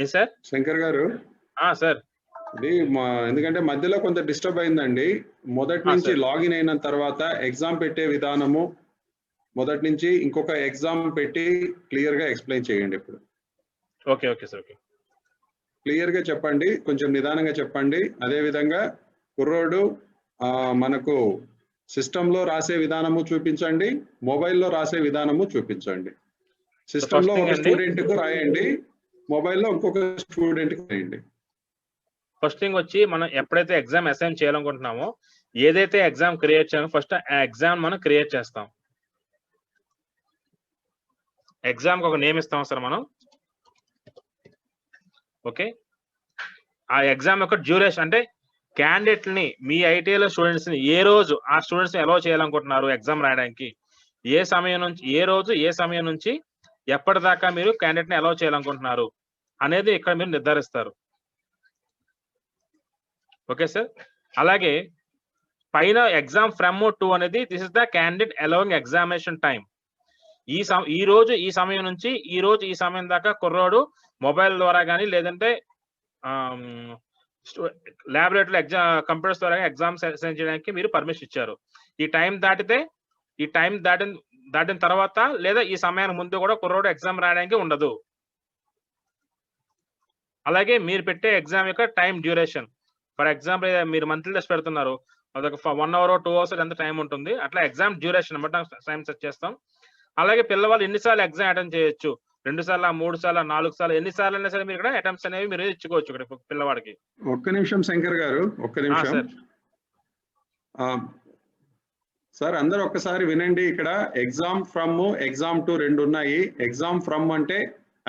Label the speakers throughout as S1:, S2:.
S1: ఏం సార్?
S2: శంకర్ గారు
S1: సార్.
S2: ఇది ఎందుకంటే మధ్యలో కొంత డిస్టర్బ్ అయిందండి. మొదటి నుంచి లాగిన్ అయిన తర్వాత ఎగ్జామ్ పెట్టే విధానము మొదటి నుంచి ఇంకొక ఎగ్జామ్ పెట్టి క్లియర్ గా ఎక్స్ప్లెయిన్ చేయండి ఇప్పుడు.
S1: Okay sir. ఓకే,
S2: క్లియర్ గా చెప్పండి, కొంచెం నిదానంగా చెప్పండి. అదే విధంగా కుర్రోడు మనకు సిస్టమ్ లో రాసే విధానము చూపించండి, మొబైల్లో రాసే విధానము చూపించండి. సిస్టమ్ లో ఒక స్టూడెంట్ కు రాయండి, మొబైల్లో ఇంకొక స్టూడెంట్ కి రాయండి.
S1: ఫస్ట్ థింగ్ వచ్చి మనం ఎప్పుడైతే ఎగ్జామ్ అసైన్ చేయాలనుకుంటున్నామో, ఏదైతే ఎగ్జామ్ క్రియేట్ చేయాలో ఫస్ట్ ఆ ఎగ్జామ్ మనం క్రియేట్ చేస్తాం. ఎగ్జామ్ కి ఒక నేమ్ ఇస్తాం సార్ మనం. ఓకే, ఆ ఎగ్జామ్ యొక్క డ్యూరేషన్ అంటే క్యాండిడేట్ ని, మీ ఐటీఐలో స్టూడెంట్స్ ని ఏ రోజు ఆ స్టూడెంట్స్ ని అలౌ చేయాలనుకుంటున్నారు ఎగ్జామ్ రాయడానికి, ఏ సమయం నుంచి ఏ రోజు ఏ సమయం నుంచి ఎప్పటిదాకా మీరు క్యాండిడేట్ ని అలౌ చేయాలనుకుంటున్నారు అనేది ఇక్కడ మీరు నిర్ధారిస్తారు. Okay sir. అలాగే పైన ఎగ్జామ్ ఫ్రమ్ టు అనేది this is the candidate allowing examination time. ఈ రోజు ఈ సమయం నుంచి ఈ రోజు ఈ సమయం దాకా కుర్రోడు మొబైల్ ద్వారా కానీ లేదంటే ల్యాబొరేటరీ కంప్యూటర్స్ ద్వారా ఎగ్జామ్స్ అసైన్ చేయడానికి మీరు పర్మిషన్ ఇచ్చారు. ఈ టైం దాటిన తర్వాత లేదా ఈ సమయానికి ముందు కూడా కుర్రోడు ఎగ్జామ్ రాయడానికి ఉండదు. అలాగే మీరు పెట్టే ఎగ్జామ్ యొక్క టైం డ్యూరేషన్, ఫర్ ఎగ్జాంపుల్ మీరు మంత్లీ టెస్ట్ పెడుతున్నారు, అదొక 1 hour 2 hours ఎంత టైం ఉంటుంది, అట్లా ఎగ్జామ్ డ్యూరేషన్ బట్టి టైం సెట్ చేస్తాం. అలాగే పిల్లవాళ్ళు ఎన్నిసార్లు ఎగ్జామ్ అటెండ్ చేయొచ్చు, 2 సార్లు 3 సార్లు 4 సార్లు ఎన్నిసార్లు అయినా సరే మీరు ఇక్కడ అటెంప్ట్స్ అనేవి మీరు ఇచ్చుకోవచ్చు ఇక్కడ పిల్లవాడికి.
S2: ఒక్క నిమిషం శంకర్ గారు, ఒక్క నిమిషం సార్, అందరూ ఒక్కసారి వినండి. ఇక్కడ ఎగ్జామ్ ఫ్రమ్ ఎగ్జామ్ టు రెండు ఉన్నాయి. ఎగ్జామ్ ఫ్రమ్ అంటే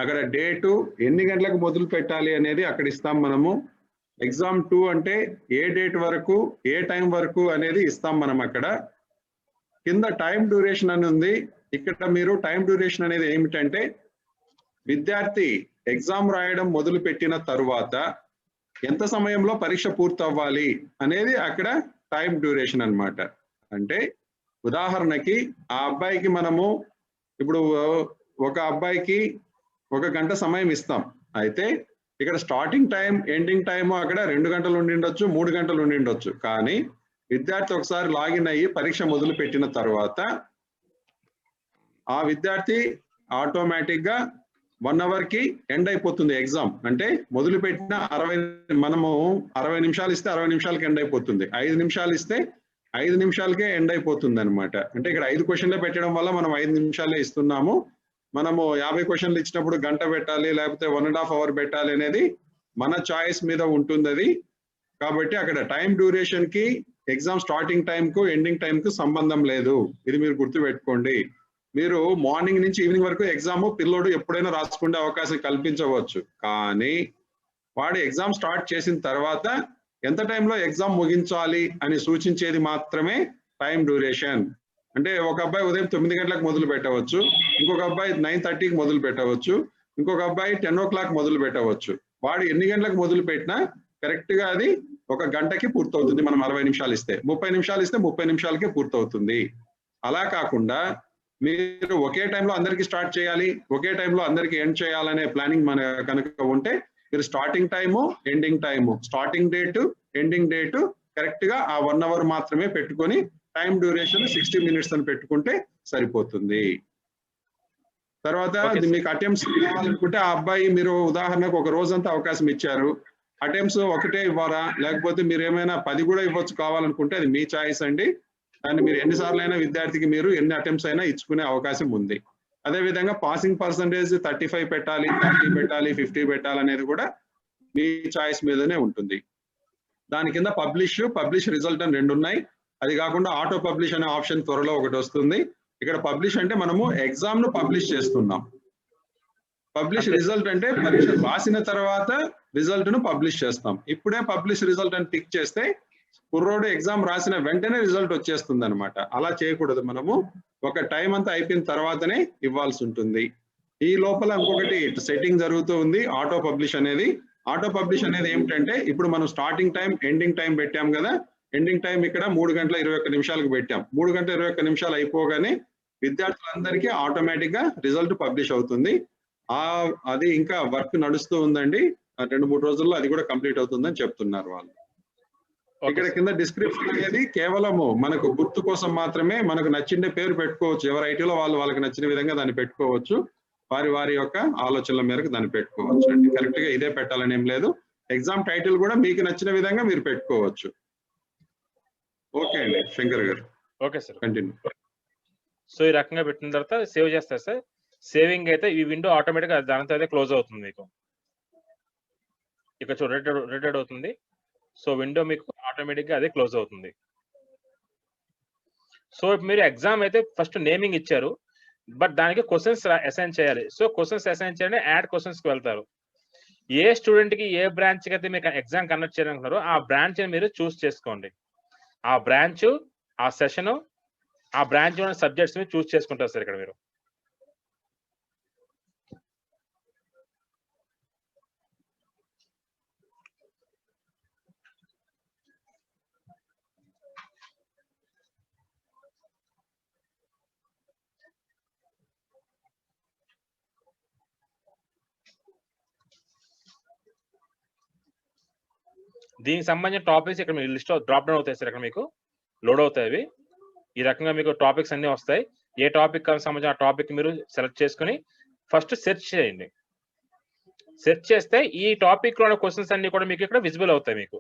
S2: అక్కడ డేటు ఎన్ని గంటలకు మొదలు పెట్టాలి అనేది అక్కడ ఇస్తాం మనము. ఎగ్జామ్ 2 అంటే ఏ డేట్ వరకు ఏ టైం వరకు అనేది ఇస్తాం మనం అక్కడ. కింద టైం డ్యూరేషన్ అని ఉంది. ఇక్కడ మీరు టైం డ్యూరేషన్ అనేది ఏమిటంటే విద్యార్థి ఎగ్జామ్ రాయడం మొదలు పెట్టిన తరువాత ఎంత సమయంలో పరీక్ష పూర్తి అవ్వాలి అనేది అక్కడ టైం డ్యూరేషన్ అన్నమాట. అంటే ఉదాహరణకి ఆ అబ్బాయికి మనము ఇప్పుడు ఒక అబ్బాయికి 1 గంట సమయం ఇస్తాం. అయితే ఇక్కడ స్టార్టింగ్ టైం ఎండింగ్ టైము అక్కడ 2 గంటలు ఉండిండొచ్చు, 3 గంటలు ఉండిండొచ్చు. కానీ విద్యార్థి ఒకసారి లాగిన్ అయ్యి పరీక్ష మొదలు పెట్టిన తర్వాత ఆ విద్యార్థి ఆటోమేటిక్ గా 1 hour కి ఎండ్ అయిపోతుంది ఎగ్జామ్. అంటే మొదలు పెట్టిన 60 నిమిషాలు ఇస్తే 60 నిమిషాలకి ఎండ్ అయిపోతుంది. 5 నిమిషాలు ఇస్తే 5 నిమిషాలకే ఎండ్ అయిపోతుంది అనమాట. అంటే ఇక్కడ 5 క్వశ్చన్లే పెట్టడం వల్ల మనం 5 నిమిషాలే ఇస్తున్నాము. మనము 50 క్వశ్చన్లు ఇచ్చినప్పుడు గంట పెట్టాలి, లేకపోతే 1.5 hour పెట్టాలి అనేది మన చాయిస్ మీద ఉంటుంది అది. కాబట్టి అక్కడ టైం డ్యూరేషన్ కి ఎగ్జామ్ స్టార్టింగ్ టైం కు ఎండింగ్ టైం కు సంబంధం లేదు. ఇది మీరు గుర్తుపెట్టుకోండి. మీరు మార్నింగ్ నుంచి ఈవినింగ్ వరకు ఎగ్జామ్ పిల్లోడు ఎప్పుడైనా రాసుకునే అవకాశం కల్పించవచ్చు. కానీ వాడు ఎగ్జామ్ స్టార్ట్ చేసిన తర్వాత ఎంత టైంలో ఎగ్జామ్ ముగించాలి అని సూచించేది మాత్రమే టైం డ్యూరేషన్. అంటే ఒక అబ్బాయి ఉదయం 9 గంటలకు మొదలు పెట్టవచ్చు, ఇంకొక అబ్బాయి 9:30కి మొదలు పెట్టవచ్చు, ఇంకొక అబ్బాయి 10 o'clock మొదలు పెట్టవచ్చు. వాడు ఎన్ని గంటలకు మొదలు పెట్టినా కరెక్ట్ గా అది 1 గంటకి పూర్తవుతుంది. మనం 60 నిమిషాలు ఇస్తే 30 నిమిషాలు ఇస్తే 30 నిమిషాలకే పూర్తవుతుంది. అలా కాకుండా మీరు ఒకే టైంలో అందరికి స్టార్ట్ చేయాలి, ఒకే టైంలో అందరికి ఎండ్ చేయాలనే ప్లానింగ్ మన కనుక ఉంటే మీరు starting time ending time, starting date ending date correct గా ఆ 1 hour మాత్రమే పెట్టుకొని టైం డ్యూరేషన్ 60 minutes అని పెట్టుకుంటే సరిపోతుంది. తర్వాత మీకు అటెంప్ట్స్ కావాలనుకుంటే ఆ అబ్బాయి మీరు ఉదాహరణకు ఒక రోజంతా అవకాశం ఇచ్చారు, అటెంప్ట్స్ ఒకటే ఇవ్వాలా లేకపోతే మీరు ఏమైనా 10 కూడా ఇవ్వచ్చు కావాలనుకుంటే అది మీ చాయిస్ అండి. దాన్ని మీరు ఎన్నిసార్లు అయినా విద్యార్థికి మీరు ఎన్ని అటెంప్ట్స్ అయినా ఇచ్చుకునే అవకాశం ఉంది. అదే విధంగా పాసింగ్ పర్సంటేజ్ 35 పెట్టాలి, 30 పెట్టాలి, 50 పెట్టాలి అనేది కూడా మీ చాయిస్ మీదనే ఉంటుంది. దాని కింద పబ్లిష్ రిజల్ట్ అని 2 ఉన్నాయి. అది కాకుండా ఆటో పబ్లిష్ అనే ఆప్షన్ త్వరలో ఒకటి వస్తుంది. ఇక్కడ పబ్లిష్ అంటే మనము ఎగ్జామ్ ను పబ్లిష్ చేస్తున్నాం. పబ్లిష్ రిజల్ట్ అంటే పరీక్ష రాసిన తర్వాత రిజల్ట్ ను పబ్లిష్ చేస్తాం. ఇప్పుడే పబ్లిష్ రిజల్ట్ అని టిక్ చేస్తే కుర్రోడు ఎగ్జామ్ రాసిన వెంటనే రిజల్ట్ వచ్చేస్తుంది అనమాట. అలా చేయకూడదు. మనము ఒక టైం అంతా అయిపోయిన తర్వాతనే ఇవ్వాల్సి ఉంటుంది. ఈ లోపల ఇంకొకటి సెట్టింగ్ జరుగుతూ ఉంది, ఆటో పబ్లిష్ అనేది. ఆటో పబ్లిష్ అనేది ఏమిటంటే ఇప్పుడు మనం స్టార్టింగ్ టైం ఎండింగ్ టైం పెట్టాం కదా, ఎండింగ్ టైం ఇక్కడ 3 గంటల 21 నిమిషాలకు పెట్టాం. 3 గంటల 21 నిమిషాలు అయిపోగానే విద్యార్థులందరికీ ఆటోమేటిక్ గా రిజల్ట్ పబ్లిష్ అవుతుంది. అది ఇంకా వర్క్ నడుస్తూ ఉందండి. 2-3 రోజుల్లో అది కూడా కంప్లీట్ అవుతుందని చెప్తున్నారు వాళ్ళు. ఇక్కడ కింద డిస్క్రిప్షన్ అనేది కేవలము మనకు గుర్తు కోసం మాత్రమే. మనకు నచ్చిన పేరు పెట్టుకోవచ్చు. ఎవరి ఐటీలో వాళ్ళకి నచ్చిన విధంగా దాన్ని పెట్టుకోవచ్చు. వారి యొక్క ఆలోచనల మేరకు దాన్ని పెట్టుకోవచ్చు అండి. కరెక్ట్ గా ఇదే పెట్టాలని ఏం లేదు. ఎగ్జామ్ టైటిల్ కూడా మీకు నచ్చిన విధంగా మీరు పెట్టుకోవచ్చు. ఓకే అండి శంకర్ గారు.
S1: Okay sir,
S2: continue.
S1: సో ఈ రకంగా పెట్టిన తర్వాత సేవ్ చేస్తారు సార్. సేవింగ్ అయితే ఈ విండో ఆటోమేటిక్ గా దానితో అయితే క్లోజ్ అవుతుంది మీకు. ఇక్కడ రెడ్ అవుతుంది. సో విండో మీకు ఆటోమేటిక్ గా అదే క్లోజ్ అవుతుంది. సో మీరు ఎగ్జామ్ అయితే ఫస్ట్ నేమింగ్ ఇచ్చారు, బట్ దానికి క్వశ్చన్స్ అసైన్ చేయాలి. సో క్వశ్చన్స్ అసైన్ చేయాలి, యాడ్ క్వశ్చన్స్ కి వెళ్తారు. ఏ స్టూడెంట్ కి ఏ బ్రాంచ్ కి అయితే మీకు ఎగ్జామ్ కండక్ట్ చేయాలనుకున్నారో ఆ బ్రాంచ్ ని మీరు చూస్ చేసుకోండి. ఆ బ్రాంచ్, ఆ సెషన్, ఆ బ్రాంచ్ ఉన్న సబ్జెక్ట్స్ ని చూస్ చేసుకుంటారు సార్ ఇక్కడ మీరు. దీనికి సంబంధించిన టాపిక్స్ ఇక్కడ మీకు లిస్ట్ డ్రాప్ డౌన్ అవుతాయి సార్. ఇక్కడ మీకు లోడ్ అవుతాయి. ఈ రకంగా మీకు టాపిక్స్ అన్ని వస్తాయి. ఏ టాపిక్ సంబంధించిన ఆ టాపిక్ మీరు సెలెక్ట్ చేసుకుని ఫస్ట్ సెర్చ్ చేయండి. సెర్చ్ చేస్తే ఈ టాపిక్ లో క్వశ్చన్స్ అన్ని కూడా మీకు ఇక్కడ విజిబుల్ అవుతాయి. మీకు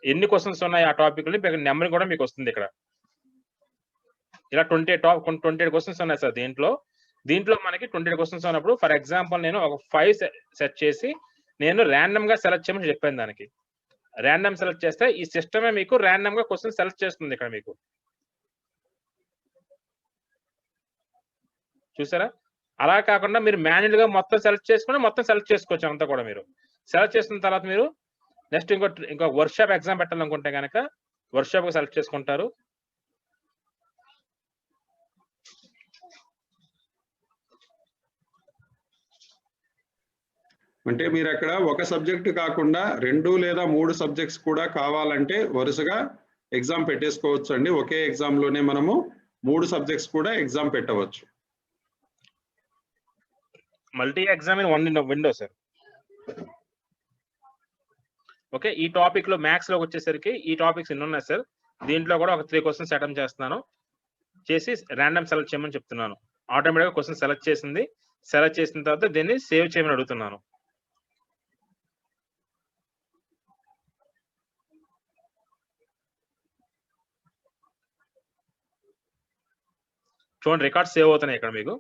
S1: ఎన్ని క్వశ్చన్స్ ఉన్నాయి ఆ టాపిక్ లో నెంబర్ కూడా మీకు వస్తుంది ఇక్కడ. ఇలా 28 క్వశ్చన్స్ ఉన్నాయి సార్ దీంట్లో మనకి 28 క్వశ్చన్స్ ఉన్నప్పుడు ఫర్ ఎగ్జాంపుల్ నేను ఒక 5 సెట్ చేసి నేను ర్యాండమ్ గా సెలెక్ట్ చేయమని చెప్పాను. దానికి ర్యాండమ్ సెలెక్ట్ చేస్తే ఈ సిస్టమే మీకు ర్యాండమ్ గా క్వశ్చన్ సెలెక్ట్ చేస్తుంది. ఇక్కడ మీకు చూసారా? అలా కాకుండా మీరు మాన్యువల్ గా మొత్తం సెలెక్ట్ చేసుకోవచ్చు. అంతా కూడా మీరు సెలెక్ట్ చేసుకున్న తర్వాత మీరు నెక్స్ట్ ఇంకో వర్క్షాప్ ఎగ్జామ్ పెట్టాలనుకుంటే కనుక వర్క్షాప్ సెలెక్ట్ చేసుకుంటారు.
S2: అంటే మీరు అక్కడ ఒక సబ్జెక్ట్ కాకుండా 2 లేదా 3 సబ్జెక్ట్స్ కూడా కావాలంటే వరుసగా ఎగ్జామ్ పెట్టేసుకోవచ్చు అండి. ఒకే ఎగ్జామ్ లోనే మనము 3 సబ్జెక్ట్స్ కూడా ఎగ్జామ్ పెట్టవచ్చు.
S1: Multi exam in one window sir. Okay, ఈ టాపిక్ లో మ్యాథ్స్ లోకి వచ్చేసరికి ఈ టాపిక్స్ ఎన్ని ఉన్నాయి సార్. దీంట్లో కూడా ఒక 3 క్వశ్చన్స్ అటెంప్ట్ చేస్తున్నాను. చేసి ర్యాండమ్ సెలెక్ట్ చేయమని చెప్తున్నాను. ఆటోమేటిక్ గా క్వశ్చన్ సెలెక్ట్ చేసిన తర్వాత దీన్ని సేవ్ చేయమని అడుగుతున్నాను. చూడండి రికార్డ్ సేవ్ అవుతున్నాయి ఇక్కడ మీకు.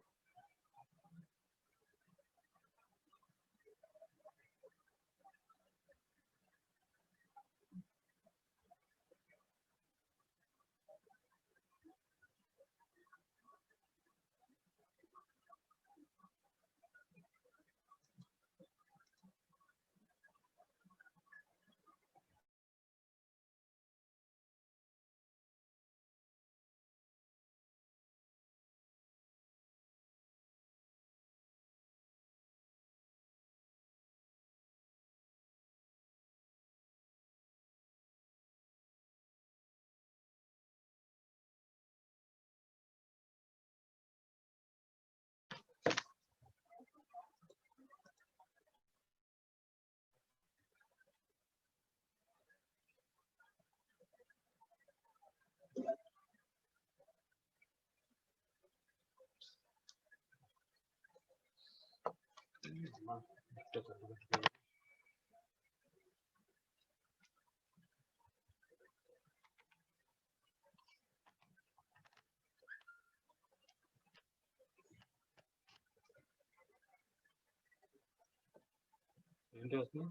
S1: ఏంటి వస్తుంది?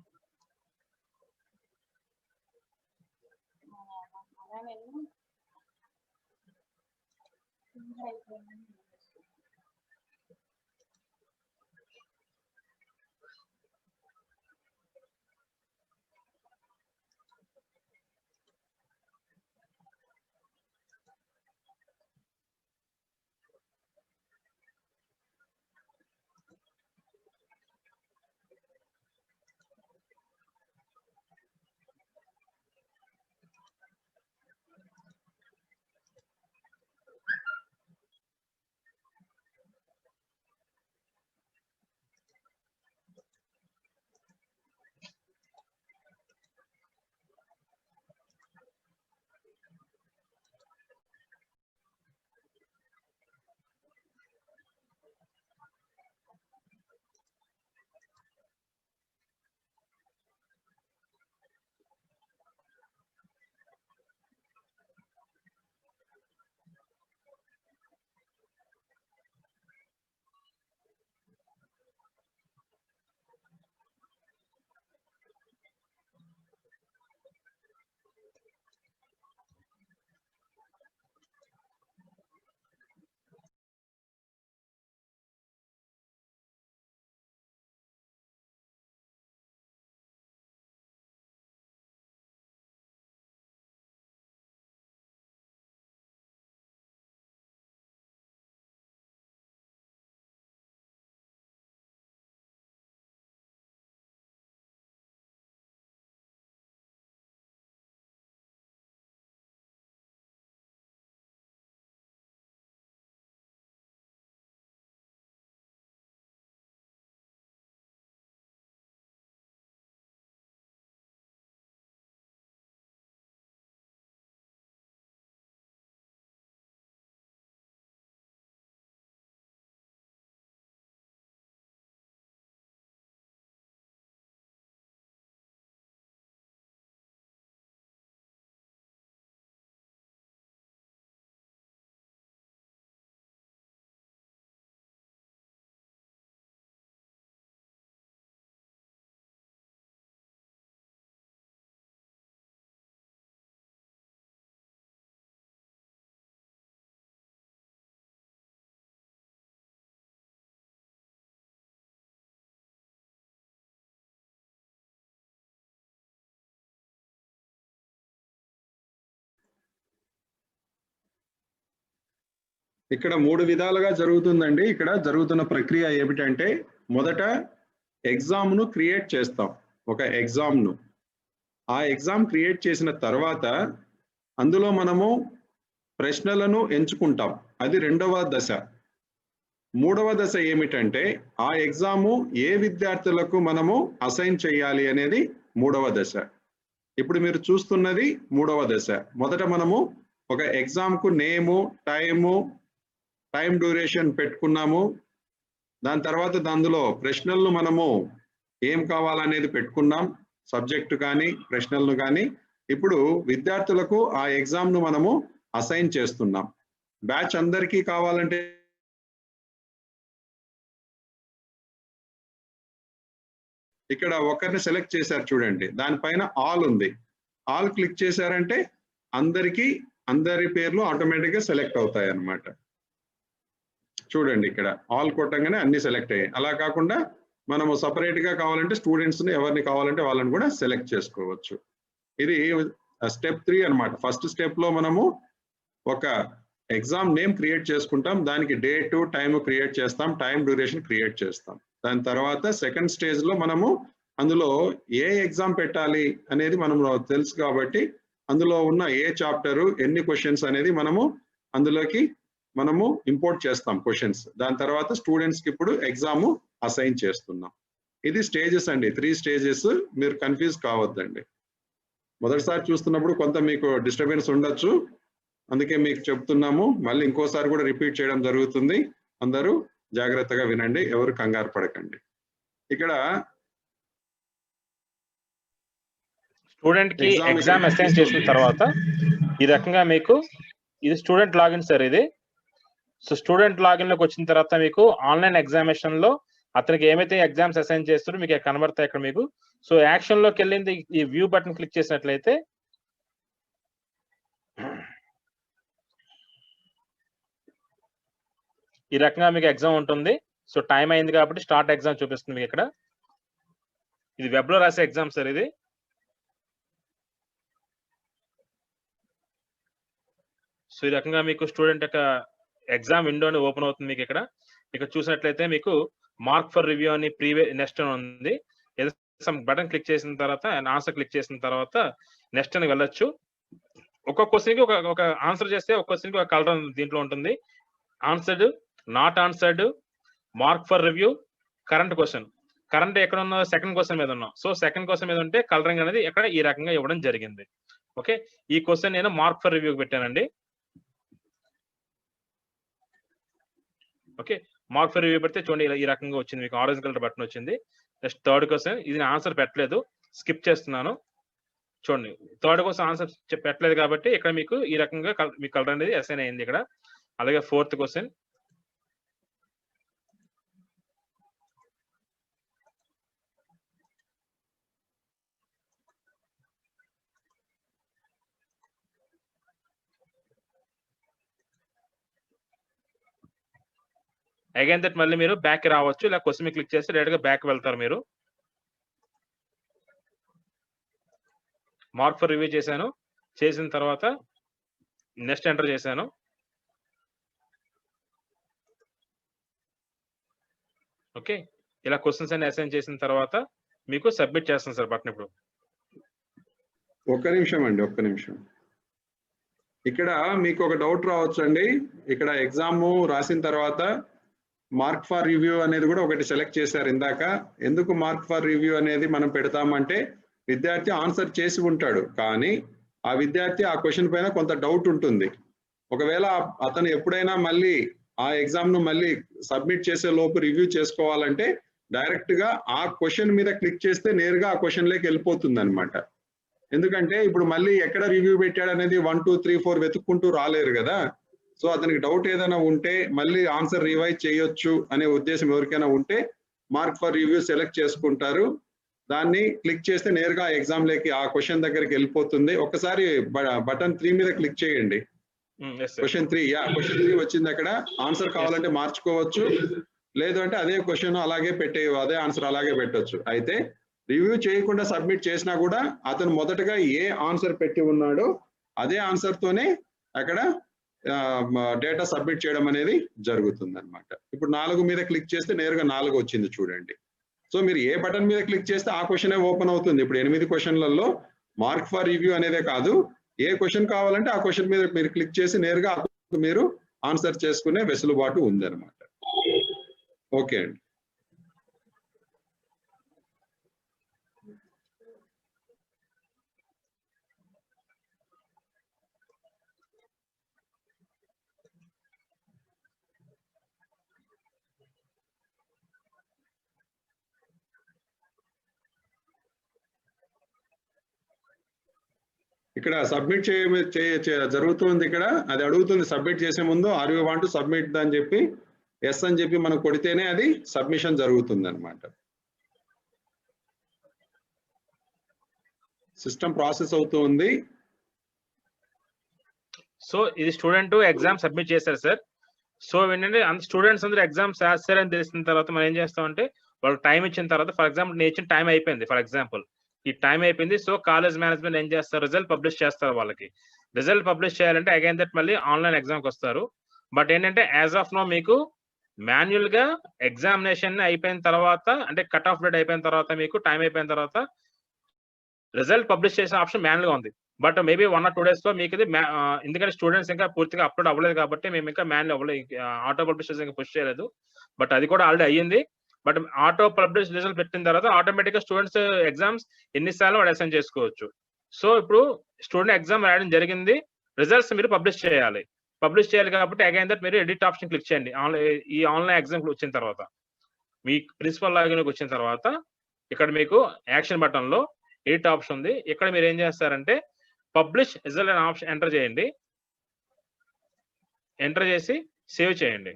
S2: ఇక్కడ 3 విధాలుగా జరుగుతుందండి. ఇక్కడ జరుగుతున్న ప్రక్రియ ఏమిటంటే మొదట ఎగ్జామ్ ను క్రియేట్ చేస్తాం. ఒక ఎగ్జామ్ ను. ఆ ఎగ్జామ్ క్రియేట్ చేసిన తర్వాత అందులో మనము ప్రశ్నలను ఎంచుకుంటాం. అది రెండవ దశ. మూడవ దశ ఏమిటంటే ఆ ఎగ్జాము ఏ విద్యార్థులకు మనము అసైన్ చేయాలి అనేది మూడవ దశ. ఇప్పుడు మీరు చూస్తున్నది మూడవ దశ. మొదట మనము ఒక ఎగ్జామ్ కు నేము, టైం డ్యూరేషన్ పెట్టుకున్నాము. దాని తర్వాత అందులో ప్రశ్నలను మనము ఏం కావాలనేది పెట్టుకున్నాం, సబ్జెక్టు కానీ ప్రశ్నలను కానీ. ఇప్పుడు విద్యార్థులకు ఆ ఎగ్జామ్ ను మనము అసైన్ చేస్తున్నాం. బ్యాచ్ అందరికీ కావాలంటే ఇక్కడ ఒకరిని సెలెక్ట్ చేశారు చూడండి, దానిపైన ఆల్ ఉంది. ఆల్ క్లిక్ చేశారంటే అందరి పేర్లు ఆటోమేటిక్ గా సెలెక్ట్ అవుతాయి అన్నమాట. చూడండి ఇక్కడ ఆల్ కొట్టంగానే అన్ని సెలెక్ట్ అయ్యాయి. అలా కాకుండా మనము సపరేట్ గా కావాలంటే స్టూడెంట్స్ ని ఎవరిని కావాలంటే వాళ్ళని కూడా సెలెక్ట్ చేసుకోవచ్చు. ఇది స్టెప్ 3 అన్నమాట. ఫస్ట్ స్టెప్ లో మనము ఒక ఎగ్జామ్ నేమ్ క్రియేట్ చేసుకుంటాం, దానికి డేట్ టైం క్రియేట్ చేస్తాం, టైం డ్యూరేషన్ క్రియేట్ చేస్తాం. దాని తర్వాత సెకండ్ స్టేజ్ లో మనము అందులో ఏ ఎగ్జామ్ పెట్టాలి అనేది మనం తెలుసు కాబట్టి అందులో ఉన్న ఏ చాప్టర్ ఎన్ని క్వశ్చన్స్ అనేది అందులోకి మనము ఇంపోర్ట్ చేస్తాం క్వశ్చన్స్. దాని తర్వాత స్టూడెంట్స్ కి ఇప్పుడు ఎగ్జామ్ అసైన్ చేస్తున్నాం. ఇది స్టేజెస్ అండి, 3 స్టేజెస్. మీరు కన్ఫ్యూజ్ కావద్దండి. మొదటిసారి చూస్తున్నప్పుడు కొంత మీకు డిస్టర్బెన్స్ ఉండొచ్చు, అందుకే మీకు చెప్తున్నాము. మళ్ళీ ఇంకోసారి కూడా రిపీట్ చేయడం జరుగుతుంది. అందరూ జాగ్రత్తగా వినండి, ఎవరు కంగారు పడకండి. ఇక్కడ
S1: స్టూడెంట్ కి ఎగ్జామ్ అసైన్ చేసిన తర్వాత ఈ రకంగా మీకు ఇది స్టూడెంట్ లాగిన్ సార్. ఇది సో స్టూడెంట్ లాగిన్ లోకి వచ్చిన తర్వాత మీకు ఆన్లైన్ ఎగ్జామినేషన్ లో అతనికి ఏమైతే ఎగ్జామ్స్ అసైన్ చేస్తారో మీకు కనబడతాయి ఇక్కడ మీకు. సో యాక్షన్ లోకి వెళ్ళింది ఈ వ్యూ బటన్ క్లిక్ చేసినట్లయితే ఈ రకంగా మీకు ఎగ్జామ్ ఉంటుంది. సో టైం అయింది కాబట్టి స్టార్ట్ ఎగ్జామ్ చూపిస్తుంది మీకు ఇక్కడ. ఇది వెబ్ లో రాసే ఎగ్జామ్ సార్ ఇది. సో ఈ రకంగా మీకు స్టూడెంట్ యొక్క ఎగ్జామ్ విండోని ఓపెన్ అవుతుంది మీకు ఇక్కడ. ఇక్కడ చూసినట్లయితే మీకు మార్క్ ఫర్ రివ్యూ అని నెక్స్ట్ అని ఉంది. బటన్ క్లిక్ చేసిన తర్వాత ఆన్సర్ క్లిక్ చేసిన తర్వాత నెక్స్ట్ అని వెళ్ళొచ్చు. ఒక్కొక్క క్వశ్చన్ కి ఒక ఆన్సర్ చేస్తే ఒక క్వశ్చన్ కి ఒక కలర్ దీంట్లో ఉంటుంది. Answered, not answered, mark for review, current question. Current ఎక్కడ ఉన్నా సెకండ్ క్వశ్చన్ మీద ఉన్నాం. సో సెకండ్ క్వశ్చన్ మీద ఉంటే కలరింగ్ అనేది ఇక్కడ ఈ రకంగా ఇవ్వడం జరిగింది. ఓకే, ఈ క్వశ్చన్ నేను మార్క్ ఫర్ రివ్యూకి పెట్టానండి. ఓకే, మార్క్ ఫర్ రివ్యూ పెడితే చూడండి ఈ రకంగా వచ్చింది మీకు, ఆరెంజ్ కలర్ బటన్ వచ్చింది. నెక్స్ట్ థర్డ్ క్వశ్చన్, ఇది ఆన్సర్ పెట్టలేదు, స్కిప్ చేస్తున్నాను. చూడండి థర్డ్ క్వశ్చన్ ఆన్సర్ పెట్టలేదు కాబట్టి ఇక్కడ మీకు ఈ రకంగా మీ కలర్ అనేది అసైన్ అయింది ఇక్కడ. అలాగే ఫోర్త్ క్వశ్చన్, అగైన్ దట్ మళ్ళీ మీరు బ్యాక్ రావచ్చు, ఇలా క్వశ్చన్ మీద క్లిక్ చేస్తే డైరెక్ట్ గా బ్యాక్ వెళ్తారు మీరు. మార్క్ ఫర్ రివ్యూ చేశాను, చేసిన తర్వాత నెక్స్ట్ ఎంటర్ చేశాను. ఓకే, ఇలా క్వశ్చన్స్ అన్ని అసైన్ చేసిన తర్వాత మీకు సబ్మిట్ చేస్తాను సార్ బటన్. ఇప్పుడు
S2: ఒక్క నిమిషం అండి, ఒక్క నిమిషం. ఇక్కడ మీకు ఒక డౌట్ రావచ్చు అండి. ఇక్కడ ఎగ్జామ్ రాసిన తర్వాత మార్క్ ఫర్ రివ్యూ అనేది కూడా ఒకటి సెలెక్ట్ చేశారు ఇందాక. ఎందుకు మార్క్ ఫర్ రివ్యూ అనేది మనం పెడతామంటే విద్యార్థి ఆన్సర్ చేసి ఉంటాడు, కానీ ఆ విద్యార్థి ఆ క్వశ్చన్ పైన కొంత డౌట్ ఉంటుంది. ఒకవేళ అతను ఎప్పుడైనా మళ్ళీ ఆ ఎగ్జామ్ ను మళ్ళీ సబ్మిట్ చేసే లోపు రివ్యూ చేసుకోవాలంటే డైరెక్ట్ గా ఆ క్వశ్చన్ మీద క్లిక్ చేస్తే నేరుగా ఆ క్వశ్చన్ లోకి వెళ్ళిపోతుంది అనమాట. ఎందుకంటే ఇప్పుడు మళ్ళీ ఎక్కడ రివ్యూ పెట్టాడు అనేది 1, 2, 3, 4 వెతుక్కుంటూ రాలేరు కదా. సో అతనికి డౌట్ ఏదైనా ఉంటే మళ్ళీ ఆన్సర్ రివైజ్ చేయొచ్చు అనే ఉద్దేశం ఎవరికైనా ఉంటే మార్క్ ఫర్ రివ్యూ సెలెక్ట్ చేసుకుంటారు. దాన్ని క్లిక్ చేస్తే నేరుగా ఎగ్జామ్ లోకి ఆ క్వశ్చన్ దగ్గరికి వెళ్ళిపోతుంది. ఒకసారి బటన్ 3 మీద క్లిక్ చేయండి. క్వశ్చన్ 3 క్వశ్చన్ 3 వచ్చింది. అక్కడ ఆన్సర్ కావాలంటే మార్చుకోవచ్చు, లేదు అంటే అదే క్వశ్చన్ అలాగే అదే ఆన్సర్ అలాగే పెట్టొచ్చు. అయితే రివ్యూ చేయకుండా సబ్మిట్ చేసినా కూడా అతను మొదటగా ఏ ఆన్సర్ పెట్టి ఉన్నాడో అదే ఆన్సర్ తోనే అక్కడ డేటా సబ్మిట్ చేయడం అనేది జరుగుతుంది అనమాట. ఇప్పుడు 4 మీద క్లిక్ చేస్తే నేరుగా 4 వచ్చింది చూడండి. సో మీరు ఏ బటన్ మీద క్లిక్ చేస్తే ఆ క్వశ్చన్ ఓపెన్ అవుతుంది. ఇప్పుడు 8 క్వశ్చన్లలో మార్క్ ఫర్ రివ్యూ అనేదే కాదు, ఏ క్వశ్చన్ కావాలంటే ఆ క్వశ్చన్ మీద మీరు క్లిక్ చేసి నేరుగా మీరు ఆన్సర్ చేసుకునే వెసులుబాటు ఉంది అనమాట. ఓకే అండి. ఇక్కడ సబ్మిట్ జరుగుతుంది. ఇక్కడ అది అడుగుతుంది సబ్మిట్ చేసే ముందు are you want to submit అని చెప్పి ఎస్ అని చెప్పి మనం కొడితేనే అది సబ్మిషన్ జరుగుతుంది అనమాట. సిస్టమ్ ప్రాసెస్ అవుతుంది.
S1: సో ఇది స్టూడెంట్ ఎగ్జామ్ సబ్మిట్ చేశారు సార్. సో ఏంటంటే స్టూడెంట్స్ అందరూ ఎగ్జామ్స్ రాస్తారని తెలిసిన తర్వాత మనం ఏం చేస్తామంటే వాళ్ళకి టైం ఇచ్చిన తర్వాత, ఫర్ ఎగ్జాంపుల్ నేను ఇచ్చిన టైం అయిపోయింది, ఫర్ ఎగ్జాంపుల్ ఈ టైం అయిపోయింది. సో కాలేజ్ మేనేజ్మెంట్ ఏం చేస్తారు, రిజల్ట్ పబ్లిష్ చేస్తారు. వాళ్ళకి రిజల్ట్ పబ్లిష్ చేయాలంటే అగైన్ దట్ మళ్ళీ ఆన్లైన్ ఎగ్జామ్కి వస్తారు. బట్ ఏంటంటే యాజ్ ఆఫ్ నో మీకు మాన్యువల్ గా ఎగ్జామినేషన్ అయిపోయిన తర్వాత, అంటే కట్ ఆఫ్ డేట్ అయిపోయిన తర్వాత, మీకు టైం అయిపోయిన తర్వాత రిజల్ట్ పబ్లిష్ చేసే ఆప్షన్ మాన్యువల్ గా ఉంది. బట్ మేబీ 1 or 2 days లో మీకు ఇది ఎందుకంటే స్టూడెంట్స్ ఇంకా పూర్తిగా అప్లోడ్ అవ్వలేదు కాబట్టి మేము ఇంకా మాన్యువల్ అవ్వలేదు, ఆటో పబ్లిష్ ఇంకా పుష్ చేయలేదు. బట్ అది కూడా ఆల్రెడీ అయ్యింది. బట్ ఆటో పబ్లిష్ రిజల్ట్ పెట్టిన తర్వాత ఆటోమేటిక్ గా స్టూడెంట్స్ ఎగ్జామ్స్ ఎన్నిసార్లు వాడు అసైన్ చేసుకోవచ్చు. సో ఇప్పుడు స్టూడెంట్ ఎగ్జామ్ రాయడం జరిగింది, రిజల్ట్స్ మీరు పబ్లిష్ చేయాలి. పబ్లిష్ చేయాలి కాబట్టి అగైన్ దట్ మీరు ఎడిట్ ఆప్షన్ క్లిక్ చేయండి. ఈ ఆన్లైన్ ఎగ్జామ్ వచ్చిన తర్వాత మీ ప్రిన్సిపల్ లాగిన్ వచ్చిన తర్వాత ఇక్కడ మీకు యాక్షన్ బటన్ లో ఎడిట్ ఆప్షన్ ఉంది. ఇక్కడ మీరు ఏం చేస్తారంటే పబ్లిష్ రిజల్ట్ అనే ఆప్షన్ ఎంటర్ చేయండి. ఎంటర్ చేసి సేవ్ చేయండి.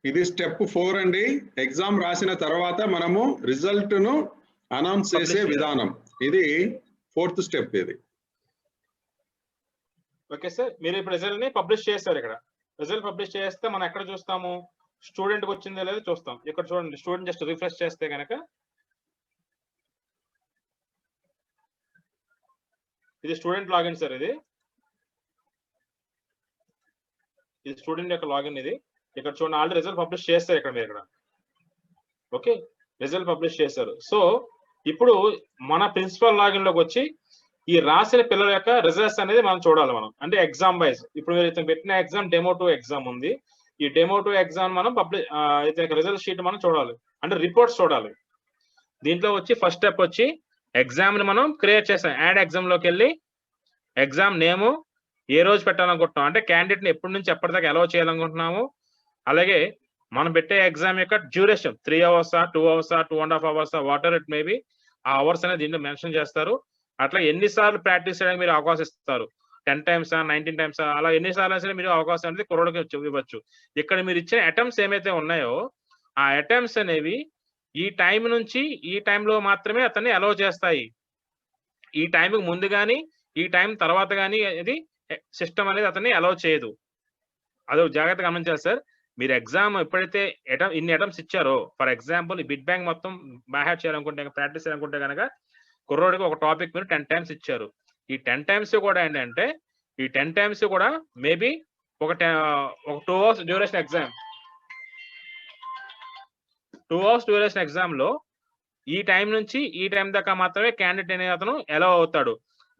S2: ఇది స్టెప్ 4 అండి. ఎగ్జామ్ రాసిన తర్వాత మనము రిజల్ట్ ను అనౌన్స్ చేసే విధానం. ఇది 4th స్టెప్. ఇది
S1: ఓకే సార్. మీరు ఇప్పుడు రిజల్ట్ ని పబ్లిష్ చేస్తారు. ఇక్కడ రిజల్ట్ పబ్లిష్ చేస్తే మనం ఎక్కడ చూస్తాము, స్టూడెంట్ కి వచ్చిందో లేదో చూస్తాం. ఇక్కడ చూడండి, స్టూడెంట్ జస్ట్ రిఫ్రెష్ చేస్తే కనుక ఇది స్టూడెంట్ లాగిన్ సార్. ఇది స్టూడెంట్ యొక్క లాగిన్. ఇది ఇక్కడ చూడండి, ఆల్రెడీ రిజల్ట్ పబ్లిష్ చేస్తారు. ఇక్కడ మీరు ఇక్కడ ఓకే రిజల్ట్ పబ్లిష్ చేశారు. సో ఇప్పుడు మన ప్రిన్సిపల్ లాగిన్ లోకి వచ్చి ఈ రాసిన పిల్లల యొక్క రిజల్ట్స్ అనేది మనం చూడాలి. మనం అంటే ఎగ్జామ్ వైజ్ ఇప్పుడు మీరు ఇతను పెట్టిన ఎగ్జామ్ డెమో 2 ఎగ్జామ్ ఉంది. ఈ డెమో 2 ఎగ్జామ్ మనం ఇతని రిజల్ట్ షీట్ మనం చూడాలి, అంటే రిపోర్ట్స్ చూడాలి. దీంట్లో వచ్చి ఫస్ట్ స్టెప్ వచ్చి ఎగ్జామ్ ని మనం క్రియేట్ చేస్తాం. యాడ్ ఎగ్జామ్ లోకి వెళ్ళి ఎగ్జామ్ నేము ఏ రోజు పెట్టాలనుకుంటున్నాం, అంటే క్యాండిడేట్ ని ఎప్పటి నుంచి ఎప్పటిదాకా అలౌ చేయాలనుకుంటున్నాము. అలాగే మనం పెట్టే ఎగ్జామ్ యొక్క duration 3 hours 2 hours 2.5 hours water it maybe, ఆ అవర్స్ అనేది దీంట్లో మెన్షన్ చేస్తారు. అట్లా ఎన్నిసార్లు ప్రాక్టీస్ చేయడానికి మీరు అవకాశం ఇస్తారు, 10 times 19 times అలా ఎన్నిసార్లు అయినా మీరు అవకాశం అనేది కుర్రోడికి ఇవ్వచ్చు. ఇక్కడ మీరు ఇచ్చిన అటెంప్ట్స్ ఏమైతే ఉన్నాయో ఆ అటెంప్ట్స్ అనేవి ఈ టైం నుంచి ఈ టైంలో మాత్రమే అతన్ని అలౌ చేస్తాయి. ఈ టైంకి ముందు కానీ ఈ టైం తర్వాత కానీ ఇది సిస్టమ్ అనేది అతన్ని అలౌ చేయదు. అదో జాగ్రత్తగా గమనించాలి సార్. మీరు ఎగ్జామ్ ఎప్పుడైతే ఇన్ని అటెంప్ట్స్ ఇచ్చారో, ఫర్ ఎగ్జాంపుల్ ఈ బిట్ బ్యాంక్ మొత్తం బ్యాహెట్ చేయాలనుకుంటే, ప్రాక్టీస్ చేయాలనుకుంటే కనుక కుర్రోడికి ఒక టాపిక్ మీరు 10 times ఇచ్చారు. ఈ 10 times కూడా ఏంటంటే ఈ 10 times కూడా మేబీ ఒక 2 hours duration exam, 2 hours duration exam లో ఈ టైం నుంచి ఈ టైం దాకా మాత్రమే క్యాండిడేట్ అనే అతను అలౌ అవుతాడు.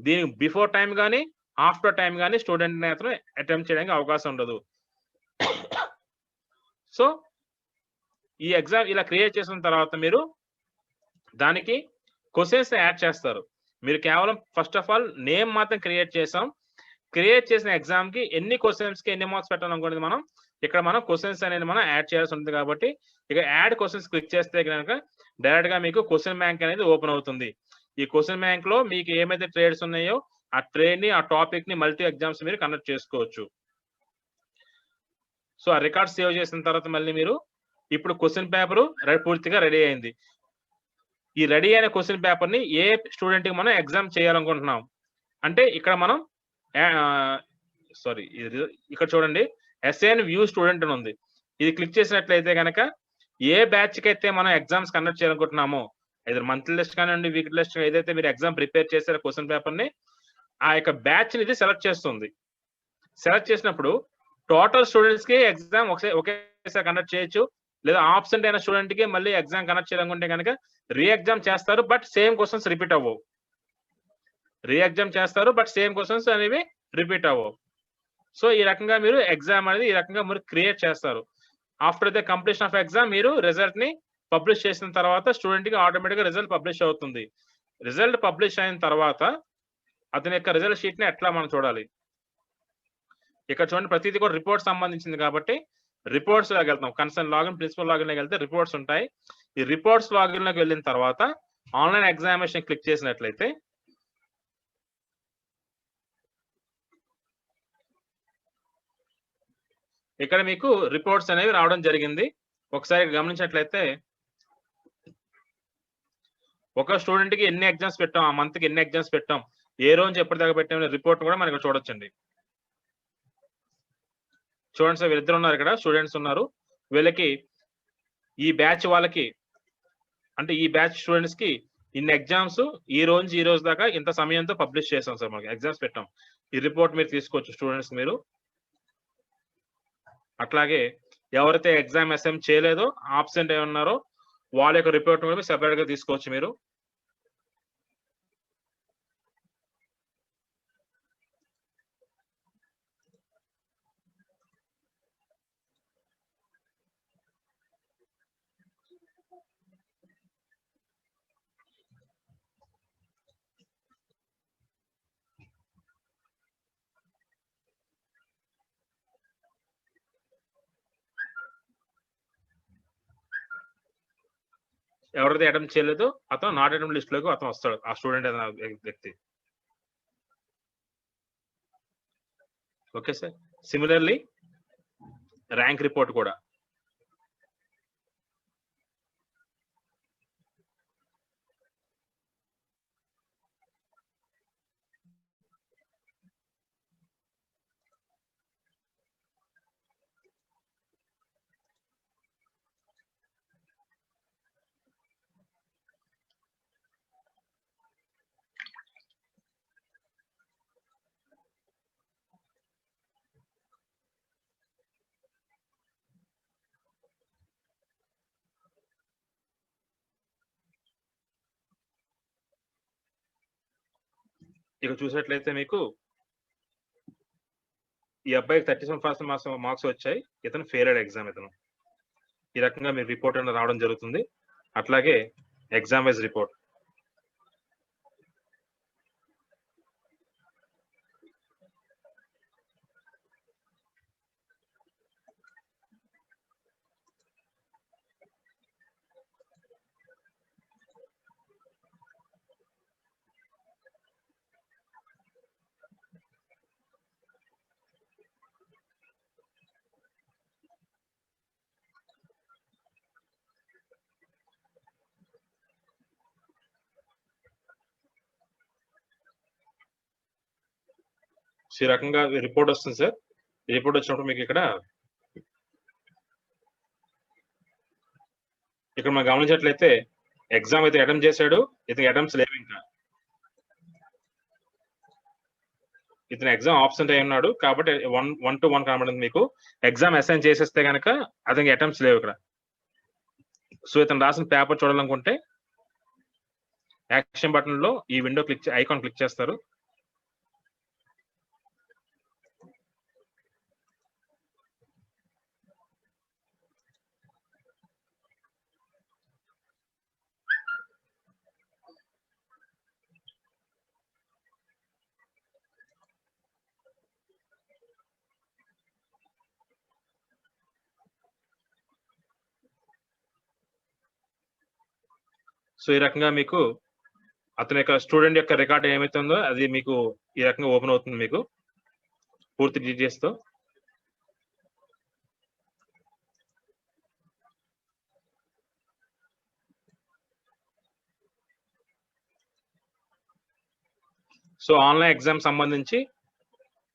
S1: దీనికి బిఫోర్ టైం కానీ ఆఫ్టర్ టైం కానీ స్టూడెంట్ అనే అతను అటెంప్ట్ చేయడానికి అవకాశం ఉండదు. సో ఈ ఎగ్జామ్ ఇలా క్రియేట్ చేసిన తర్వాత మీరు దానికి క్వశ్చన్స్ యాడ్ చేస్తారు. మీరు కేవలం ఫస్ట్ ఆఫ్ ఆల్ నేమ్ మాత్రం క్రియేట్ చేసాం. క్రియేట్ చేసిన ఎగ్జామ్ కి ఎన్ని క్వశ్చన్స్ కి ఎన్ని మార్క్స్ పెట్టాలనుకునేది మనం ఇక్కడ మనం క్వశ్చన్స్ అనేది మనం యాడ్ చేయాల్సి ఉంటుంది. కాబట్టి ఇక యాడ్ క్వశ్చన్స్ క్లిక్ చేస్తే కనుక డైరెక్ట్ గా మీకు క్వశ్చన్ బ్యాంక్ అనేది ఓపెన్ అవుతుంది. ఈ క్వశ్చన్ బ్యాంక్ లో మీకు ఏమైతే ట్రేడ్స్ ఉన్నాయో ఆ ట్రేడ్ ని, ఆ టాపిక్ ని మల్టీ ఎగ్జామ్స్ మీరు కనెక్ట్ చేసుకోవచ్చు. సో ఆ రికార్డ్ సేవ్ చేసిన తర్వాత మళ్ళీ మీరు ఇప్పుడు క్వశ్చన్ పేపర్ పూర్తిగా రెడీ అయింది. ఈ రెడీ అయిన క్వశ్చన్ పేపర్ ని ఏ స్టూడెంట్ కి మనం ఎగ్జామ్ చేయాలనుకుంటున్నాం అంటే ఇక్కడ మనం ఇక్కడ చూడండి అసైన్ వ్యూ స్టూడెంట్ అని ఉంది. ఇది క్లిక్ చేసినట్లయితే కనుక ఏ బ్యాచ్ కి అయితే మనం ఎగ్జామ్స్ కండక్ట్ చేయాలనుకుంటున్నామో ఏదైనా మంత్లీ లిస్ట్ కానివ్వండి, వీక్లీ లిస్ట్ ఏదైతే మీరు ఎగ్జామ్ ప్రిపేర్ చేశారో క్వశ్చన్ పేపర్ ని ఆ యొక్క బ్యాచ్ ని ఇది సెలెక్ట్ చేస్తుంది. సెలెక్ట్ చేసినప్పుడు టోటల్ స్టూడెంట్స్ కి ఎగ్జామ్ ఒకేసారి కండక్ట్ చేయొచ్చు, లేదా ఆబ్సెంట్ అయిన స్టూడెంట్ కి మళ్ళీ ఎగ్జామ్ కండక్ట్ చేయాలనుకుంటే కనుక రీ ఎగ్జామ్ చేస్తారు, బట్ సేమ్ క్వశ్చన్స్ రిపీట్ అవ్వవు. రీ ఎగ్జామ్ చేస్తారు, బట్ సేమ్ క్వశ్చన్స్ అనేవి రిపీట్ అవ్వవు. సో ఈ రకంగా మీరు ఎగ్జామ్ అనేది ఈ రకంగా మీరు క్రియేట్ చేస్తారు. After the completion of exam మీరు రిజల్ట్ ని పబ్లిష్ చేసిన తర్వాత స్టూడెంట్ కి ఆటోమేటిక్ గా రిజల్ట్ పబ్లిష్ అవుతుంది. రిజల్ట్ పబ్లిష్ అయిన తర్వాత అతని యొక్క రిజల్ట్ షీట్ ని ఎట్లా మనం చూడాలి. ఇక్కడ చూడండి, ప్రతిదీ కూడా రిపోర్ట్ సంబంధించింది కాబట్టి రిపోర్ట్స్ లోకి వెళ్తాం. కన్సర్న్ లాగిన్, ప్రిన్సిపల్ లాగిన్ లోకి వెళ్తే రిపోర్ట్స్ ఉంటాయి. ఈ రిపోర్ట్స్ లాగిన్ లోకి వెళ్ళిన తర్వాత ఆన్లైన్ ఎగ్జామినేషన్ క్లిక్ చేసినట్లయితే ఇక్కడ మీకు రిపోర్ట్స్ అనేవి రావడం జరిగింది. ఒకసారి గమనించినట్లయితే ఒక స్టూడెంట్ కి ఎన్ని ఎగ్జామ్స్ పెట్టాం, ఆ మంత్ కి ఎన్ని ఎగ్జామ్స్ పెట్టాం, ఏ రోజు ఎప్పటిదాకా పెట్టాం రిపోర్ట్ కూడా మనకి చూడొచ్చండి. చూడండి సార్, వీళ్ళిద్దరు ఉన్నారు ఇక్కడ, స్టూడెంట్స్ ఉన్నారు. వీళ్ళకి ఈ బ్యాచ్ వాళ్ళకి అంటే ఈ బ్యాచ్ స్టూడెంట్స్ కి ఇన్ని ఎగ్జామ్స్ ఈ రోజు దాకా ఇంత సమయంతో పబ్లిష్ చేసాం సార్, మనకి ఎగ్జామ్స్ పెట్టాం. ఈ రిపోర్ట్ మీరు తీసుకోవచ్చు స్టూడెంట్స్ మీరు. అట్లాగే ఎవరైతే ఎగ్జామ్ అసెంబ్ట్ చేయలేదో, ఆబ్సెంట్ అయి ఉన్నారో వాళ్ళ యొక్క రిపోర్ట్ కూడా సెపరేట్ గా తీసుకోవచ్చు మీరు. ఎవరైతే అటెంప్ట్ చేయలేదో అతను నాట్ అటెంప్ట్ లిస్ట్ లోకి అతను వస్తాడు, ఆ స్టూడెంట్ అనే వ్యక్తి. Okay sir. Similarly rank report కూడా ఇక చూసినట్లయితే మీకు ఈ అబ్బాయికి 37% మార్క్స్ వచ్చాయి, ఇతను ఫెయిల్డ్ ఎగ్జామ్. ఇతను ఈ రకంగా మీరు రిపోర్ట్ అనేది రావడం జరుగుతుంది. అట్లాగే ఎగ్జామ్ వైజ్ రిపోర్ట్ ఈ రకంగా రిపోర్ట్ వస్తుంది సార్. ఈ రిపోర్ట్ వచ్చినప్పుడు మీకు ఇక్కడ మనం గమనించినట్లయితే ఎగ్జామ్ అయితే అటెంప్ట్ చేశాడు, ఇతను అటెంప్ట్స్ లేవు. ఇంకా ఇతను ఎగ్జామ్ ఆబ్సెంట్ అయి ఉన్నాడు కాబట్టి 1 to 1 కనబడింది మీకు. ఎగ్జామ్ అసైన్ చేసేస్తే కనుక అతనికి అటెంప్ట్స్ లేవు ఇక్కడ. సో ఇతను రాసిన పేపర్ చూడాలనుకుంటే యాక్షన్ బటన్ లో ఈ విండో ఐకాన్ క్లిక్ చేస్తారు. సో ఈ రకంగా మీకు అతని యొక్క స్టూడెంట్ యొక్క రికార్డ్ ఏమైతే ఉందో అది మీకు ఈ రకంగా ఓపెన్ అవుతుంది మీకు పూర్తి డీటెయిల్స్ తో. సో ఆన్లైన్ ఎగ్జామ్ సంబంధించి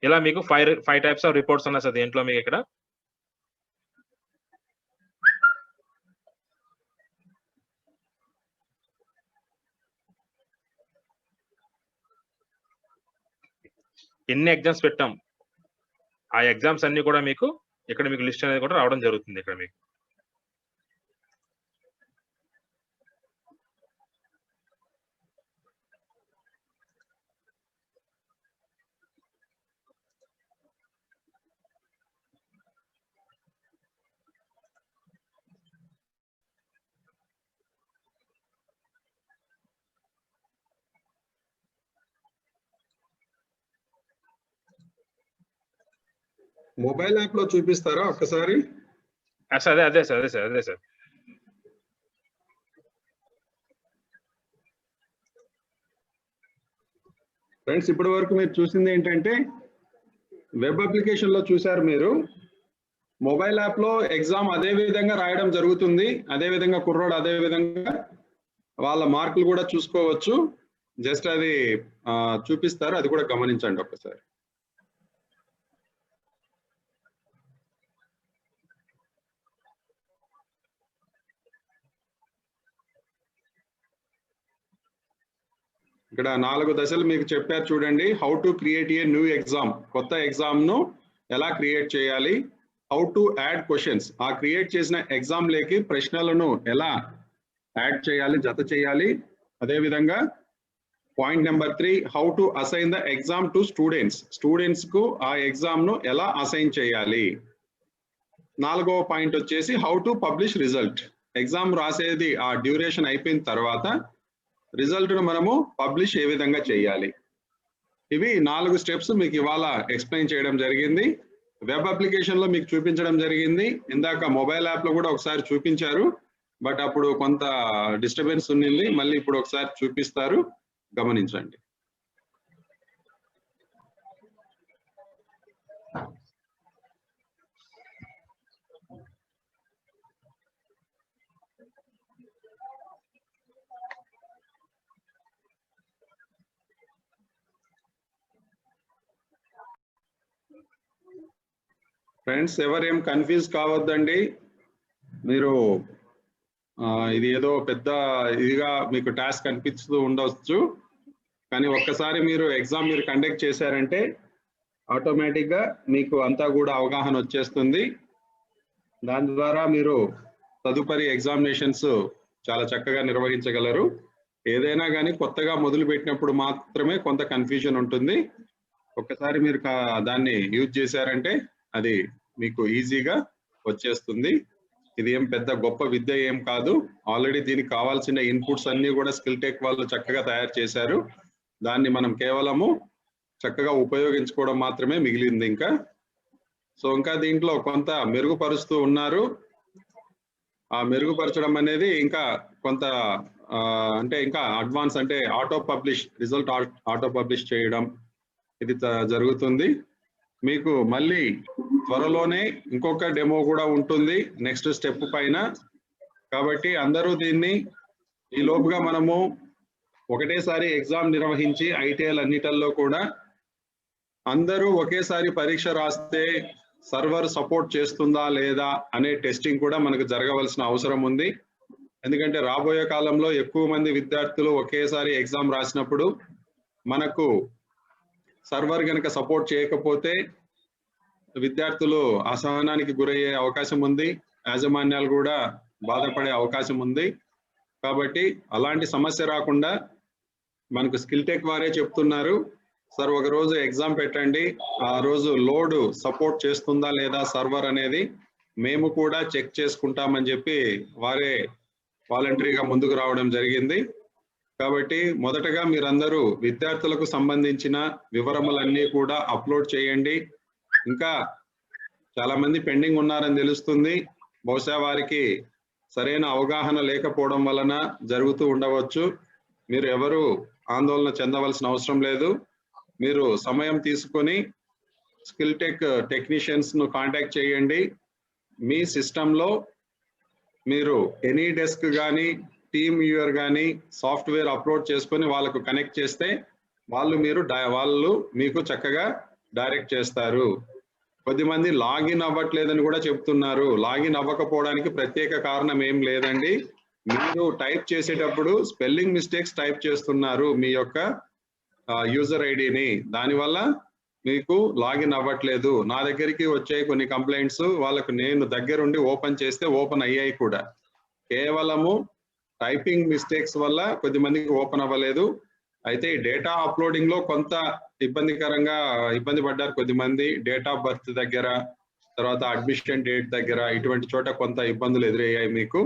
S1: ఇలా మీకు 5 టైప్స్ ఆఫ్ రిపోర్ట్స్ ఉన్నాయి సార్ దేంట్లో మీకు ఇక్కడ. ఎన్ని ఎగ్జామ్స్ పెట్టాం, ఆ ఎగ్జామ్స్ అన్ని కూడా మీకు ఇక్కడ మీకు లిస్ట్ అనేది కూడా రావడం జరుగుతుంది ఇక్కడ మీకు.
S2: మొబైల్ యాప్ లో చూపిస్తారా ఒక్కసారి?
S1: అదే సార్.
S2: ఫ్రెండ్స్, ఇప్పటి వరకు మీరు చూసింది ఏంటంటే వెబ్ అప్లికేషన్ లో చూశారు మీరు. మొబైల్ యాప్ లో ఎగ్జామ్ అదే విధంగా రాయడం జరుగుతుంది. అదే విధంగా కుర్రోడు అదే విధంగా వాళ్ళ మార్కులు కూడా చూసుకోవచ్చు. జస్ట్ అది చూపిస్తారు, అది కూడా గమనించండి ఒక్కసారి. ఇక్కడ 4 దశలు మీకు చెప్పారు చూడండి. How to create a new exam, కొత్త ఎగ్జామ్ ను ఎలా క్రియేట్ చేయాలి. హౌ టు యాడ్ క్వశ్చన్స్, ఆ క్రియేట్ చేసిన ఎగ్జామ్ లేకి ప్రశ్నలను ఎలా యాడ్ చేయాలి, జత చేయాలి. అదేవిధంగా point number 3, how to assign the exam to students, students కు ఆ ఎగ్జామ్ ను ఎలా అసైన్ చేయాలి. 4వ పాయింట్ వచ్చేసి how to publish result, exam రాసేది ఆ డ్యూరేషన్ అయిపోయిన తర్వాత రిజల్ట్ ను మనము పబ్లిష్ ఏ విధంగా చేయాలి. ఇవి 4 స్టెప్స్ మీకు ఇవాళ ఎక్స్ప్లెయిన్ చేయడం జరిగింది. వెబ్ అప్లికేషన్ లో మీకు చూపించడం జరిగింది. ఇందాక మొబైల్ యాప్ లో కూడా ఒకసారి చూపించారు, బట్ అప్పుడు కొంత డిస్టర్బెన్స్ ఉన్నింది. మళ్ళీ ఇప్పుడు ఒకసారి చూపిస్తారు, గమనించండి. ఫ్రెండ్స్, ఎవరేం కన్ఫ్యూజ్ కావద్దండి. మీరు ఇది ఏదో పెద్ద ఇదిగా మీకు టాస్క్ అనిపిస్తూ ఉండవచ్చు, కానీ ఒక్కసారి మీరు ఎగ్జామ్ మీరు కండక్ట్ చేశారంటే ఆటోమేటిక్ గా మీకు అంతా కూడా అవగాహన వచ్చేస్తుంది. దాని ద్వారా మీరు తదుపరి ఎగ్జామినేషన్స్ చాలా చక్కగా నిర్వహించగలరు. ఏదైనా కానీ కొత్తగా మొదలు పెట్టినప్పుడు మాత్రమే కొంత కన్ఫ్యూజన్ ఉంటుంది. ఒక్కసారి మీరు దాన్ని యూజ్ చేశారంటే అది మీకు ఈజీగా వచ్చేస్తుంది. ఇది ఏం పెద్ద గొప్ప విద్య ఏం కాదు. ఆల్రెడీ దీనికి కావాల్సిన ఇన్పుట్స్ అన్ని కూడా స్కిల్ టెక్ వాళ్ళు చక్కగా తయారు చేశారు. దాన్ని మనం కేవలము చక్కగా ఉపయోగించుకోవడం మాత్రమే మిగిలింది ఇంకా. సో ఇంకా దీంట్లో కొంత మెరుగుపరుస్తూ ఉన్నారు. ఆ మెరుగుపరచడం అనేది ఇంకా కొంత అంటే ఇంకా అడ్వాన్స్, అంటే auto publish, result auto publish చేయడం ఇది జరుగుతుంది. మీకు మళ్ళీ త్వరలోనే ఇంకొక డెమో కూడా ఉంటుంది నెక్స్ట్ స్టెప్ పైన. కాబట్టి అందరూ దీన్ని ఈ లోపుగా మనము ఒకటేసారి ఎగ్జామ్ నిర్వహించి ఐటీఎల్ అన్నిటిల్లో కూడా అందరూ ఒకేసారి పరీక్ష రాస్తే సర్వర్ సపోర్ట్ చేస్తుందా లేదా అనే టెస్టింగ్ కూడా మనకు జరగవలసిన అవసరం ఉంది. ఎందుకంటే రాబోయే కాలంలో ఎక్కువ మంది విద్యార్థులు ఒకేసారి ఎగ్జామ్ రాసినప్పుడు మనకు సర్వర్ కనుక సపోర్ట్ చేయకపోతే విద్యార్థులు అసహనానికి గురయ్యే అవకాశం ఉంది. యాజమాన్యాలు కూడా బాధపడే అవకాశం ఉంది. కాబట్టి అలాంటి సమస్య రాకుండా మనకు స్కిల్ టెక్ వారే చెప్తున్నారు, సార్ ఒక రోజు ఎగ్జామ్ పెట్టండి, ఆ రోజు లోడ్ సపోర్ట్ చేస్తుందా లేదా సర్వర్ అనేది మేము కూడా చెక్ చేసుకుంటామని చెప్పి వారే వాలంటరీగా ముందుకు రావడం జరిగింది. కాబట్టి మొదటగా మీరందరూ విద్యార్థులకు సంబంధించిన వివరములన్నీ కూడా అప్లోడ్ చేయండి. ఇంకా చాలా మంది పెండింగ్ ఉన్నారని తెలుస్తుంది. బహుశా వారికి సరైన అవగాహన లేకపోవడం వలన జరుగుతూ ఉండవచ్చు. మీరు ఎవరు ఆందోళన చెందవలసిన అవసరం లేదు. మీరు సమయం తీసుకొని స్కిల్ టెక్ టెక్నీషియన్స్ ను కాంటాక్ట్ చేయండి. మీ సిస్టంలో మీరు ఎనీ డెస్క్ కానీ టీమ్ వ్యూయర్ కానీ సాఫ్ట్వేర్ అప్లోడ్ చేసుకొని వాళ్ళకు కనెక్ట్ చేస్తే వాళ్ళు మీకు చక్కగా డైరెక్ట్ చేస్తారు. కొద్దిమంది లాగిన్ అవ్వట్లేదని కూడా చెప్తున్నారు. లాగిన్ అవ్వకపోవడానికి ప్రత్యేక కారణం ఏం లేదండి. మీరు టైప్ చేసేటప్పుడు స్పెల్లింగ్ మిస్టేక్స్ టైప్ చేస్తున్నారు మీ యొక్క యూజర్ ఐడిని. దానివల్ల మీకు లాగిన్ అవ్వట్లేదు. నా దగ్గరికి వచ్చే కొన్ని కంప్లైంట్స్ వాళ్ళకు నేను దగ్గరుండి ఓపెన్ చేస్తే ఓపెన్ అయ్యాయి కూడా. కేవలము టైపింగ్ మిస్టేక్స్ వల్ల కొద్ది మందికి ఓపెన్ అవ్వలేదు. అయితే ఈ డేటా అప్లోడింగ్ లో కొంత ఇబ్బంది పడ్డారు కొద్దిమంది. డేట్ ఆఫ్ బర్త్ దగ్గర, తర్వాత అడ్మిషన్ డేట్ దగ్గర, ఇటువంటి చోట కొంత ఇబ్బందులు ఎదురయ్యాయి మీకు.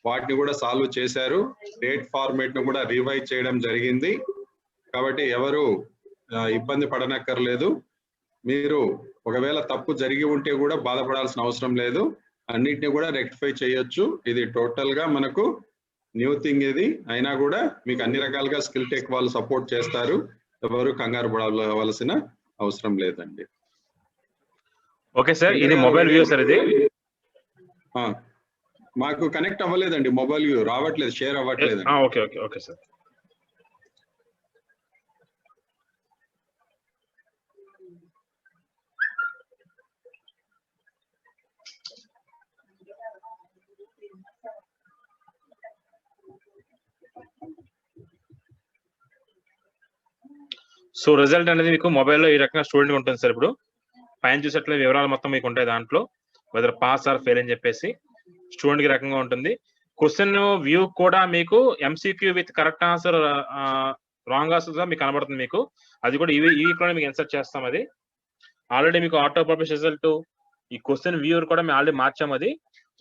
S2: వాటిని కూడా సాల్వ్ చేశారు. డేట్ ఫార్మేట్ ను కూడా రివైజ్ చేయడం జరిగింది. కాబట్టి ఎవరు ఇబ్బంది పడనక్కర్లేదు. మీరు ఒకవేళ తప్పు జరిగి ఉంటే కూడా బాధపడాల్సిన అవసరం లేదు. అన్నిటిని కూడా రెక్టిఫై చేయొచ్చు. ఇది టోటల్ గా మనకు న్యూ థింగ్ ఇది. అయినా కూడా మీకు అన్ని రకాలుగా స్కిల్ టెక్ వాళ్ళు సపోర్ట్ చేస్తారు. ఎవరు కంగారు పడవలసిన అవసరం లేదండి.
S1: ఓకే సార్, ఇది మొబైల్ వ్యూ సార్. ఇది
S2: మాకు కనెక్ట్ అవ్వలేదండి, మొబైల్ వ్యూ రావట్లేదు, షేర్ అవ్వట్లేదు.
S1: Okay okay okay sir. So result అనేది మీకు మొబైల్లో ఈ రకంగా స్టూడెంట్ ఉంటుంది సార్. ఇప్పుడు పైన చూసేట్లే వివరాలు మొత్తం మీకు ఉంటాయి దాంట్లో, వెదర్ పాస్ ఆర్ ఫెయిల్ అని చెప్పేసి స్టూడెంట్ కి రకంగా ఉంటుంది. క్వశ్చన్ వ్యూ కూడా మీకు MCQ with correct answer, wrong answer మీకు కనబడుతుంది మీకు. అది కూడా ఈ వీక్ మీకు ఇన్సర్ట్ చేస్తాం. అది ఆల్రెడీ మీకు ఆటో పబ్లిష్ రిజల్ట్, ఈ క్వశ్చన్ వ్యూ కూడా మేము ఆల్రెడీ మార్చాం. అది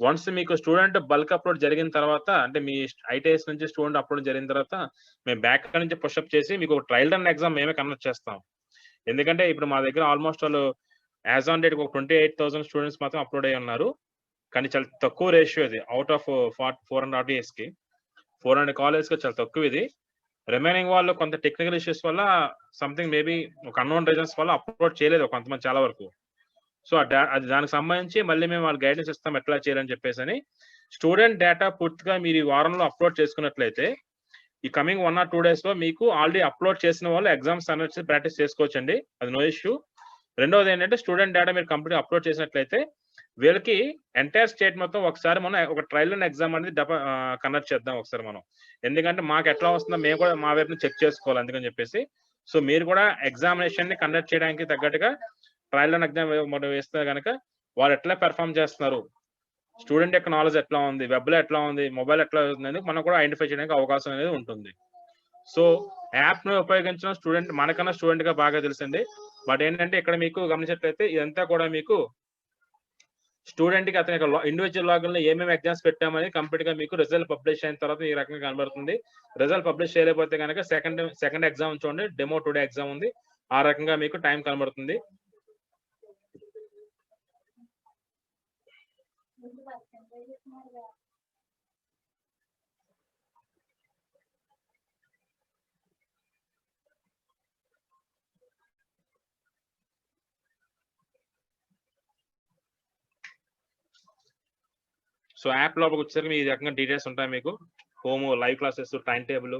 S1: వన్స్ మీకు స్టూడెంట్ బల్క్ అప్లోడ్ జరిగిన తర్వాత, అంటే మీ ఐటీఎస్ నుంచి స్టూడెంట్ అప్లోడ్ జరిగిన తర్వాత మేము బ్యాక్ నుంచి పుషప్ చేసి మీకు ట్రయల్ రన్ ఎగ్జామ్ మేమే కండక్ట్ చేస్తాం. ఎందుకంటే ఇప్పుడు మా దగ్గర ఆల్మోస్ట్ వాళ్ళు యాజ్ ఆన్ డేట్ ఒక 28,000 స్టూడెంట్స్ మాత్రం అప్లోడ్ అయ్యి ఉన్నారు. కానీ చాలా తక్కువ రేషియో ఇది. అవుట్ ఆఫ్ 400 RTS కి 400 కాలేజ్ కి చాలా తక్కువ ఇది. రిమైనింగ్ వాళ్ళు కొంత టెక్నికల్ ఇష్యూస్ వల్ల, సంథింగ్ మేబీ ఒక అన్నోన్ రీజన్స్ వల్ల అప్లోడ్ చేయలేదు కొంతమంది చాలా వరకు. సో అది దానికి సంబంధించి మళ్ళీ మేము వాళ్ళ గైడెన్స్ ఇస్తాం ఎట్లా చేయాలని చెప్పేసి అని. స్టూడెంట్ డేటా పూర్తిగా మీరు ఈ వారంలో అప్లోడ్ చేసుకున్నట్లయితే ఈ కమింగ్ 1 or 2 days లో మీకు ఆల్రెడీ అప్లోడ్ చేసిన వాళ్ళు ఎగ్జామ్స్ అనేది ప్రాక్టీస్ చేసుకోవచ్చండి. అది నో ఇష్యూ. రెండవది ఏంటంటే స్టూడెంట్ డేటా మీరు కంప్లీట్ అప్లోడ్ చేసినట్లయితే వీళ్ళకి ఎంటైర్ స్టేట్ మొత్తం ఒకసారి మనం ఒక ట్రయల్ అండ్ ఎగ్జామ్ అనేది కండక్ట్ చేద్దాం ఒకసారి మనం. ఎందుకంటే మాకు ఎట్లా వస్తుందో మేము కూడా మా వైపు చెక్ చేసుకోవాలి, అందుకని చెప్పేసి. సో మీరు కూడా ఎగ్జామినేషన్ ని కండక్ట్ చేయడానికి తగ్గట్టుగా ట్రయల్ అండ్ ఎగ్జామ్ మనం వేస్తే కనుక వాళ్ళు ఎట్లా పెర్ఫామ్ చేస్తున్నారు, స్టూడెంట్ యొక్క నాలెడ్జ్ ఎట్లా ఉంది, వెబ్ లో ఎట్లా ఉంది, మొబైల్ ఎట్లా ఉంది, మనం కూడా ఐడెంటిఫై చేయడానికి అవకాశం అనేది ఉంటుంది. సో యాప్ ను ఉపయోగించడం స్టూడెంట్ మనకన్నా స్టూడెంట్ గా బాగా తెలుసండి. బట్ ఏంటంటే ఇక్కడ మీకు గమనించినట్లయితే ఇదంతా కూడా మీకు స్టూడెంట్ కి అతని ఇండివిజువల్ లాగిన్ లో ఏమేమి ఎగ్జామ్స్ పెట్టామని కంప్లీట్ గా మీకు రిజల్ట్ పబ్లిష్ అయిన తర్వాత ఈ రకంగా కనబడుతుంది. రిజల్ట్ పబ్లిష్ చేయలేకపోతే కనుక సెకండ్ ఎగ్జామ్ చూడండి, డెమో టుడే ఎగ్జామ్ ఉంది, ఆ రకంగా మీకు టైం కనబడుతుంది. సో యాప్ లోపలికి వచ్చేసరికి ఈ రకంగా డీటెయిల్స్ ఉంటాయి మీకు. Home, live classes, time table,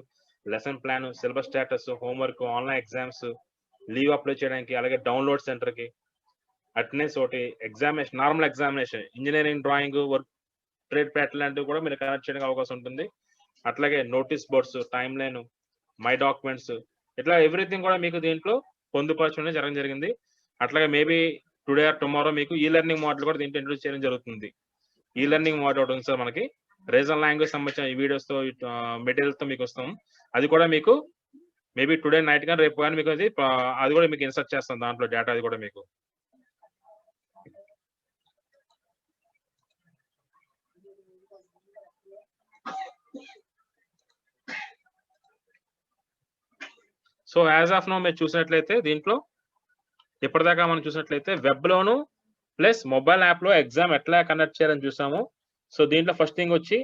S1: lesson plan, syllabus status, homework, online exams, leave apply చేయడానికి, అలాగే డౌన్లోడ్ సెంటర్ కి, అటెండెన్స్ ఒకటి, examination, normal examination, engineering, drawing, work, trade pattern లాంటివి కూడా మీరు కనెక్ట్ చేయడానికి అవకాశం ఉంటుంది. అట్లాగే notice boards, time line, my documents, ఇట్లా ఎవ్రీథింగ్ కూడా మీకు దీంట్లో పొందుపరచడం జరగడం జరిగింది. అట్లాగే మేబీ టుడే ఆర్ టుమారో మీకు ఈ లెర్నింగ్ మోడల్ కూడా దీంట్లో ఇంట్రొడ్యూస్ చేయడం జరుగుతుంది. ఈ లెర్నింగ్ మోడల్ ఒకటి ఉంది సార్ మనకి, రీజనల్ లాంగ్వేజ్ సంబంధించిన ఈ వీడియోస్ తో మెటీరియల్స్ తో మీకు వస్తాం. అది కూడా మీకు మేబీ టుడే నైట్ కానీ రేపు కానీ మీకు అది కూడా మీకు ఇన్సర్ట్ చేస్తాం దాంట్లో డేటా. అది కూడా మీకు సో యాజ్ ఆఫ్ నో మీరు చూసినట్లయితే దీంట్లో ఇప్పటిదాకా మనం చూసినట్లయితే వెబ్ లోను ప్లస్ మొబైల్ యాప్ లో ఎగ్జామ్ ఎట్లా కండక్ట్ చేయాలని చూసాము. సో దీంట్లో ఫస్ట్ థింగ్ వచ్చి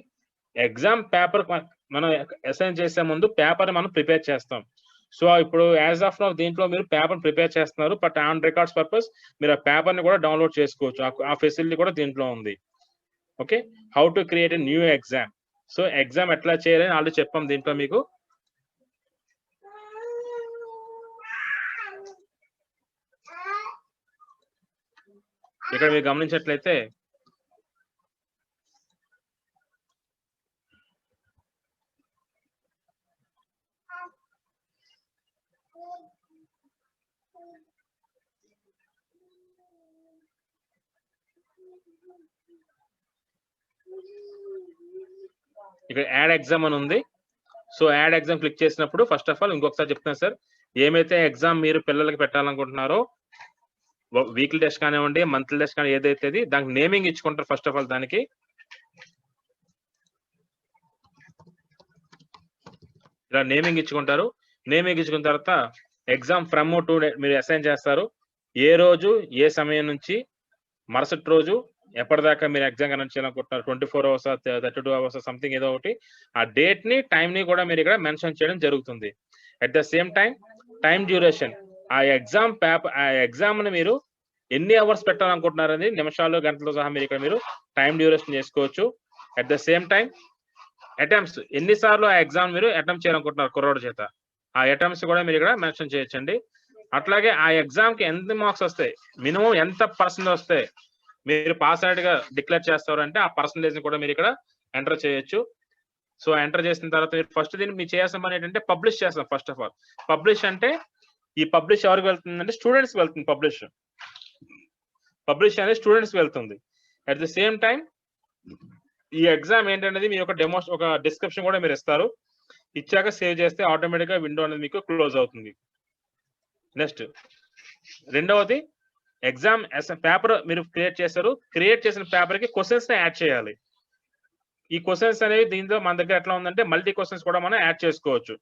S1: ఎగ్జామ్ పేపర్ మనం అసైన్ చేసే ముందు పేపర్ మనం ప్రిపేర్ చేస్తాం. సో ఇప్పుడు యాజ్ ఆఫ్ నో దీంట్లో మీరు పేపర్ ప్రిపేర్ చేస్తున్నారు, బట్ ఆన్ రికార్డ్స్ పర్పస్ మీరు ఆ పేపర్ ని కూడా డౌన్లోడ్ చేసుకోవచ్చు. ఆ ఫెసిలిటీ కూడా దీంట్లో ఉంది. Okay, how to create a new exam. So exam ఎట్లా చేయాలని ఆల్రెడీ చెప్పాం దీంట్లో మీకు. ఇక్కడ మీరు గమనించినట్లయితే ఇక్కడ యాడ్ ఎగ్జామ్ అని ఉంది. సో యాడ్ ఎగ్జామ్ క్లిక్ చేసినప్పుడు ఫస్ట్ ఆఫ్ ఆల్ ఇంకొకసారి చెప్తాను సార్, ఏమైతే ఎగ్జామ్ మీరు పిల్లలకి పెట్టాలనుకుంటున్నారో వీక్లీ టెస్ట్ కానివ్వండి, మంత్లీ టెస్ట్ కానీ ఏదైతే దానికి నేమింగ్ ఇచ్చుకుంటారు. ఫస్ట్ ఆఫ్ ఆల్ దానికి ఇలా నేమింగ్ ఇచ్చుకుంటారు. నేమింగ్ ఇచ్చుకున్న తర్వాత ఎగ్జామ్ ఫ్రమ్ టు మీరు అసైన్ చేస్తారు. ఏ రోజు ఏ సమయం నుంచి మరుసటి రోజు ఎప్పటిదాకా మీరు ఎగ్జామ్ కండక్ట్ చేయాలనుకుంటున్నారు, 24 అవర్స్ 32 అవర్స్ సంథింగ్ ఏదో ఒకటి, ఆ డేట్ ని టైం ని కూడా మీరు ఇక్కడ మెన్షన్ చేయడం జరుగుతుంది. At the same time duration, ఆ ఎగ్జామ్ ని మీరు ఎన్ని అవర్స్ పెట్టాలనుకుంటున్నారని నిమిషాలు గంటలు సహా మీరు ఇక్కడ మీరు టైం డ్యూరేషన్ చేసుకోవచ్చు. At the same time attempts, ఎన్నిసార్లు ఆ ఎగ్జామ్ మీరు అటెంప్ట్ చేయాలనుకుంటున్నారు కుర్రోడు చేత, ఆ అటెంప్ట్స్ కూడా మీరు ఇక్కడ మెన్షన్ చేయొచ్చండి. అట్లాగే ఆ ఎగ్జామ్ కి ఎంత మార్క్స్ వస్తాయి, మినిమం ఎంత పర్సెంట్ వస్తాయి మీరు పాస్ అవుట్ గా డిక్లేర్ చేస్తారు అంటే ఆ పర్సంటేజ్ కూడా మీరు ఇక్కడ ఎంటర్ చేయొచ్చు. సో ఎంటర్ చేసిన తర్వాత మీరు ఫస్ట్ దీన్ని మీరు చేయాల్సిన పని ఏంటంటే పబ్లిష్ చేస్తాం. ఫస్ట్ ఆఫ్ ఆల్ పబ్లిష్ అంటే, ఈ పబ్లిష్ ఎవరికి వెళ్తుందంటే స్టూడెంట్స్ వెళ్తుంది. పబ్లిష్ అనేది స్టూడెంట్స్ వెళ్తుంది. అట్ ది సేమ్ టైం ఈ ఎగ్జామ్ ఏంటనేది మీ యొక్క ఒక డిస్క్రిప్షన్ కూడా మీరు ఇస్తారు. ఇచ్చాక సేవ్ చేస్తే ఆటోమేటిక్ గా విండో అనేది మీకు క్లోజ్ అవుతుంది. నెక్స్ట్ రెండవది, ఎగ్జామ్ పేపర్ మీరు క్రియేట్ చేశారు. క్రియేట్ చేసిన పేపర్ కి క్వశ్చన్స్ ని యాడ్ చేయాలి. ఈ క్వశ్చన్స్ అనేవి దీంట్లో మన దగ్గర ఎట్లా ఉందంటే మల్టీ క్వశ్చన్స్ కూడా మనం యాడ్ చేసుకోవచ్చు.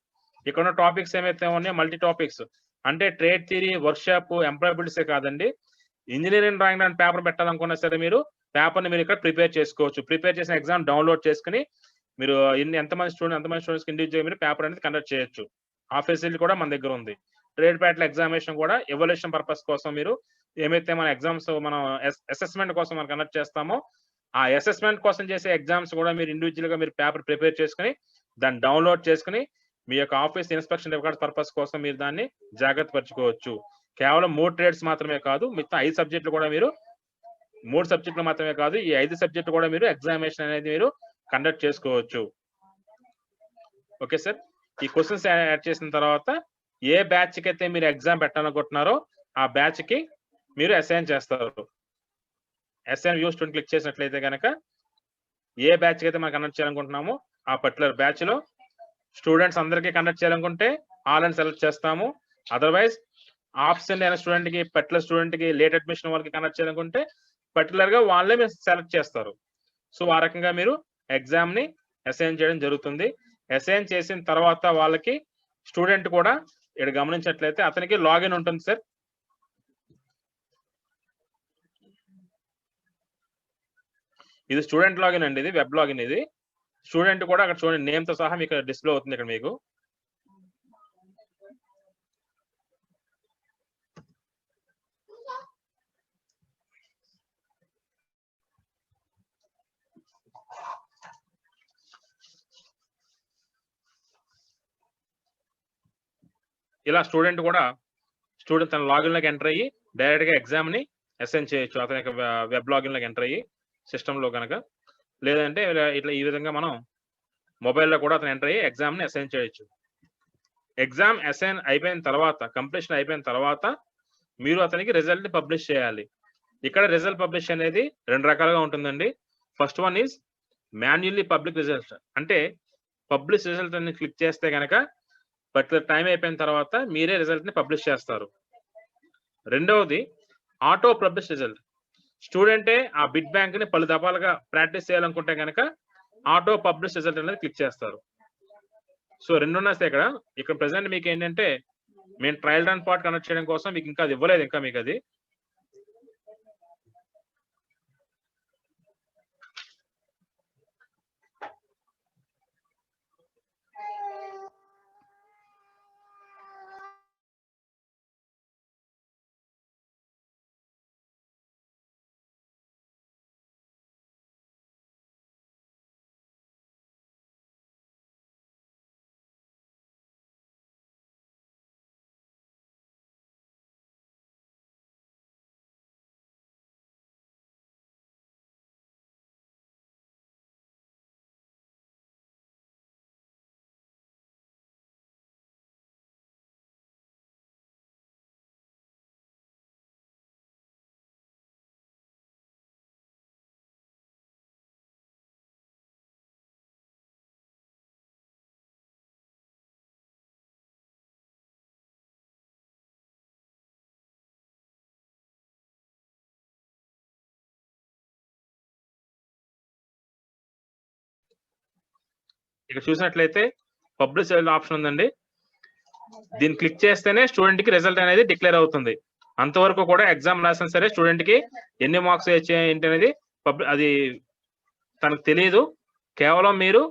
S1: ఇక్కడ ఉన్న టాపిక్స్ ఏమైతే ఉన్నాయో మల్టీ టాపిక్స్ అంటే ట్రేడ్ థియరీ, వర్క్షాప్, ఎంప్లాయబిలిటీసే కాదండి, ఇంజనీరింగ్ డ్రాయింగ్ అండ్ పేపర్ పెట్టాలనుకున్నా సరే మీరు పేపర్ ని మీరు ఇక్కడ ప్రిపేర్ చేసుకోవచ్చు. ప్రిపేర్ చేసిన ఎగ్జామ్ డౌన్లోడ్ చేసుకుని మీరు ఎంతమంది స్టూడెంట్స్ ఇండివిజువల్ మీరు పేపర్ అనేది కండక్ట్ చేయొచ్చు. ఆ ఫెసిలిటీ కూడా మన దగ్గర ఉంది. ట్రేడ్ ప్యాట్ల ఎగ్జామినేషన్ కూడా ఎవల్యూషన్ పర్పస్ కోసం మీరు ఏమైతే మన ఎగ్జామ్స్ మనం అసెస్మెంట్ కోసం మనం కండక్ట్ చేస్తామో ఆ అసెస్మెంట్ కోసం చేసే ఎగ్జామ్స్ కూడా మీరు ఇండివిజువల్ గా మీరు పేపర్ ప్రిపేర్ చేసుకుని దాన్ని డౌన్లోడ్ చేసుకుని మీ యొక్క ఆఫీస్ ఇన్స్పెక్షన్ రికార్డ్స్ పర్పస్ కోసం మీరు దాన్ని జాగ్రత్త పరచుకోవచ్చు. కేవలం 3 ట్రేడ్స్ మాత్రమే కాదు, మిగతా 5 సబ్జెక్టులు కూడా మీరు 3 సబ్జెక్టులు మాత్రమే కాదు, ఈ 5 సబ్జెక్టులు కూడా మీరు ఎగ్జామినేషన్ అనేది మీరు కండక్ట్ చేసుకోవచ్చు. ఓకే సార్, ఈ క్వశ్చన్స్ యాడ్ చేసిన తర్వాత ఏ బ్యాచ్ కి అయితే మీరు ఎగ్జామ్ పెట్టాలనుకుంటున్నారో ఆ బ్యాచ్ కి మీరు అసైన్ చేస్తారు. అసైన్ వ్యూ స్టూడెంట్ క్లిక్ చేసినట్లయితే కనుక ఏ బ్యాచ్ కి అయితే మనం కండక్ట్ చేయాలనుకుంటున్నామో ఆ పర్టికులర్ బ్యాచ్ లో స్టూడెంట్స్ అందరికీ కండక్ట్ చేయాలనుకుంటే ఆల్ అని సెలెక్ట్ చేస్తాము. అదర్వైజ్ ఆప్షన్ అయిన స్టూడెంట్ కి, పర్టికులర్ స్టూడెంట్ కి, లేట్ అడ్మిషన్ వాళ్ళకి కండక్ట్ చేయాలనుకుంటే పర్టికులర్ గా వాళ్ళే మీరు సెలెక్ట్ చేస్తారు. సో ఆ రకంగా మీరు ఎగ్జామ్ ని అసైన్ చేయడం జరుగుతుంది. అసైన్ చేసిన తర్వాత వాళ్ళకి స్టూడెంట్ కూడా ఇక్కడ గమనించినట్లయితే అతనికి లాగిన్ ఉంటుంది సార్. ఇది స్టూడెంట్ లాగిన్ అండి, ఇది వెబ్ లాగిన్. ఇది స్టూడెంట్ కూడా అక్కడ చూడండి నేమ్ తో సహా మీకు డిస్ప్లే అవుతుంది ఇక్కడ మీకు. ఇలా స్టూడెంట్ తన లాగిన్ లోకి ఎంటర్ అయ్యి డైరెక్ట్ గా ఎగ్జామ్ ని అసైన్ చేయొచ్చు. అతని యొక్క వెబ్ లాగిన్ లోకి ఎంటర్ అయ్యి సిస్టమ్ లో కనుక, లేదంటే ఇట్లా ఈ విధంగా మనం మొబైల్లో కూడా అతను ఎంటర్ అయ్యి ఎగ్జామ్ ని అసైన్ చేయొచ్చు. ఎగ్జామ్ అసైన్ అయిపోయిన తర్వాత, కంప్లీషన్ అయిపోయిన తర్వాత మీరు అతనికి రిజల్ట్ ని పబ్లిష్ చేయాలి. ఇక్కడ రిజల్ట్ పబ్లిష్ అనేది 2 రకాలుగా ఉంటుందండి. First one is manually public result, అంటే పబ్లిష్ రిజల్ట్ అని క్లిక్ చేస్తే కనుక పర్టికులర్ టైం అయిపోయిన తర్వాత మీరే రిజల్ట్ ని పబ్లిష్ చేస్తారు. రెండవది ఆటో పబ్లిష్ రిజల్ట్. స్టూడెంటే ఆ బిడ్ బ్యాంక్ ని పలు దఫాలుగా ప్రాక్టీస్ చేయాలనుకుంటే కనుక ఆటో పబ్లిష్ రిజల్ట్ అనేది క్లిక్ చేస్తారు. సో 2 ఉన్నాయి ఇక్కడ ప్రెసెంట్ మీకు ఏంటంటే మేము ట్రయల్ రన్ పార్ట్ కనెక్ట్ చేయడం కోసం మీకు ఇంకా అది ఇవ్వలేదు, ఇంకా మీకు అది ఇక్కడ చూసినట్లయితే పబ్లిష్ ఆప్షన్ ఉందండి. దీన్ని క్లిక్ చేస్తేనే స్టూడెంట్ కి రిజల్ట్ అనేది డిక్లేర్ అవుతుంది. అంతవరకు కూడా ఎగ్జామ్ రాసినా సరే స్టూడెంట్ కి ఎన్ని మార్క్స్ వచ్చాయి ఏంటి అనేది అది తనకు తెలియదు. కేవలం మీరు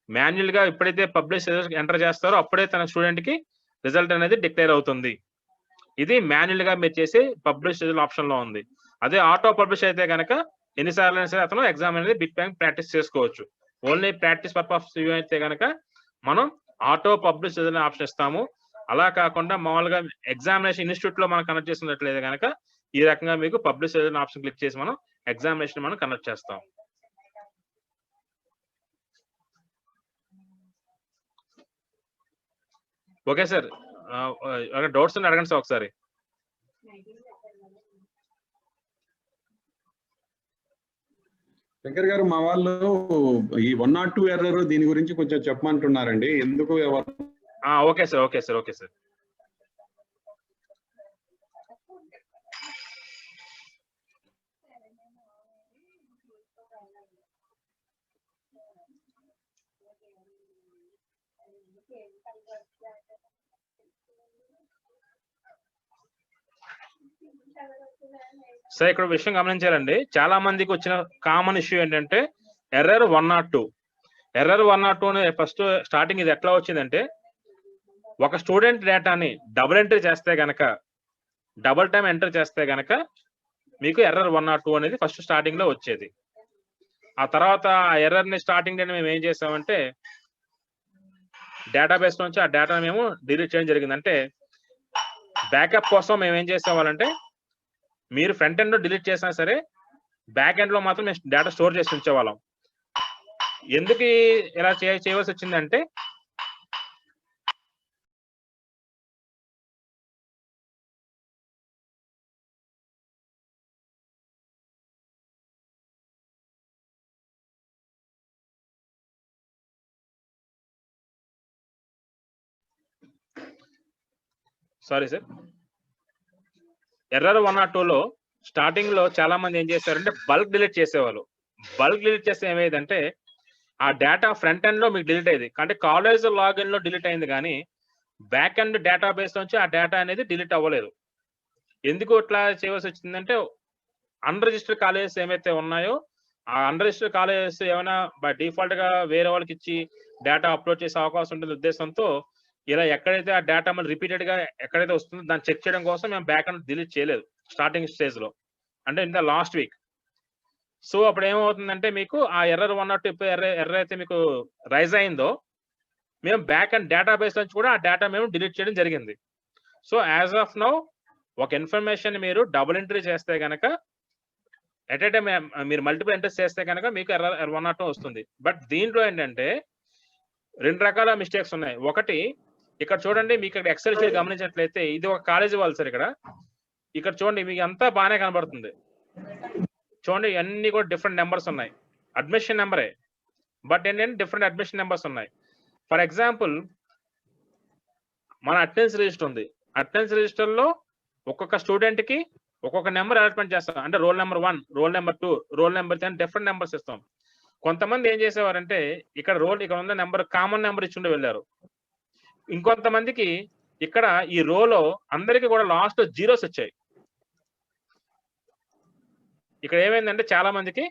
S1: మాన్యువల్ గా ఎప్పుడైతే పబ్లిష్ ఎంటర్ చేస్తారో అప్పుడే తన స్టూడెంట్ కి రిజల్ట్ అనేది డిక్లేర్ అవుతుంది. ఇది మాన్యువల్ గా మీరు చేసే పబ్లిష్ ఆప్షన్ లో ఉంది. అదే ఆటో పబ్లిష్ అయితే కనుక ఎన్నిసార్లు అయినా సరే అతను ఎగ్జామ్ అనేది బిట్ బ్యాంక్ ప్రాక్టీస్ చేసుకోవచ్చు. ఓన్లీ ప్రాక్టీస్ పర్పస్ అయితే కనుక మనం ఆటో పబ్లిష్ అనే ఆప్షన్ ఇస్తాము. అలా కాకుండా మామూలుగా ఎగ్జామినేషన్ ఇన్స్టిట్యూట్ లో మనం కనెక్ట్ చేసినట్లయితే కనుక ఈ రకంగా మీకు పబ్లిష్ అనే ఆప్షన్ క్లిక్ చేసి మనం ఎగ్జామినేషన్ మనం కనెక్ట్ చేస్తాం. ఓకే సార్, డౌట్స్ అడగండి సార్ ఒకసారి.
S2: శంకర్ గారు, మా వాళ్ళు ఈ 102 ఎర్రర్ దీని గురించి కొంచెం చెప్పమంటున్నారండి. ఎందుకు?
S1: Okay sir, okay sir, okay sir. Sir ఇక్కడ విషయం గమనించాలండి, చాలా మందికి వచ్చిన కామన్ ఇష్యూ ఏంటంటే ఎర్రర్ 102. ఎర్రర్ 102 అనే ఫస్ట్ స్టార్టింగ్ ఇది ఎట్లా వచ్చిందంటే, ఒక స్టూడెంట్ డేటాని డబుల్ ఎంట్రీ చేస్తే గనక, డబుల్ టైం ఎంటర్ చేస్తే గనక మీకు ఎర్రర్ 102 అనేది ఫస్ట్ స్టార్టింగ్ లో వచ్చేది. ఆ తర్వాత ఆ ఎర్రర్ ని స్టార్టింగ్ డేట్ మేము ఏం చేసామంటే డేటాబేస్ నుంచి ఆ డేటా మేము డిలీట్ చేయడం జరిగింది. అంటే బ్యాకప్ కోసం మేము ఏం చేసేవాళ్ళంటే, మీరు ఫ్రంట్ ఎండ్ లో డిలీట్ చేసినా సరే బ్యాక్ ఎండ్ లో మాత్రం మేము డేటా స్టోర్ చేసి ఉంచేవాళ్ళం. ఎందుకు ఇలా చేయవలసి వచ్చిందంటే, సారీ సార్, ఎర్రర్ 102లో స్టార్టింగ్ లో చాలా మంది ఏం చేశారంటే బల్క్ డిలీట్ చేసేవాళ్ళు. బల్క్ డిలీట్ చేస్తే ఏమైందంటే ఆ డేటా ఫ్రంట్ ఎండ్ లో మీకు డిలీట్ అయ్యింది, అంటే కాలేజ్ లాగిన్ లో డిలీట్ అయింది, కానీ బ్యాక్ ఎండ్ డేటాబేస్ నుంచి ఆ డేటా అనేది డిలీట్ అవ్వలేదు. ఎందుకు ఇట్లా చేయవలసి వచ్చిందంటే, అన్రిజిస్టర్డ్ కాలేజెస్ ఏమైతే ఉన్నాయో ఆ అన్రిజిస్టర్డ్ కాలేజెస్ ఏమైనా బై డిఫాల్ట్ గా వేరే వాళ్ళకి ఇచ్చి డేటా అప్లోడ్ చేసే అవకాశం ఉంటుంది ఉద్దేశంతో ఇలా ఎక్కడైతే ఆ డేటా మళ్ళీ రిపీటెడ్ గా ఎక్కడైతే వస్తుందో దాన్ని చెక్ చేయడం కోసం మేము బ్యాక్ ఎండ్ డిలీట్ చేయలేదు స్టార్టింగ్ స్టేజ్ లో, అంటే in the last week. So అప్పుడు ఏమవుతుందంటే మీకు ఆ ఎర్రర్ 102 ఎర్రర్ అయితే మీకు రైజ్ అయిందో మేము బ్యాక్ అండ్ డేటాబేస్ నుంచి కూడా ఆ డేటా మేము డిలీట్ చేయడం జరిగింది. సో యాజ్ ఆఫ్ నౌ ఒక ఇన్ఫర్మేషన్ మీరు డబుల్ ఎంట్రీ చేస్తే కనుక ఎట్ ఏ టైం మీరు మల్టిపుల్ ఎంట్రీస్ చేస్తే కనుక మీకు ఎర్రర్ 102 వస్తుంది. బట్ దీంట్లో ఏంటంటే రెండు రకాల మిస్టేక్స్ ఉన్నాయి. ఒకటి ఇక్కడ చూడండి, మీకు ఇక్కడ ఎక్సెల్ షీట్ గమనించినట్లయితే ఇది ఒక కాలేజీ వాళ్ళు సార్. ఇక్కడ చూడండి మీకు అంతా బాగానే కనబడుతుంది. చూడండి అన్ని కూడా డిఫరెంట్ నెంబర్స్ ఉన్నాయి, అడ్మిషన్ నెంబరే, బట్ ఏంటంటే డిఫరెంట్ అడ్మిషన్ నెంబర్స్ ఉన్నాయి. ఫర్ ఎగ్జాంపుల్ మన అటెండెన్స్ రిజిస్టర్ ఉంది. అటెండెన్స్ రిజిస్టర్ లో ఒక్కొక్క స్టూడెంట్ కి ఒక్కొక్క నెంబర్ అలాట్మెంట్ చేస్తాం. అంటే roll number 1, roll number 2, roll number 10 different numbers ఇస్తాం. కొంతమంది ఏం చేసేవారంటే ఇక్కడ ఉన్న నెంబర్ కామన్ నెంబర్ ఇచ్చి వెళ్ళారు. ఇంకొంతమందికి ఇక్కడ ఈ రోలో అందరికి కూడా లాస్ట్ జీరోస్ వచ్చాయి. ఇక్కడ ఏమైందంటే చాలా మందికి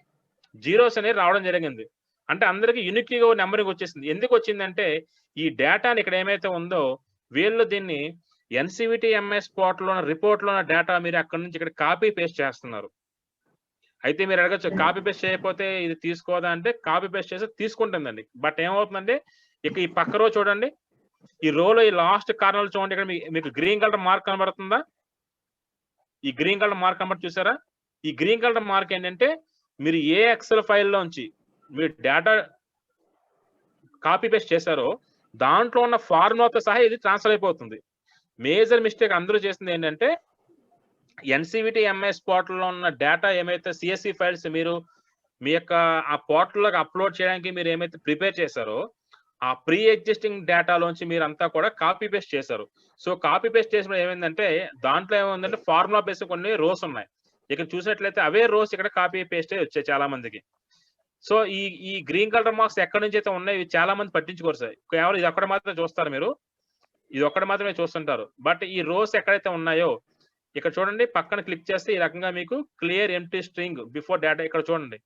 S1: జీరోస్ అనేది రావడం జరిగింది. అంటే అందరికి యూనిక్గా నెంబరింగ్ వచ్చేసింది. ఎందుకు వచ్చిందంటే ఈ డేటాని ఇక్కడ ఏమైతే ఉందో వీళ్ళు దీన్ని NCVT-MS పోర్టల్ లో రిపోర్ట్ లో డేటా మీరు అక్కడ నుంచి ఇక్కడ కాపీ పేస్ట్ చేస్తున్నారు. అయితే మీరు అడగచ్చు, కాపీ పేస్ట్ చేయకపోతే ఇది తీసుకోదా అంటే, కాపీ పేస్ట్ చేస్తే తీసుకుంటుందండి. బట్ ఏమవుతుందంటే ఇక ఈ పక్క రో చూడండి, ఈ రోలో ఈ లాస్ట్ కార్నర్ చూడండి, ఇక్కడ మీకు గ్రీన్ కలర్ మార్క్ కనబడుతుందా? ఈ గ్రీన్ కలర్ మార్క్ కనబడి చూసారా? ఈ గ్రీన్ కలర్ మార్క్ ఏంటంటే మీరు ఏ ఎక్సెల్ ఫైల్లోంచి మీరు డేటా కాపీ పేస్ట్ చేశారో దాంట్లో ఉన్న ఫార్ములాతో సహా ఇది ట్రాన్స్ఫర్ అయిపోతుంది. మేజర్ మిస్టేక్ అందరూ చేసింది ఏంటంటే NCVT-MS పోర్టల్లో ఉన్న డేటా ఏమైతే CSV ఫైల్స్ మీరు మీ యొక్క ఆ పోర్టల్లోకి అప్లోడ్ చేయడానికి మీరు ఏమైతే ప్రిపేర్ చేశారో ఆ ప్రీ ఎగ్జిస్టింగ్ డేటాలోంచి మీరు అంతా కూడా కాపీ పేస్ట్ చేశారు. సో కాపీ పేస్ట్ చేసినప్పుడు ఏమైందంటే దాంట్లో ఏమైందంటే ఫార్ములా బేస్ కొన్ని రోస్ ఉన్నాయి. ఇక్కడ చూసినట్లయితే అవే రోస్ ఇక్కడ కాపీ పేస్ట్ వచ్చాయి చాలా మందికి. సో ఈ గ్రీన్ కలర్ మార్క్స్ ఎక్కడి నుంచి అయితే ఉన్నాయి చాలా మంది పట్టించుకోరు సార్. కేవలం ఇది ఒక్కటి మాత్రమే చూస్తారు మీరు. ఇది ఒక్కటి మాత్రమే చూస్తుంటారు. బట్ ఈ రోస్ ఎక్కడైతే ఉన్నాయో ఇక్కడ చూడండి, పక్కన క్లిక్ చేస్తే ఈ రకంగా మీకు clear empty string before data ఇక్కడ చూడండి.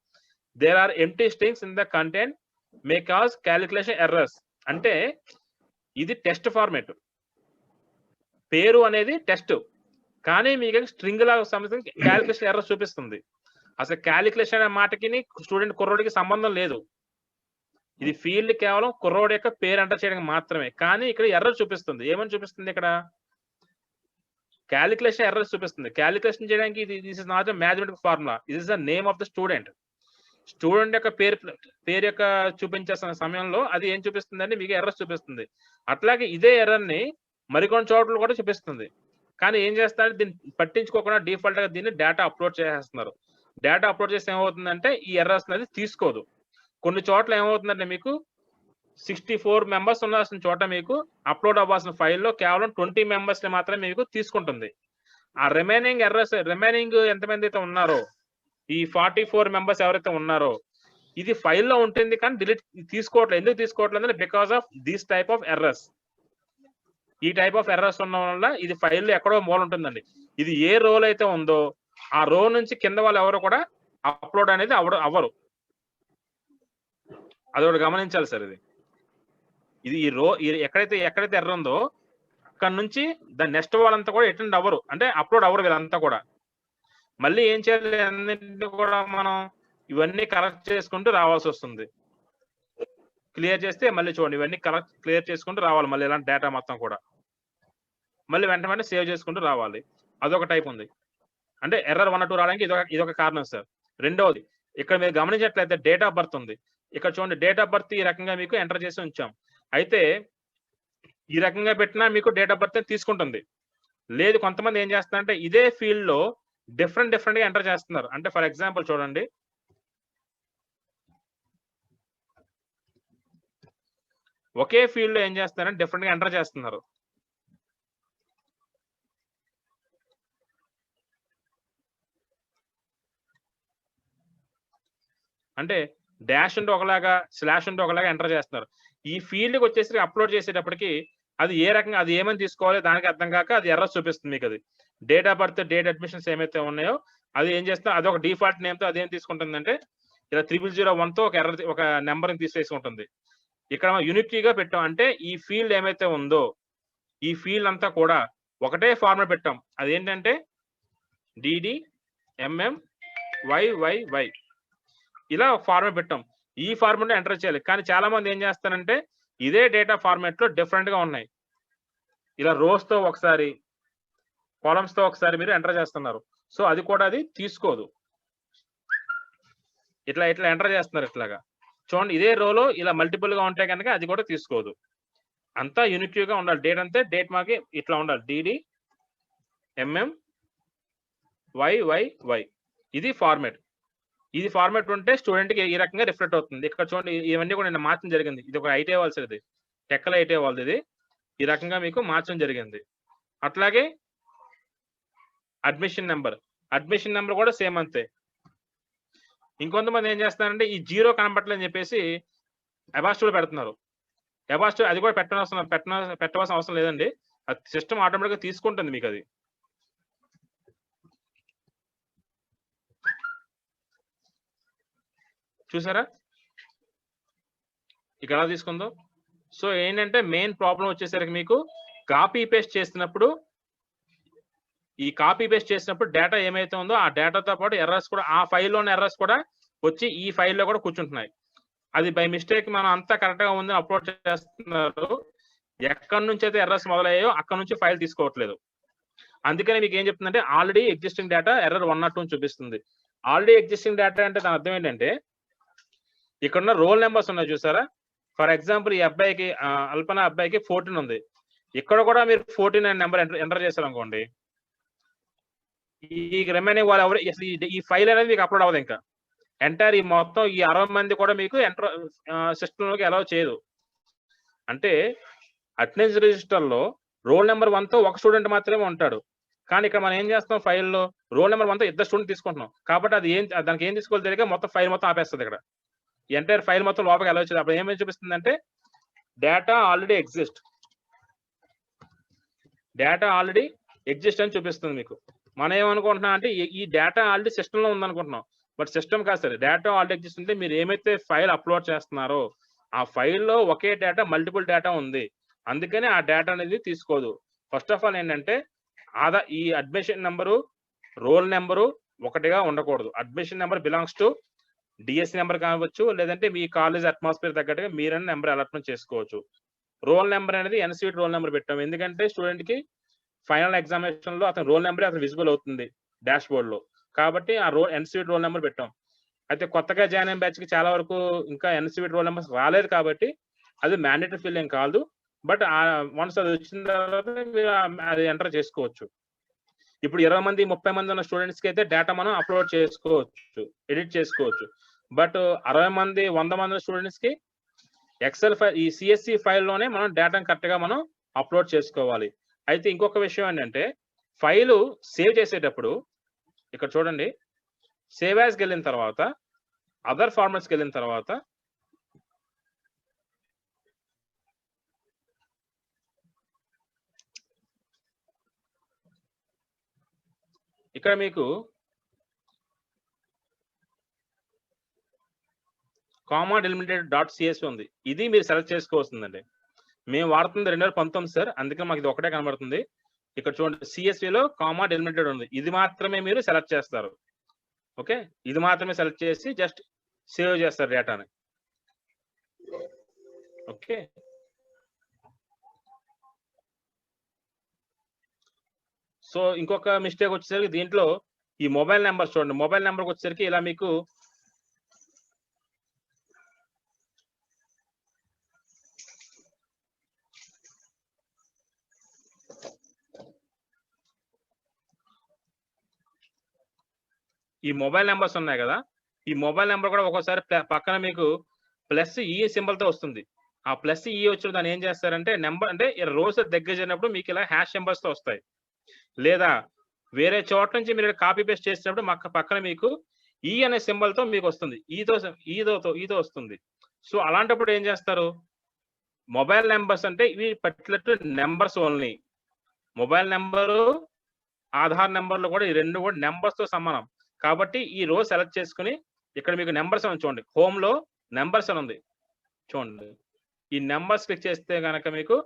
S1: There are empty strings in the content may cause calculation errors. అంటే ఇది టెస్ట్ ఫార్మేట్. పేరు అనేది టెస్ట్, కానీ మీకు స్ట్రింగ్ లాగా సంబంధించి క్యాలిక్యులేషన్ ఎర్రర్స్ చూపిస్తుంది. అసలు క్యాలిక్యులేషన్ అనే మాటకి స్టూడెంట్ కుర్రోడికి సంబంధం లేదు. ఇది ఫీల్డ్ కేవలం కుర్రోడి యొక్క పేరు ఎంటర్ చేయడానికి మాత్రమే. కానీ ఇక్కడ ఎర్రర్ చూపిస్తుంది. ఏమని చూపిస్తుంది? ఇక్కడ క్యాలిక్యులేషన్ ఎర్రర్స్ చూపిస్తుంది. క్యాలిక్యులేషన్ చేయడానికి this is not a mathematical formula, it is the name of the student. Student యొక్క పేరు యొక్క చూపించే సమయంలో అది ఏం చూపిస్తుందంటే మీకు ఎర్రర్స్ చూపిస్తుంది. అట్లాగే ఇదే ఎర్రర్ ని మరికొన్ని చోట్ల కూడా చూపిస్తుంది. కానీ ఏం చేస్తారు, దీన్ని పట్టించుకోకుండా డిఫాల్ట్ గా దీన్ని డేటా అప్లోడ్ చేసేస్తున్నారు. డేటా అప్లోడ్ చేస్తే ఏమవుతుందంటే ఈ ఎర్రర్స్ అనేది తీసుకోదు. కొన్ని చోట్ల ఏమవుతుందంటే మీకు 64 మెంబర్స్ ఉండాల్సిన చోట మీకు అప్లోడ్ అవ్వాల్సిన ఫైల్లో కేవలం 20 మెంబర్స్ మాత్రమే మీకు తీసుకుంటుంది. ఆ రిమైనింగ్ ఎర్రర్స్, రిమైనింగ్ ఎంతమంది అయితే ఉన్నారో, ఈ 44 మెంబర్స్ ఎవరైతే ఉన్నారో, ఇది ఫైల్లో ఉంటుంది కానీ డిలీట్ తీసుకోవట్లేదు. ఎందుకు తీసుకోవట్లేదు అంటే because of this type of errors. ఈ టైప్ ఆఫ్ ఎర్రర్స్ ఉండడం వల్ల ఇది ఫైల్లో ఎక్కడో మూల ఉంటుందండి. ఇది ఏ రోల్ అయితే ఉందో ఆ రో నుంచి కింద వాళ్ళు ఎవరు కూడా అప్లోడ్ అనేది అవ్వరు. అదొకటి గమనించాలి సార్. ఇది ఈ రో ఎక్కడైతే ఎర్రర్ ఉందో అక్కడ నుంచి దాని నెక్స్ట్ వాళ్ళంతా కూడా అటెండ్ అవ్వరు, అంటే అప్లోడ్ అవ్వరు వీళ్ళంతా కూడా. మళ్ళీ ఏం చేయాలి, అన్నింటినీ కూడా మనం ఇవన్నీ కరెక్ట్ చేసుకుంటూ రావాల్సి వస్తుంది. క్లియర్ చేస్తే మళ్ళీ చూడండి ఇవన్నీ క్లియర్ చేసుకుంటూ రావాలి. మళ్ళీ ఇలాంటి డేటా మొత్తం కూడా మళ్ళీ వెంటనే సేవ్ చేసుకుంటూ రావాలి. అదొక టైప్ ఉంది. అంటే ఎర్రర్ 1 or 2 రావడానికి ఇదొక కారణం సార్. రెండవది, ఇక్కడ మీరు గమనించినట్లయితే డేట్ ఆఫ్ బర్త్ ఉంది. ఇక్కడ చూడండి డేట్ ఆఫ్ బర్త్ ఈ రకంగా మీకు ఎంటర్ చేసి ఉంచాం. అయితే ఈ రకంగా పెట్టినా మీకు డేట్ ఆఫ్ బర్త్ తీసుకుంటుంది. లేదు, కొంతమంది ఏం చేస్తారంటే ఇదే ఫీల్డ్ లో డిఫరెంట్ గా ఎంటర్ చేస్తున్నారు. అంటే ఫర్ ఎగ్జాంపుల్ చూడండి, ఒకే ఫీల్డ్ లో ఏం చేస్తున్నారంటే డిఫరెంట్ గా ఎంటర్ చేస్తున్నారు. అంటే డాష్ ఉంటే ఒకలాగా, స్లాష్ ఉంటే ఒకలాగా ఎంటర్ చేస్తున్నారు. ఈ ఫీల్డ్కి వచ్చేసి అప్లోడ్ చేసేటప్పటికి అది ఏ రకంగా, అది ఏమని తీసుకోవాలి దానికి అర్థం కాక అది ఎర్రర్ చూపిస్తుంది మీకు. అది date of birth, date admissions ఏమైతే ఉన్నాయో అది ఏం చేస్తా, అది ఒక డిఫాల్ట్ నేమ్ తో అదేం తీసుకుంటుందంటే ఇలా 0001 తో ఒక నెంబర్ ని తీసేసుకుంటుంది. ఇక్కడ యూనిక్ గా పెట్టాం అంటే ఈ ఫీల్డ్ ఏమైతే ఉందో ఈ ఫీల్డ్ అంతా కూడా ఒకటే ఫార్మాట్ పెట్టాం. అదేంటంటే DD MM YYY ఇలా ఒక ఫార్మాట్ పెట్టాం. ఈ ఫార్మాట్ ఎంటర్ చేయాలి. కానీ చాలా మంది ఏం చేస్తారంటే ఇదే డేటా ఫార్మాట్ లో డిఫరెంట్ గా ఉన్నాయి. ఇలా రోస్ తో ఒకసారి, కాలమ్స్ తో ఒకసారి మీరు ఎంటర్ చేస్తున్నారు. సో అది కూడా అది తీసుకోదు. ఇట్లా ఎంటర్ చేస్తున్నారు. ఇట్లాగా చూడండి, ఇదే రోలో ఇలా మల్టిపుల్ గా ఉంటే కనుక అది కూడా తీసుకోదు. అంతా యూనిక్ గా ఉండాలి. డేట్ అంతే, డేట్ మాకి ఇట్లా ఉండాలి. DD MM YYY ఇది ఫార్మాట్. ఇది ఫార్మాట్ ఉంటే స్టూడెంట్ కి ఈ రకంగా రిఫ్లెక్ట్ అవుతుంది. ఇక్కడ చూడండి ఇవన్నీ కూడా నేను మార్చడం జరిగింది. ఇది ఒక ఐటీ వాళ్ళది, టెక్కల ఐటీ వాళ్ళది. ఇది ఈ రకంగా మీకు మార్చడం జరిగింది. అట్లాగే అడ్మిషన్ నెంబర్ కూడా సేమ్ అంతే. ఇంకొంతమంది ఏం చేస్తారంటే ఈ 0 కనపట్లేదని చెప్పేసి అబాస్టోలో పెడుతున్నారు. అబాస్టో అది కూడా పెట్టవలసిన అవసరం లేదండి. అది సిస్టమ్ ఆటోమేటిక్ గా తీసుకుంటుంది మీకు. అది చూసారా ఇక ఎలా తీసుకుందో. సో ఏంటంటే మెయిన్ ప్రాబ్లం వచ్చేసరికి మీకు కాపీ పేస్ట్ చేసినప్పుడు, ఈ కాపీ పేస్ట్ చేసినప్పుడు డేటా ఏమైతే ఉందో ఆ డేటాతో పాటు ఎర్రర్స్ కూడా, ఆ ఫైల్లోని ఎర్రర్స్ కూడా వచ్చి ఈ ఫైల్లో కూడా కూర్చుంటున్నాయి. అది బై మిస్టేక్ మనం అంతా కరెక్ట్ గా ఉందని అప్లోడ్ చేస్తున్నారు. ఎక్కడి నుంచి అయితే ఎర్రర్స్ మొదలయ్యాయో అక్కడ నుంచి ఫైల్ తీసుకోవట్లేదు. అందుకని మీకు ఏం చెప్తుందంటే already existing data error 1 or 2 చూపిస్తుంది. ఆల్రెడీ ఎగ్జిస్టింగ్ డేటా అంటే దాని అర్థం ఏంటంటే ఇక్కడ ఉన్న రోల్ నెంబర్స్ ఉన్నాయి చూసారా. ఫర్ ఎగ్జాంపుల్ ఈ అబ్బాయికి, అల్పన అబ్బాయికి 14 ఉంది. ఇక్కడ కూడా మీరు 14 అనే నెంబర్ ఎంటర్ చేశారు అనుకోండి, ఈ రిమైనింగ్ వాళ్ళు ఎవరు ఈ ఫైల్ అనేది మీకు అప్లోడ్ అవ్వదు. ఇంకా ఎంటైర్ ఈ మొత్తం ఈ 60 మంది కూడా మీకు ఎంటర్ సిస్టమ్ లోకి అలౌ చేయదు. అంటే అటెండెన్స్ రిజిస్టర్ లో రోల్ నెంబర్ 1 తో ఒక స్టూడెంట్ మాత్రమే ఉంటాడు. కానీ ఇక్కడ మనం ఏం చేస్తాం, ఫైల్లో రోల్ నెంబర్ 1 తో 2 స్టూడెంట్ తీసుకుంటున్నాం. కాబట్టి అది దానికి ఏం తీసుకోవాలి తెలియక మొత్తం ఫైల్ మొత్తం ఆపేస్తుంది. ఇక్కడ ఎంటైర్ ఫైల్ మొత్తం లోపలికి ఎలా వచ్చేది, అప్పుడు ఏమేమి చూపిస్తుంది అంటే డేటా ఆల్రెడీ ఎగ్జిస్ట్ అని చూపిస్తుంది మీకు. మనం ఏమనుకుంటున్నాం అంటే ఈ డేటా ఆల్రెడీ సిస్టమ్ లో ఉందనుకుంటున్నాం, బట్ సిస్టమ్ కాదు సార్. డేటా ఆల్రెడీ ఎగ్జిస్ట్ ఉంటే మీరు ఏమైతే ఫైల్ అప్లోడ్ చేస్తున్నారో ఆ ఫైల్లో ఒకే డేటా మల్టిపుల్ డేటా ఉంది, అందుకని ఆ డేటా అనేది తీసుకోదు. ఫస్ట్ ఆఫ్ ఆల్ ఏంటంటే ఈ అడ్మిషన్ నెంబరు రోల్ నెంబరు ఒకటిగా ఉండకూడదు. Admission number belongs to DSC number కావచ్చు, లేదంటే మీ కాలేజ్ అట్మాస్ఫియర్ తగ్గట్టుగా మీరైనా నెంబర్ అలాట్మెంట్ చేసుకోవచ్చు. రోల్ నెంబర్ అనేది ఎన్సీటీ రోల్ నెంబర్ పెట్టాము, ఎందుకంటే స్టూడెంట్ కి ఫైనల్ ఎగ్జామినేషన్ లో అతని రోల్ నెంబర్ అతను విజిబుల్ అవుతుంది డాష్ బోర్డ్ లో, కాబట్టి ఆ ఎన్సీటీ రోల్ నెంబర్ పెట్టాం. అయితే కొత్తగా జాయిన్ అయిన బ్యాచ్ కి చాలా వరకు ఇంకా ఎన్సీటీ రోల్ నెంబర్స్ రాలేదు, కాబట్టి అది మ్యాండేటరీ ఫీల్ ఏం కాదు, బట్ వన్స్ అది వచ్చిన తర్వాత మీరు అది ఎంటర్ చేసుకోవచ్చు. ఇప్పుడు 20 మంది 30 మంది ఉన్న స్టూడెంట్స్ కి అయితే డేటా మనం అప్లోడ్ చేసుకోవచ్చు, ఎడిట్ చేసుకోవచ్చు. బట్ 60 మంది 100 మంది స్టూడెంట్స్ కి ఎక్సెల్ ఫైల్ ఈ సిఎస్సి ఫైల్లోనే మనం డేటాను కరెక్ట్ గా మనం అప్లోడ్ చేసుకోవాలి. అయితే ఇంకొక విషయం ఏంటంటే ఫైలు సేవ్ చేసేటప్పుడు ఇక్కడ చూడండి, సేవ్ యాజ్కి వెళ్ళిన తర్వాత అదర్ ఫార్మాట్స్కి వెళ్ళిన తర్వాత ఇక్కడ మీకు కామా డెలిమిటెడ్ .csv ఉంది, ఇది మీరు సెలెక్ట్ చేసుకోవాల్సిందండి. మేము వాడుతుంది 2019 సార్, అందుకే మాకు ఇది ఒకటే కనబడుతుంది. ఇక్కడ చూడండి సిఎస్విలో కామా డెలిమిటెడ్ ఉంది, ఇది మాత్రమే మీరు సెలెక్ట్ చేస్తారు. ఓకే, ఇది మాత్రమే సెలెక్ట్ చేసి జస్ట్ సేవ్ చేస్తారు డేటాని. ఓకే, సో ఇంకొక మిస్టేక్ వచ్చేసరికి దీంట్లో ఈ మొబైల్ నెంబర్ చూడండి, మొబైల్ నెంబర్కి వచ్చేసరికి ఇలా మీకు ఈ మొబైల్ నెంబర్స్ ఉన్నాయి కదా, ఈ మొబైల్ నెంబర్ కూడా ఒక్కోసారి పక్కన మీకు +E సింబల్ తో వస్తుంది. ఆ +E వచ్చిన దాన్ని ఏం చేస్తారంటే నెంబర్ అంటే రోస్ దగ్గర చేరినప్పుడు మీకు ఇలా హ్యాష్ నెంబర్స్ తో వస్తాయి, లేదా వేరే చోట నుంచి మీరు కాపీ పేస్ట్ చేసినప్పుడు పక్కన మీకు ఈ అనే సింబల్ తో మీకు వస్తుంది, ఈతో వస్తుంది. సో అలాంటప్పుడు ఏం చేస్తారు, మొబైల్ నెంబర్స్ అంటే ఇవి particular numbers only. Mobile number Aadhaar నెంబర్లు కూడా ఈ రెండు కూడా నెంబర్స్ తో సమానం, కాబట్టి ఈ రో సెలెక్ట్ చేసుకుని ఇక్కడ మీకు నెంబర్స్ అని చూడండి, హోమ్ లో నెంబర్స్ అని ఉంది చూడండి, ఈ నెంబర్స్ క్లిక్ చేస్తే కనుక మీకు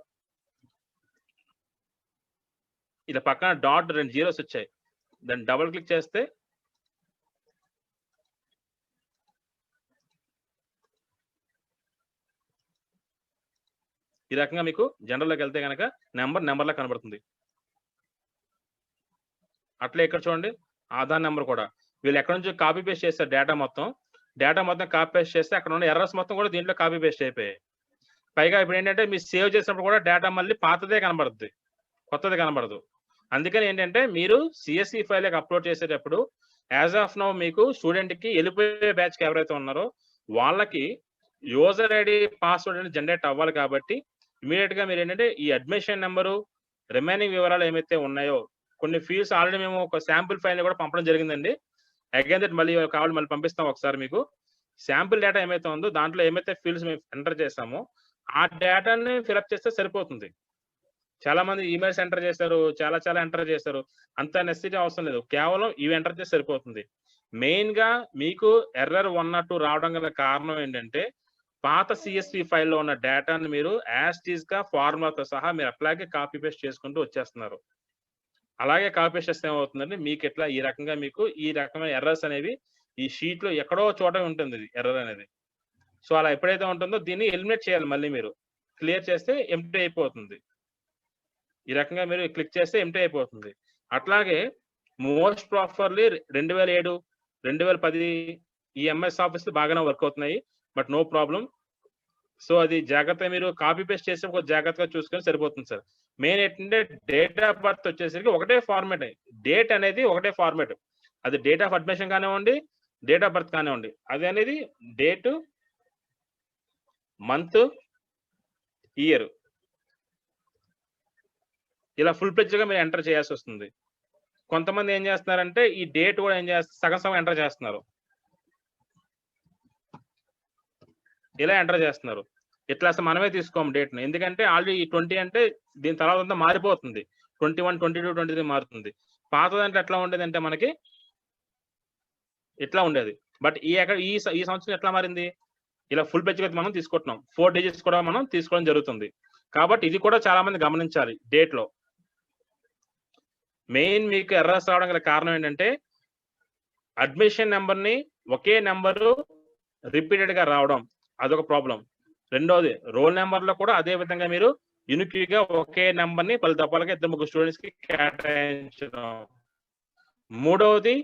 S1: ఇలా పక్కన డాట్ 2 జీరోస్ వచ్చాయి, దాన్ని డబుల్ క్లిక్ చేస్తే ఈ రకంగా మీకు జనరల్లోకి వెళ్తే కనుక నెంబర్లా కనబడుతుంది. అట్లే ఇక్కడ చూడండి ఆధార్ నెంబర్ కూడా వీళ్ళు ఎక్కడి నుంచి కాపీ పేస్ట్ చేస్తారు డేటా మొత్తం కాపీ పేస్ట్ చేస్తే అక్కడ ఉన్న ఎర్రర్స్ మొత్తం కూడా దీంట్లో కాపీ పేస్ట్ అయిపోయాయి. పైగా ఇప్పుడు ఏంటంటే మీరు సేవ్ చేసినప్పుడు కూడా డేటా మళ్ళీ పాతదే కనబడుతుంది, కొత్తది కనబడదు. అందుకని ఏంటంటే మీరు సిఎస్సి ఫైల్ అప్లోడ్ చేసేటప్పుడు యాజ్ ఆఫ్ నౌ మీకు స్టూడెంట్ కి వెళ్ళిపోయే బ్యాచ్ కి ఎవరైతే ఉన్నారో వాళ్ళకి యూజర్ ఐడి పాస్వర్డ్ అనేది జనరేట్ అవ్వాలి, కాబట్టి ఇమీడియట్ గా మీరు ఏంటంటే ఈ అడ్మిషన్ నెంబరు రిమైనింగ్ వివరాలు ఏమైతే ఉన్నాయో కొన్ని ఫీల్డ్స్ ఆల్రెడీ మేము ఒక శాంపుల్ ఫైల్ కూడా పంపడం జరిగిందండి. అగైన్ దట్ మళ్ళీ కావాలి మళ్ళీ పంపిస్తాం ఒకసారి మీకు. శాంపుల్ డేటా ఏమైతే ఉందో దాంట్లో ఏమైతే ఫీల్డ్స్ మేము ఎంటర్ చేస్తామో ఆ డేటాని ఫిల్అప్ చేస్తే సరిపోతుంది. చాలా మంది ఈమెయిల్స్ ఎంటర్ చేస్తారు, చాలా ఎంటర్ చేస్తారు, అంత నెసెసిటీ అవసరం లేదు, కేవలం ఇవి ఎంటర్ చేస్తే సరిపోతుంది. మెయిన్ గా మీకు ఎర్రర్ 1 or 2 రావడం గల కారణం ఏంటంటే పాత సిఎస్వి ఫైల్లో ఉన్న డేటాను మీరు యాజ్ టీజ్ గా ఫార్ములాతో సహా మీరు అట్లాగే కాపీ పేస్ట్ చేసుకుంటూ వచ్చేస్తున్నారు. అలాగే కాపీ పేస్ట్ చేస్తే ఏమవుతుందంటే మీకు ఎట్లా ఈ రకంగా మీకు ఈ రకమైన ఎర్రర్స్ అనేవి ఈ షీట్ లో ఎక్కడో చోట ఉంటుంది ఎర్రర్ అనేది. సో అలా ఎప్పుడైతే ఉంటుందో దీన్ని ఎలిమినేట్ చేయాలి, మళ్ళీ మీరు క్లియర్ చేస్తే ఎంప్టీ అయిపోతుంది. ఈ రకంగా మీరు క్లిక్ చేస్తే ఎంప్టీ అయిపోతుంది. అట్లాగే మోస్ట్ ప్రాపర్లీ 2007 2010 ఈ ఎంఎస్ ఆఫీస్ బాగానే వర్క్ అవుతున్నాయి, బట్ నో ప్రాబ్లం. సో అది జాగ్రత్తగా మీరు కాపీ పేస్ట్ చేసి ఒక జాగ్రత్తగా చూసుకొని సరిపోతుంది సార్. మెయిన్ ఏంటంటే డేట్ ఆఫ్ బర్త్ వచ్చేసరికి ఒకటే ఫార్మేట్, డేట్ అనేది ఒకటే ఫార్మేట్, అది డేట్ ఆఫ్ అడ్మిషన్ కానివ్వండి డేట్ ఆఫ్ బర్త్ కానివ్వండి, అది అనేది డేట్ మంత్ ఇయర్ ఇలా ఫుల్ ప్లెడ్జ్ గా మీరు ఎంటర్ చేయాల్సి వస్తుంది. కొంతమంది ఏం చేస్తున్నారంటే ఈ డేట్ కూడా ఏం చేస్తారు సగం ఎంటర్ చేస్తున్నారు. ఇలా ఎంటర్ చేస్తున్నారు. ఇట్లా అసలు మనమే తీసుకోము డేట్ని, ఎందుకంటే ఆల్రెడీ ఈ 20 అంటే దీని తర్వాత అంతా మారిపోతుంది. 21, 22, 23 మారుతుంది. పాత దాంట్లో ఎట్లా ఉండేదంటే మనకి ఇట్లా ఉండేది. బట్ ఈ సంవత్సరం ఎట్లా మారింది? ఇలా ఫుల్ పేజ్ మనం తీసుకుంటున్నాం. 4 డిజిట్స్ కూడా మనం తీసుకోవడం జరుగుతుంది. కాబట్టి ఇది కూడా చాలా మంది గమనించాలి డేట్ లో. మెయిన్ మీకు ఎర్రర్స్ రావడం గల కారణం ఏంటంటే అడ్మిషన్ నెంబర్ ని ఒకే నెంబరు రిపీటెడ్ గా రావడం, అదొక ప్రాబ్లం. రెండోది రోల్ నెంబర్ లో కూడా అదే విధంగా మీరు యూనిక్ గా ఒకే నెంబర్ ని 10 దఫాలుగా 2-3 స్టూడెంట్స్ కి కేటాయించడం. మూడవది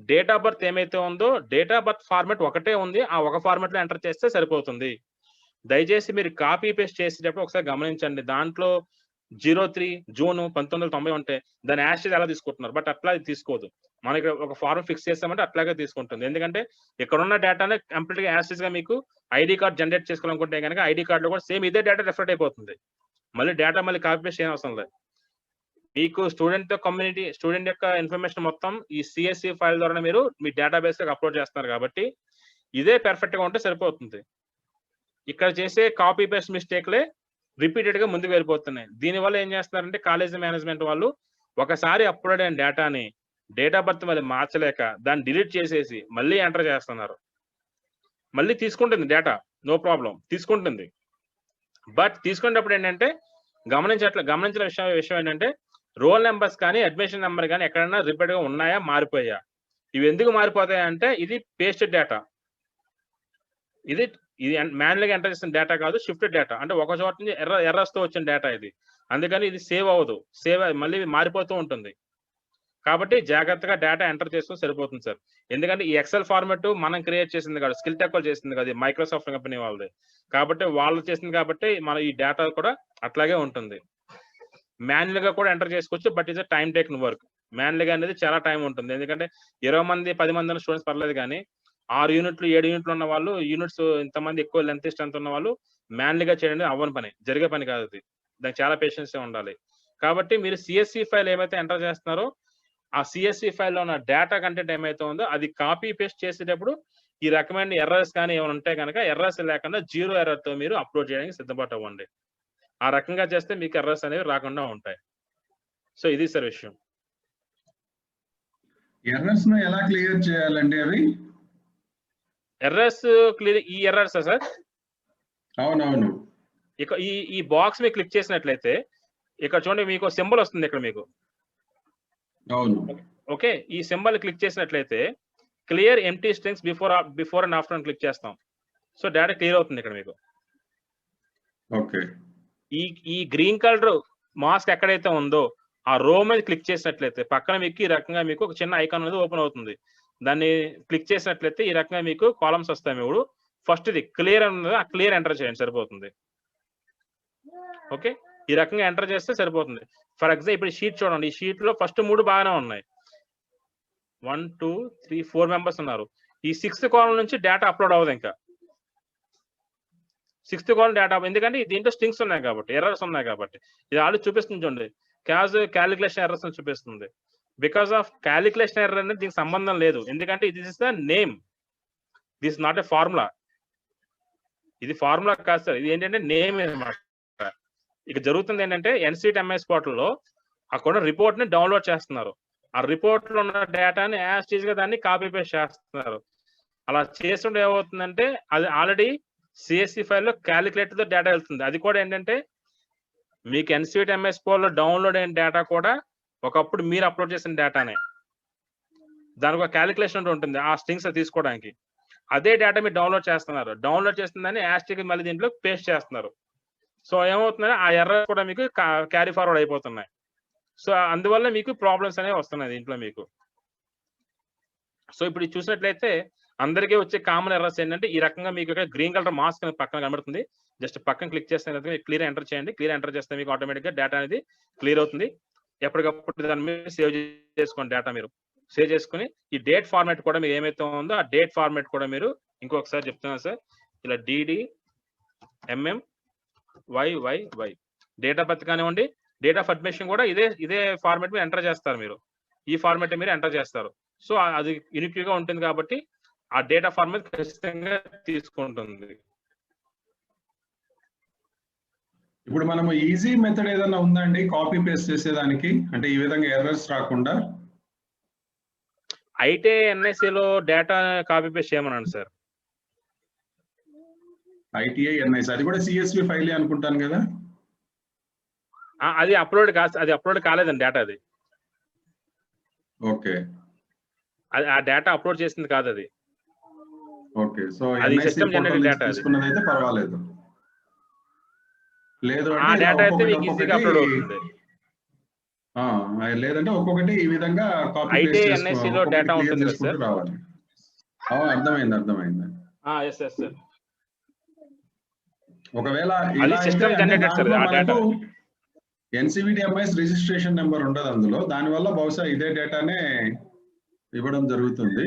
S1: డేట్ ఆఫ్ బర్త్ ఏమైతే ఉందో డేట్ ఆఫ్ బర్త్ ఫార్మాట్ ఒకటే ఉంది, ఆ ఒక ఫార్మాట్ లో ఎంటర్ చేస్తే సరిపోతుంది. దయచేసి మీరు కాపీ పేస్ట్ చేసేటప్పుడు ఒకసారి గమనించండి. దాంట్లో 03 జూన్ 1990 ఉంటే దాని యాష్ ఎలా తీసుకుంటున్నారు, బట్ అట్లా తీసుకోదు. మనకి ఒక ఫార్మ్ ఫిక్స్ చేస్తామంటే అట్లాగే తీసుకుంటుంది. ఎందుకంటే ఇక్కడ ఉన్న డేటానే కంప్లీట్ గా యాష్ గా మీకు ఐడి కార్డ్ జనరేట్ చేసుకోవాలనుకుంటే కనుక ఐడి కార్డ్ లో కూడా సేమ్ ఇదే డేటా రిఫ్లెక్ట్ అయిపోతుంది. మళ్ళీ డేటా మళ్ళీ కాపీ పేస్ట్ చేయని అవసరం లేదు. మీకు స్టూడెంట్ కమ్యూనిటీ స్టూడెంట్ యొక్క ఇన్ఫర్మేషన్ మొత్తం ఈ సిఎస్సి ఫైల్ ద్వారా మీరు మీ డేటాబేస్ లో అప్లోడ్ చేస్తున్నారు కాబట్టి ఇదే పర్ఫెక్ట్ గా ఉంటే సరిపోతుంది. ఇక్కడ చేసే కాపీ పేస్ట్ మిస్టేక్లే రిపీటెడ్ గా ముందుకు వెళ్ళిపోతున్నాయి. దీనివల్ల ఏం చేస్తున్నారంటే కాలేజీ మేనేజ్మెంట్ వాళ్ళు ఒకసారి అప్లోడ్ అయిన డేటాని డేట్ ఆఫ్ బర్త్ మళ్ళీ మార్చలేక దాన్ని డిలీట్ చేసేసి మళ్ళీ ఎంటర్ చేస్తున్నారు. మళ్ళీ తీసుకుంటుంది డేటా, నో ప్రాబ్లం తీసుకుంటుంది. బట్ తీసుకునేటప్పుడు ఏంటంటే గమనించిన విషయం ఏంటంటే రోల్ నెంబర్స్ కానీ అడ్మిషన్ నెంబర్ కానీ ఎక్కడైనా రిపీట్ గా ఉన్నాయా, మారిపోయా. ఇవి ఎందుకు మారిపోతాయి అంటే ఇది పేస్టెడ్ డేటా, ఇది మాన్యువల్ గా ఎంటర్ చేసిన డేటా కాదు, షిఫ్టెడ్ డేటా. అంటే ఒక చోట నుంచి ఎర్రర్స్ తో వచ్చిన డేటా ఇది. అందుకని ఇది సేవ్ అవ్వదు, మళ్ళీ మారిపోతూ ఉంటుంది. కాబట్టి జాగ్రత్తగా డేటా ఎంటర్ చేస్తూ సరిపోతుంది సార్. ఎందుకంటే ఈ ఎక్సెల్ ఫార్మాట్ మనం క్రియేట్ చేసింది కాదు, స్కిల్ టెక్ వాళ్ళు చేసింది కాదు, మైక్రోసాఫ్ట్ కంపెనీ వాళ్ళది. కాబట్టి వాళ్ళు చేసింది కాబట్టి మన ఈ డేటా కూడా అట్లాగే ఉంటుంది. మాన్యువల్ గా కూడా ఎంటర్ చేసుకోవచ్చు, but is time taking work. Manual గా అనేది చాలా టైం ఉంటుంది. ఎందుకంటే 20 మంది 10 మంది ఉన్న స్టూడెంట్స్ పర్లేదు, కానీ 6 యూనిట్లు 7 యూనిట్లు ఉన్న వాళ్ళు, యూనిట్స్ ఇంతమంది ఎక్కువ లెంత్ స్ట్రెంత్ ఉన్న వాళ్ళు మాన్యువల్ గా చేయడం అవ్వని పని, జరిగే పని కాదు అది. దానికి చాలా పేషెన్స్ ఉండాలి. కాబట్టి మీరు సిఎస్సి ఫైల్ ఏమైతే ఎంటర్ చేస్తున్నారో ఆ సిఎస్సి ఫైల్లో ఉన్న డేటా కంటెంట్ ఏమైతే ఉందో అది కాపీ పేస్ట్ చేసేటప్పుడు ఈ రకమైన ఎర్రర్స్ కానీ ఏమైనా ఉంటే కనుక ఎర్రర్స్ లేకుండా 0 ఎర్రర్ తో మీరు అప్లోడ్ చేయడానికి సిద్ధపాటు అవ్వండి. ఆ రకంగా చేస్తే మీకు ఎర్రర్స్ అనేవి రాకుండా ఉంటాయి. సో ఇది సార్ విషయం.
S2: ఎర్రర్స్ ను ఎలా క్లియర్ చేయాలండి? అవి
S1: ఎర్రర్స్ క్లియర్, ఈ ఎర్రర్స్ సార్
S2: అవునవును.
S1: ఇక ఈ బాక్స్ మీద క్లిక్ చేసినట్లయితే ఇక్కడ చూడండి మీకు సింబల్ వస్తుంది ఇక్కడ మీకు.
S2: అవును.
S1: ఓకే, ఈ సింబల్ క్లిక్ చేసినట్లయితే clear empty strings before and after అని క్లిక్ చేస్తాం. సో డేటా క్లియర్ అవుతుంది ఇక్కడ మీకు.
S2: ఓకే,
S1: ఈ గ్రీన్ కలర్ మాస్క్ ఎక్కడైతే ఉందో ఆ రో మీద క్లిక్ చేసినట్లయితే పక్కన మీకు ఈ రకంగా మీకు ఒక చిన్న ఐకాన్ అనేది ఓపెన్ అవుతుంది. దాన్ని క్లిక్ చేసినట్లయితే ఈ రకంగా మీకు కాలమ్స్ వస్తాయి. ఇప్పుడు ఫస్ట్ ఇది క్లియర్ అన్నది, ఆ క్లియర్ ఎంటర్ చేయండి సరిపోతుంది. ఓకే, ఈ రకంగా ఎంటర్ చేస్తే సరిపోతుంది. ఫర్ ఎగ్జాంపుల్ ఇప్పుడు షీట్ చూడండి, ఈ షీట్ లో ఫస్ట్ 3 బాగానే ఉన్నాయి, 1 2 3 4 మెంబర్స్ ఉన్నారు. ఈ 6th కాలం నుంచి డేటా అప్లోడ్ అవ్వదు. ఇంకా 6th కాలం డేటా, ఎందుకంటే దీంట్లో స్ట్రింగ్స్ ఉన్నాయి కాబట్టి, ఎర్రర్స్ ఉన్నాయి కాబట్టి. ఇది ఆల్రెడీ చూపిస్తుంది చూడండి, క్యాలిక్యులేషన్ ఎర్రర్స్ అని చూపిస్తుంది. బికాస్ ఆఫ్ క్యాలిక్యులేషన్ ఎర్రర్ అనేది దీనికి సంబంధం లేదు, ఎందుకంటే this is the name, this not a formula. ఇది ఫార్ములా కాదు సార్, ఇది ఏంటంటే నేమ్ అన్నమాట. ఇక జరుగుతుంది ఏంటంటే NCTMS పోర్టల్లో అక్కడ రిపోర్ట్ ని డౌన్లోడ్ చేస్తున్నారు. ఆ రిపోర్ట్ లో ఉన్న డేటాని యాజ్ టీజ్ గా దాన్ని కాపీ పేస్ట్ చేస్తున్నారు. అలా చేస్తుంటే ఏమవుతుందంటే అది ఆల్రెడీ సిఎస్సి ఫైల్లో క్యాలిక్యులేటర్ తో డేటా వెళ్తుంది. అది కూడా ఏంటంటే మీకు NCTMS పోర్టల్లో డౌన్లోడ్ అయిన డేటా కూడా ఒకప్పుడు మీరు అప్లోడ్ చేసిన డేటానే. దానికి ఒక క్యాలిక్యులేషన్ ఉంటుంది ఆ స్ట్రింగ్స్ తీసుకోవడానికి. అదే డేటా మీరు డౌన్లోడ్ చేస్తున్నారు, డౌన్లోడ్ చేస్తుందని యాజ్ టీజ్ మళ్ళీ దీంట్లో పేస్ట్ చేస్తున్నారు. సో ఏమవుతుందంటే ఆ ఎర్రర్ కూడా మీకు క్యారీ ఫార్వర్డ్ అయిపోతున్నాయి. సో అందువల్ల మీకు ప్రాబ్లమ్స్ అనేవి వస్తున్నాయి దీంట్లో మీకు. సో ఇప్పుడు చూసినట్లయితే అందరికీ వచ్చే కామన్ ఎర్రర్స్ ఏంటంటే ఈ రకంగా మీకు గ్రీన్ కలర్ మాస్క్ అనేది పక్కన కనబడుతుంది. జస్ట్ పక్కన క్లిక్ చేస్తే క్లియర్ ఎంటర్ చేయండి. క్లియర్ ఎంటర్ చేస్తే మీకు ఆటోమేటిక్ గా డేటా అనేది క్లియర్ అవుతుంది. ఎప్పటికప్పుడు దాని మీద సేవ్ చేసుకోండి డేటా. మీరు సేవ్ చేసుకుని ఈ డేట్ ఫార్మాట్ కూడా మీరు ఏమైతే ఉందో ఆ డేట్ ఫార్మాట్ కూడా మీరు ఇంకొకసారి చెప్తున్నాను సార్, ఇలా DDMM YYY date of birth కానివ్వండి, డేట్ ఆఫ్ అడ్మిషన్ కూడా ఇదే ఫార్మాట్ మీద ఎంటర్ చేస్తారు. మీరు ఈ ఫార్మాట్ మీరు ఎంటర్ చేస్తారు. సో అది యూనిక్ గా ఉంటుంది కాబట్టి ఆ డేటా ఫార్మాట్ ఖచ్చితంగా తీసుకుంటుంది.
S2: ఇప్పుడు మనము ఈజీ మెథడ్ ఏదైనా ఉందండి కాపీ పేస్ట్ చేసేదానికి, అంటే ఈ విధంగా ఎర్రర్స్ రాకుండా?
S1: ITI-NICలో డేటా కాపీ పేస్ట్ చేయమనండి సార్.
S2: ITI-NIC అది కూడా CSV ఫైలే అనుకుంటాను కదా?
S1: అది అప్లోడ్ కాలేదండి డేటా అది.
S2: ఓకే.
S1: అది ఆ డేటా అప్లోడ్ చేసింది కాదు అది.
S2: ఓకే. సో
S1: అది
S2: NIC
S1: సిస్టమ్
S2: పోర్టల్
S1: జనరేటెడ్
S2: నుంచి
S1: డేటా అది.
S2: తీసుకున్నదైతే పర్వాలేదు. లేదు
S1: ఆ
S2: అంటే ఇలా
S1: డేటా అయితే మీకు
S2: ఒక్కొక్కటి
S1: ఈజీగా అప్లోడ్ అవుతుంది.
S2: లేదంటే ఒక్కొక్కటి ఈ విధంగా కాపీ పేస్ట్
S1: ITI-NICలో డేటా
S2: క్లియర్
S1: ఉంటుంది కదా
S2: చేసుకుంటూ
S1: సార్.
S2: రావాలి. అర్థమైంది.
S1: Yes sir.
S2: ఒకవేళ
S1: అది
S2: ఇలా అయితే
S1: సిస్టమ్
S2: అంటే
S1: జనరేటెడ్ సార్
S2: దాంట్లో
S1: ఆ డేటా.
S2: మనకు NCVT-MIS రిజిస్ట్రేషన్ నెంబర్ ఉండదు అందులో. దానివల్ల బహుశా ఇదే డేటానే ఇవ్వడం జరుగుతుంది.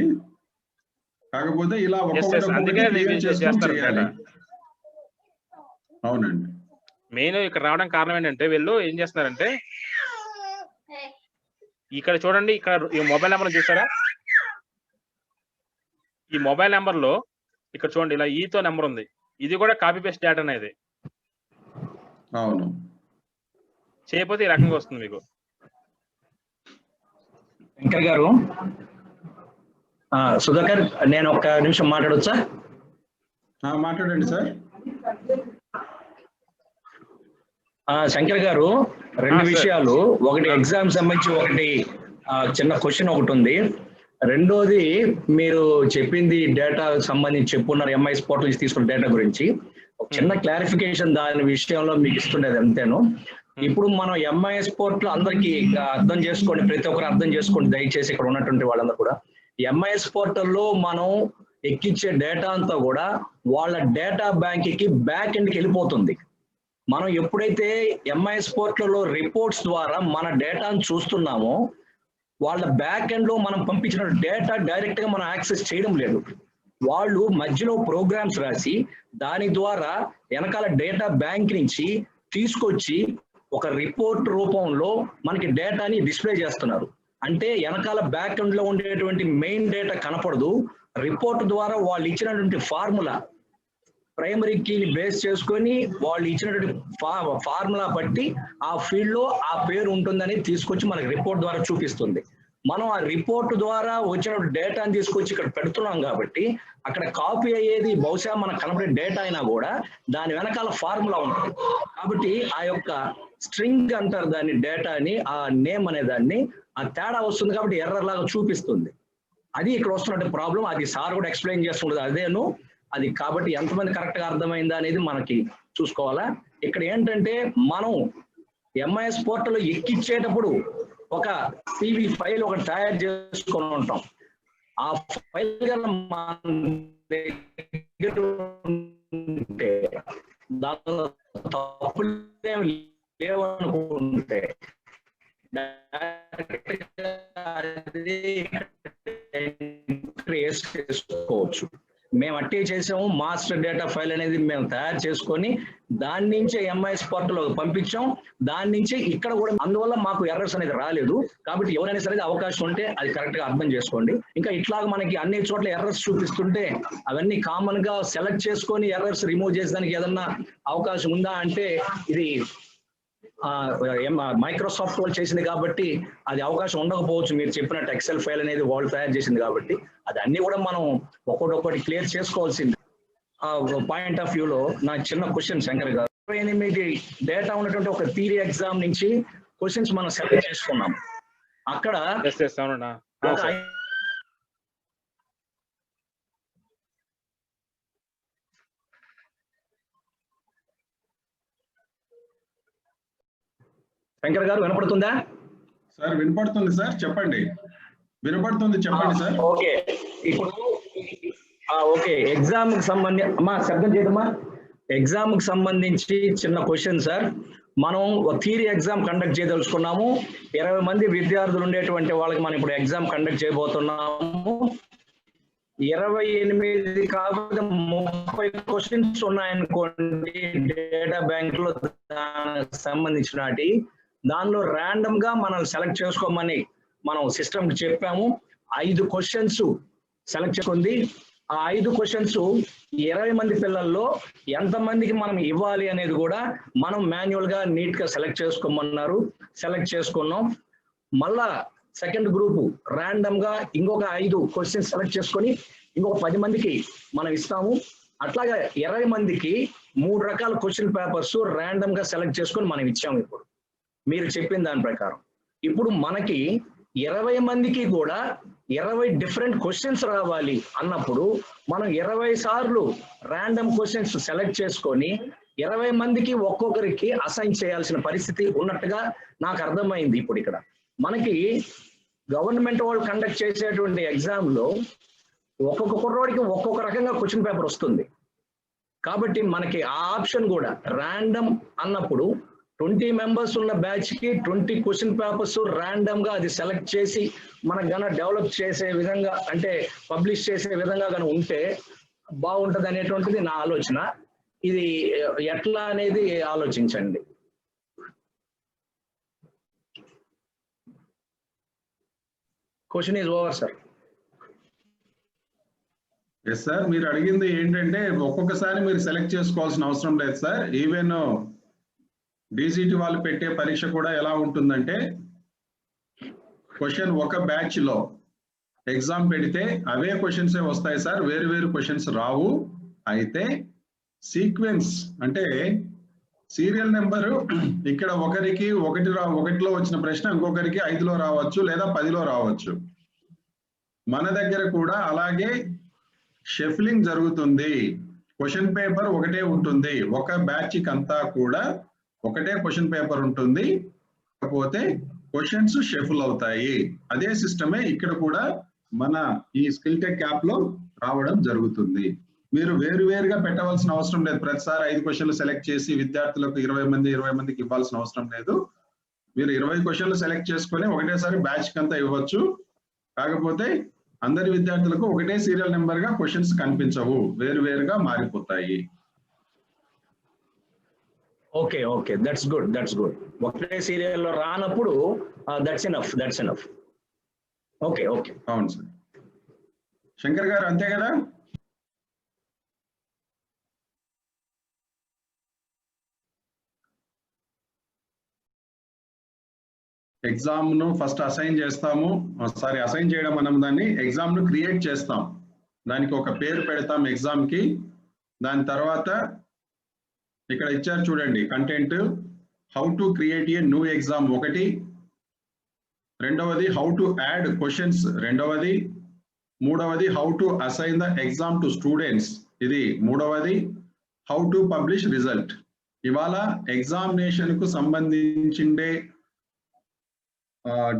S2: కాకపోతే ఇలా ఒక్కొక్కటి
S1: అందుకే
S2: క్లియర్ చేసుకొని
S1: చేస్తారు
S2: చేయాలి.
S1: డేటా.
S2: అవునండి.
S1: మెయిన్ ఇక్కడ రావడం కారణం ఏంటంటే వీళ్ళు ఏం చేస్తున్నారంటే ఇక్కడ చూడండి, ఇక్కడ ఈ మొబైల్ నెంబర్ చూసారా? ఈ మొబైల్ నెంబర్ లో ఇక్కడ చూడండి ఇలా ఈతో నెంబర్ ఉంది. ఇది కూడా కాపీ పేస్ట్ డేటా అనేది.
S2: అవును.
S1: చేయకపోతే ఈ రకంగా వస్తుంది మీకు.
S3: శంకర్ గారు, సుధాకర్, నేను ఒక నిమిషం మాట్లాడొచ్చా?
S2: మాట్లాడండి సార్.
S3: శంకర్ గారు, రెండు విషయాలు. ఒకటి ఎగ్జామ్ సంబంధించి ఒకటి చిన్న క్వశ్చన్ ఒకటి ఉంది. రెండోది మీరు చెప్పింది డేటా సంబంధించి చెప్పున్నారు, MIS పోర్టల్ నుంచి తీసుకున్న డేటా గురించి. ఒక చిన్న క్లారిఫికేషన్ దాని విషయంలో మీకు ఇస్తుండేది అంతేను. ఇప్పుడు మనం MIS పోర్టల్ అందరికీ అర్థం చేసుకోండి, ప్రతి ఒక్కరు అర్థం చేసుకోండి దయచేసి, ఇక్కడ ఉన్నటువంటి వాళ్ళందరూ కూడా. MIS పోర్టల్లో మనం ఎక్కించే డేటా అంతా కూడా వాళ్ళ డేటా బ్యాంక్కి బ్యాక్ ఎండ్కి వెళ్ళిపోతుంది. మనం ఎప్పుడైతే MIS పోర్టల్లో రిపోర్ట్స్ ద్వారా మన డేటాను చూస్తున్నామో వాళ్ళ బ్యాక్ ఎండ్ లో మనం పంపించిన డేటా డైరెక్ట్ గా మనం యాక్సెస్ చేయడం లేదు. వాళ్ళు మధ్యలో ప్రోగ్రామ్స్ రాసి దాని ద్వారా వెనకాల డేటా బ్యాంక్ నుంచి తీసుకొచ్చి ఒక రిపోర్ట్ రూపంలో మనకి డేటాని డిస్ప్లే చేస్తున్నారు. అంటే వెనకాల బ్యాక్ ఎండ్ లో ఉండేటువంటి మెయిన్ డేటా కనపడదు. రిపోర్ట్ ద్వారా వాళ్ళు ఇచ్చినటువంటి ఫార్ములా, ప్రైమరీ కీని బేస్ చేసుకొని వాళ్ళు ఇచ్చినటువంటి ఫార్ములా బట్టి ఆ ఫీల్డ్ లో ఆ పేరు ఉంటుందని తీసుకొచ్చి మనకి రిపోర్ట్ ద్వారా చూపిస్తుంది. మనం ఆ రిపోర్ట్ ద్వారా వచ్చిన డేటాని తీసుకొచ్చి ఇక్కడ పెడుతున్నాం కాబట్టి అక్కడ కాపీ అయ్యేది బహుశా మనకు కనబడే డేటా అయినా కూడా దాని వెనకాల ఫార్ములా ఉంటుంది. కాబట్టి ఆ యొక్క స్ట్రింగ్ అంటారు దాన్ని, డేటాని, ఆ నేమ్ అనే దాన్ని, ఆ తేడా వస్తుంది కాబట్టి ఎర్రర్ లాగా చూపిస్తుంది. అది ఇక్కడ వస్తున్నట్టు ప్రాబ్లం. అది సార్ కూడా ఎక్స్ప్లెయిన్ చేస్తుండదు అదేను. అది కాబట్టి ఎంతమంది కరెక్ట్ గా అర్థమైందా అనేది మనకి చూసుకోవాలా. ఇక్కడ ఏంటంటే మనం MIS పోర్టల్ ఎక్కించేటప్పుడు ఒక CV ఫైల్ ఒకటి తయారు చేసుకొని ఉంటాం. ఆ ఫైల్ దాంట్లో తప్పులేమి లేవనుకుంటే చేసుకోవచ్చు. మేము అట్టే చేసాము. మాస్టర్ డేటా ఫైల్ అనేది మేము తయారు చేసుకొని దాని నుంచే MIS పోర్టల్ పంపించాం. దాని నుంచి ఇక్కడ కూడా అందువల్ల మాకు ఎర్రర్స్ అనేది రాలేదు. కాబట్టి ఎవరైనా సరే అవకాశం ఉంటే అది కరెక్ట్ గా అర్థం చేసుకోండి. ఇంకా ఇట్లాగా మనకి అన్ని చోట్ల ఎర్రర్స్ చూపిస్తుంటే అవన్నీ కామన్ గా సెలెక్ట్ చేసుకొని ఎర్రర్స్ రిమూవ్ చేసేదానికి ఏదన్నా అవకాశం ఉందా అంటే ఇది మైక్రోసాఫ్ట్ వాళ్ళు చేసింది కాబట్టి అది అవకాశం ఉండకపోవచ్చు. మీరు చెప్పినట్టు ఎక్సెల్ ఫైల్ అనేది వాళ్ళు తయారు చేసింది కాబట్టి అది అన్ని కూడా మనం ఒక్కొక్కటి క్లియర్ చేసుకోవాల్సింది. పాయింట్ ఆఫ్ వ్యూలో నా చిన్న క్వశ్చన్ శంకర్ గారు, 28 డేటా ఉన్నటువంటి ఒక థియరీ ఎగ్జామ్ నుంచి క్వశ్చన్స్ మనం సెలెక్ట్ చేసుకున్నాం. అక్కడ శంకర్ గారు వినపడుతుందా?
S2: సార్ వినపడుతుంది సార్, చెప్పండి. వినపడుతుంది, చెప్పండి సార్.
S3: ఓకే, ఇప్పుడు ఓకే ఎగ్జామ్ కి సంబంధించి అమ్మా శబ్దం చేయదమ్మా. ఎగ్జామ్ కి సంబంధించి చిన్న క్వశ్చన్ సార్. మనం థియరీ ఎగ్జామ్ కండక్ట్ చేయదలుచుకున్నాము. 20 మంది విద్యార్థులు ఉండేటువంటి వాళ్ళకి మనం ఇప్పుడు ఎగ్జామ్ కండక్ట్ చేయబోతున్నాము. 28 కాకపోతే 30 క్వశ్చన్స్ ఉన్నాయనుకోండి డేటా బ్యాంక్ లో దానికి సంబంధించినటి. దానిలో ర్యాండమ్ గా మనం సెలెక్ట్ చేసుకోమని మనం సిస్టమ్ కి చెప్పాము. 5 క్వశ్చన్స్ సెలెక్ట్ చేసుకుంది. ఆ 5 క్వశ్చన్స్ 20 మంది పిల్లల్లో ఎంతమందికి మనం ఇవ్వాలి అనేది కూడా మనం మాన్యువల్ గా నీట్ గా సెలెక్ట్ చేసుకోమన్నారు. సెలెక్ట్ చేసుకున్నాం. మళ్ళా సెకండ్ గ్రూప్ ర్యాండమ్ గా ఇంకొక 5 క్వశ్చన్స్ సెలెక్ట్ చేసుకొని ఇంకొక 10 మందికి మనం ఇస్తాము. అట్లాగా 20 మందికి 3 రకాల క్వశ్చన్ పేపర్స్ ర్యాండమ్ గా సెలెక్ట్ చేసుకొని మనం ఇచ్చాము. ఇప్పుడు మీరు చెప్పిన దాని ప్రకారం ఇప్పుడు మనకి 20 మందికి కూడా 20 డిఫరెంట్ క్వశ్చన్స్ రావాలి అన్నప్పుడు మనం 20 సార్లు ర్యాండమ్ క్వశ్చన్స్ సెలెక్ట్ చేసుకొని 20 మందికి ఒక్కొక్కరికి అసైన్ చేయాల్సిన పరిస్థితి ఉన్నట్టుగా నాకు అర్థమైంది. ఇప్పుడు ఇక్కడ మనకి గవర్నమెంట్ వాళ్ళు కండక్ట్ చేసేటువంటి ఎగ్జామ్ లో ఒక్కొక్క కుర్రోడికి ఒక్కొక్క రకంగా క్వశ్చన్ పేపర్ వస్తుంది. కాబట్టి మనకి ఆ ఆప్షన్ కూడా ర్యాండమ్ అన్నప్పుడు 20 మెంబర్స్ ఉన్న బ్యాచ్ కి 20 క్వశ్చన్ పేపర్స్ ర్యాండమ్ గా అది సెలెక్ట్ చేసి మనకు గన డెవలప్ చేసే విధంగా అంటే పబ్లిష్ చేసే విధంగా గన ఉంటే బాగుంటది అనేటువంటిది నా ఆలోచన. ఇది ఎట్లా అనేది ఆలోచించండి. Question is over sir.
S2: Yes sir, మీరు అడిగింది ఏంటంటే ఒక్కొక్కసారి మీరు సెలెక్ట్ చేసుకోవాల్సిన అవసరం లేదు సార్. ఈవెన్ డీసీటీ వాళ్ళు పెట్టే పరీక్ష కూడా ఎలా ఉంటుందంటే క్వశ్చన్ ఒక బ్యాచ్ లో ఎగ్జామ్ పెడితే అవే క్వశ్చన్స్ వస్తాయి సార్, వేరు వేరు క్వశ్చన్స్ రావు. అయితే సీక్వెన్స్ అంటే సీరియల్ నెంబరు ఇక్కడ ఒకరికి ఒకటిలో వచ్చిన ప్రశ్న ఇంకొకరికి 5లో రావచ్చు లేదా 10లో రావచ్చు. మన దగ్గర కూడా అలాగే షెఫ్లింగ్ జరుగుతుంది. క్వశ్చన్ పేపర్ ఒకటే ఉంటుంది, ఒక బ్యాచ్ అంతా కూడా ఒకటే క్వశ్చన్ పేపర్ ఉంటుంది, కాకపోతే క్వశ్చన్స్ షెఫుల్ అవుతాయి. అదే సిస్టమే ఇక్కడ కూడా మన ఈ స్కిల్ టెక్ యాప్ లో రావడం జరుగుతుంది. మీరు వేరువేరుగా పెట్టవలసిన అవసరం లేదు. ప్రతిసారి 5 క్వశ్చన్లు సెలెక్ట్ చేసి విద్యార్థులకు 20 మందికి ఇవ్వాల్సిన అవసరం లేదు. మీరు 20 క్వశ్చన్లు సెలెక్ట్ చేసుకొని ఒకటేసారి బ్యాచ్ కంతా ఇవ్వచ్చు. కాకపోతే అందరి విద్యార్థులకు ఒకటే సీరియల్ నెంబర్ గా క్వశ్చన్స్ కనిపించవు, వేరువేరుగా మారిపోతాయి.
S3: Okay okay, that's good, that's good. ఒకటే సీరియల్ లో రానప్పుడు that's enough, that's enough. Okay okay,
S2: అవును సార్. శంకర్ గారు అంతే కదా? ఎగ్జామ్ ను ఫస్ట్ అసైన్ చేస్తాము. అసైన్ చేయడం మనం దాన్ని ఎగ్జామ్ ను క్రియేట్ చేస్తాం. దానికి ఒక పేరు పెడతాం ఎగ్జామ్ కి. దాని తర్వాత ఇక్కడ ఇచ్చారు చూడండి content. How to create a new exam ఒకటి, రెండవది హౌ టు యాడ్ క్వశ్చన్స్ రెండవది, మూడవది how to assign the exam to students ఇది మూడవది, హౌ టు పబ్లిష్ రిజల్ట్. ఇవాళ ఎగ్జామినేషన్ కు సంబంధించిండే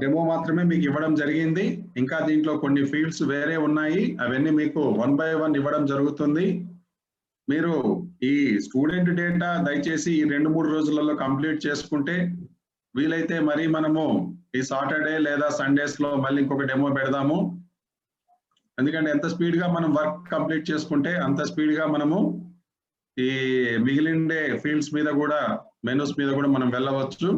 S2: డెమో మాత్రమే మీకు ఇవ్వడం జరిగింది. ఇంకా దీంట్లో కొన్ని ఫీల్డ్స్ వేరే ఉన్నాయి, అవన్నీ మీకు 1 by 1 ఇవ్వడం జరుగుతుంది. మీరు ఈ స్టూడెంట్ డేటా దయచేసి ఈ 2-3 రోజులలో కంప్లీట్ చేసుకుంటే వీలైతే మరి మనము ఈ సాటర్డే లేదా సండేస్ లో మళ్ళీ ఇంకొక డెమో పెడదాము. ఎందుకంటే ఎంత స్పీడ్ గా మనం వర్క్ కంప్లీట్ చేసుకుంటే అంత స్పీడ్ గా మనము ఈ మిగిలిండే ఫీల్డ్స్ మీద కూడా మెనూస్ మీద కూడా మనం వెళ్ళవచ్చు.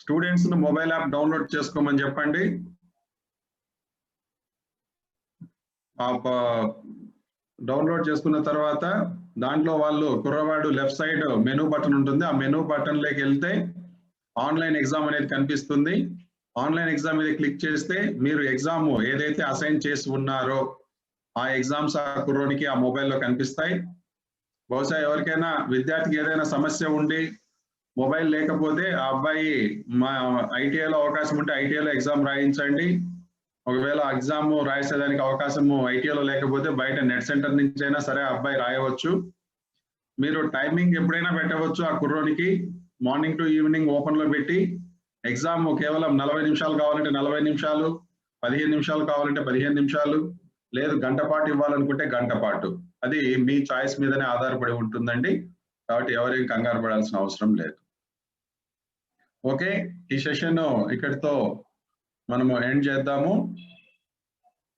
S2: స్టూడెంట్స్ ను మొబైల్ యాప్ డౌన్లోడ్ చేసుకోమని చెప్పండి. డౌన్లోడ్ చేసుకున్న తర్వాత దాంట్లో వాళ్ళు కుర్రవాడు లెఫ్ట్ సైడ్ మెనూ బటన్ ఉంటుంది. ఆ మెనూ బటన్ లోకి వెళ్తే ఆన్లైన్ ఎగ్జామ్ అనేది కనిపిస్తుంది. ఆన్లైన్ ఎగ్జామ్ మీద క్లిక్ చేస్తే మీరు ఎగ్జామ్ ఏదైతే అసైన్ చేసి ఉన్నారో ఆ ఎగ్జామ్స్ ఆ కుర్రోనికి ఆ మొబైల్లో కనిపిస్తాయి. బహుశా ఎవరికైనా విద్యార్థికి ఏదైనా సమస్య ఉండి మొబైల్ లేకపోతే ఆ అబ్బాయి మా ఐటీఐలో అవకాశం ఉంటే ఐటీఐలో ఎగ్జామ్ రాయించండి. ఒకవేళ ఎగ్జామ్ రాసేదానికి అవకాశము ఐటీఐలో లేకపోతే బయట నెట్ సెంటర్ నుంచి అయినా సరే ఆ అబ్బాయి రాయవచ్చు. మీరు టైమింగ్ ఎప్పుడైనా పెట్టవచ్చు ఆ కుర్రోనికి. మార్నింగ్ టు ఈవినింగ్ ఓపెన్ లో పెట్టి ఎగ్జామ్ కేవలం 40 నిమిషాలు కావాలంటే 40 నిమిషాలు, 15 నిమిషాలు కావాలంటే 15 నిమిషాలు, లేదు గంట పాటు ఇవ్వాలనుకుంటే గంట పాటు. అది మీ చాయిస్ మీదనే ఆధారపడి ఉంటుందండి. కాబట్టి ఎవరేం కంగారు పడాల్సిన అవసరం లేదు. ఓకే, ఈ సెషన్ ఇక్కడితో మనము ఎండ్ చేద్దాము.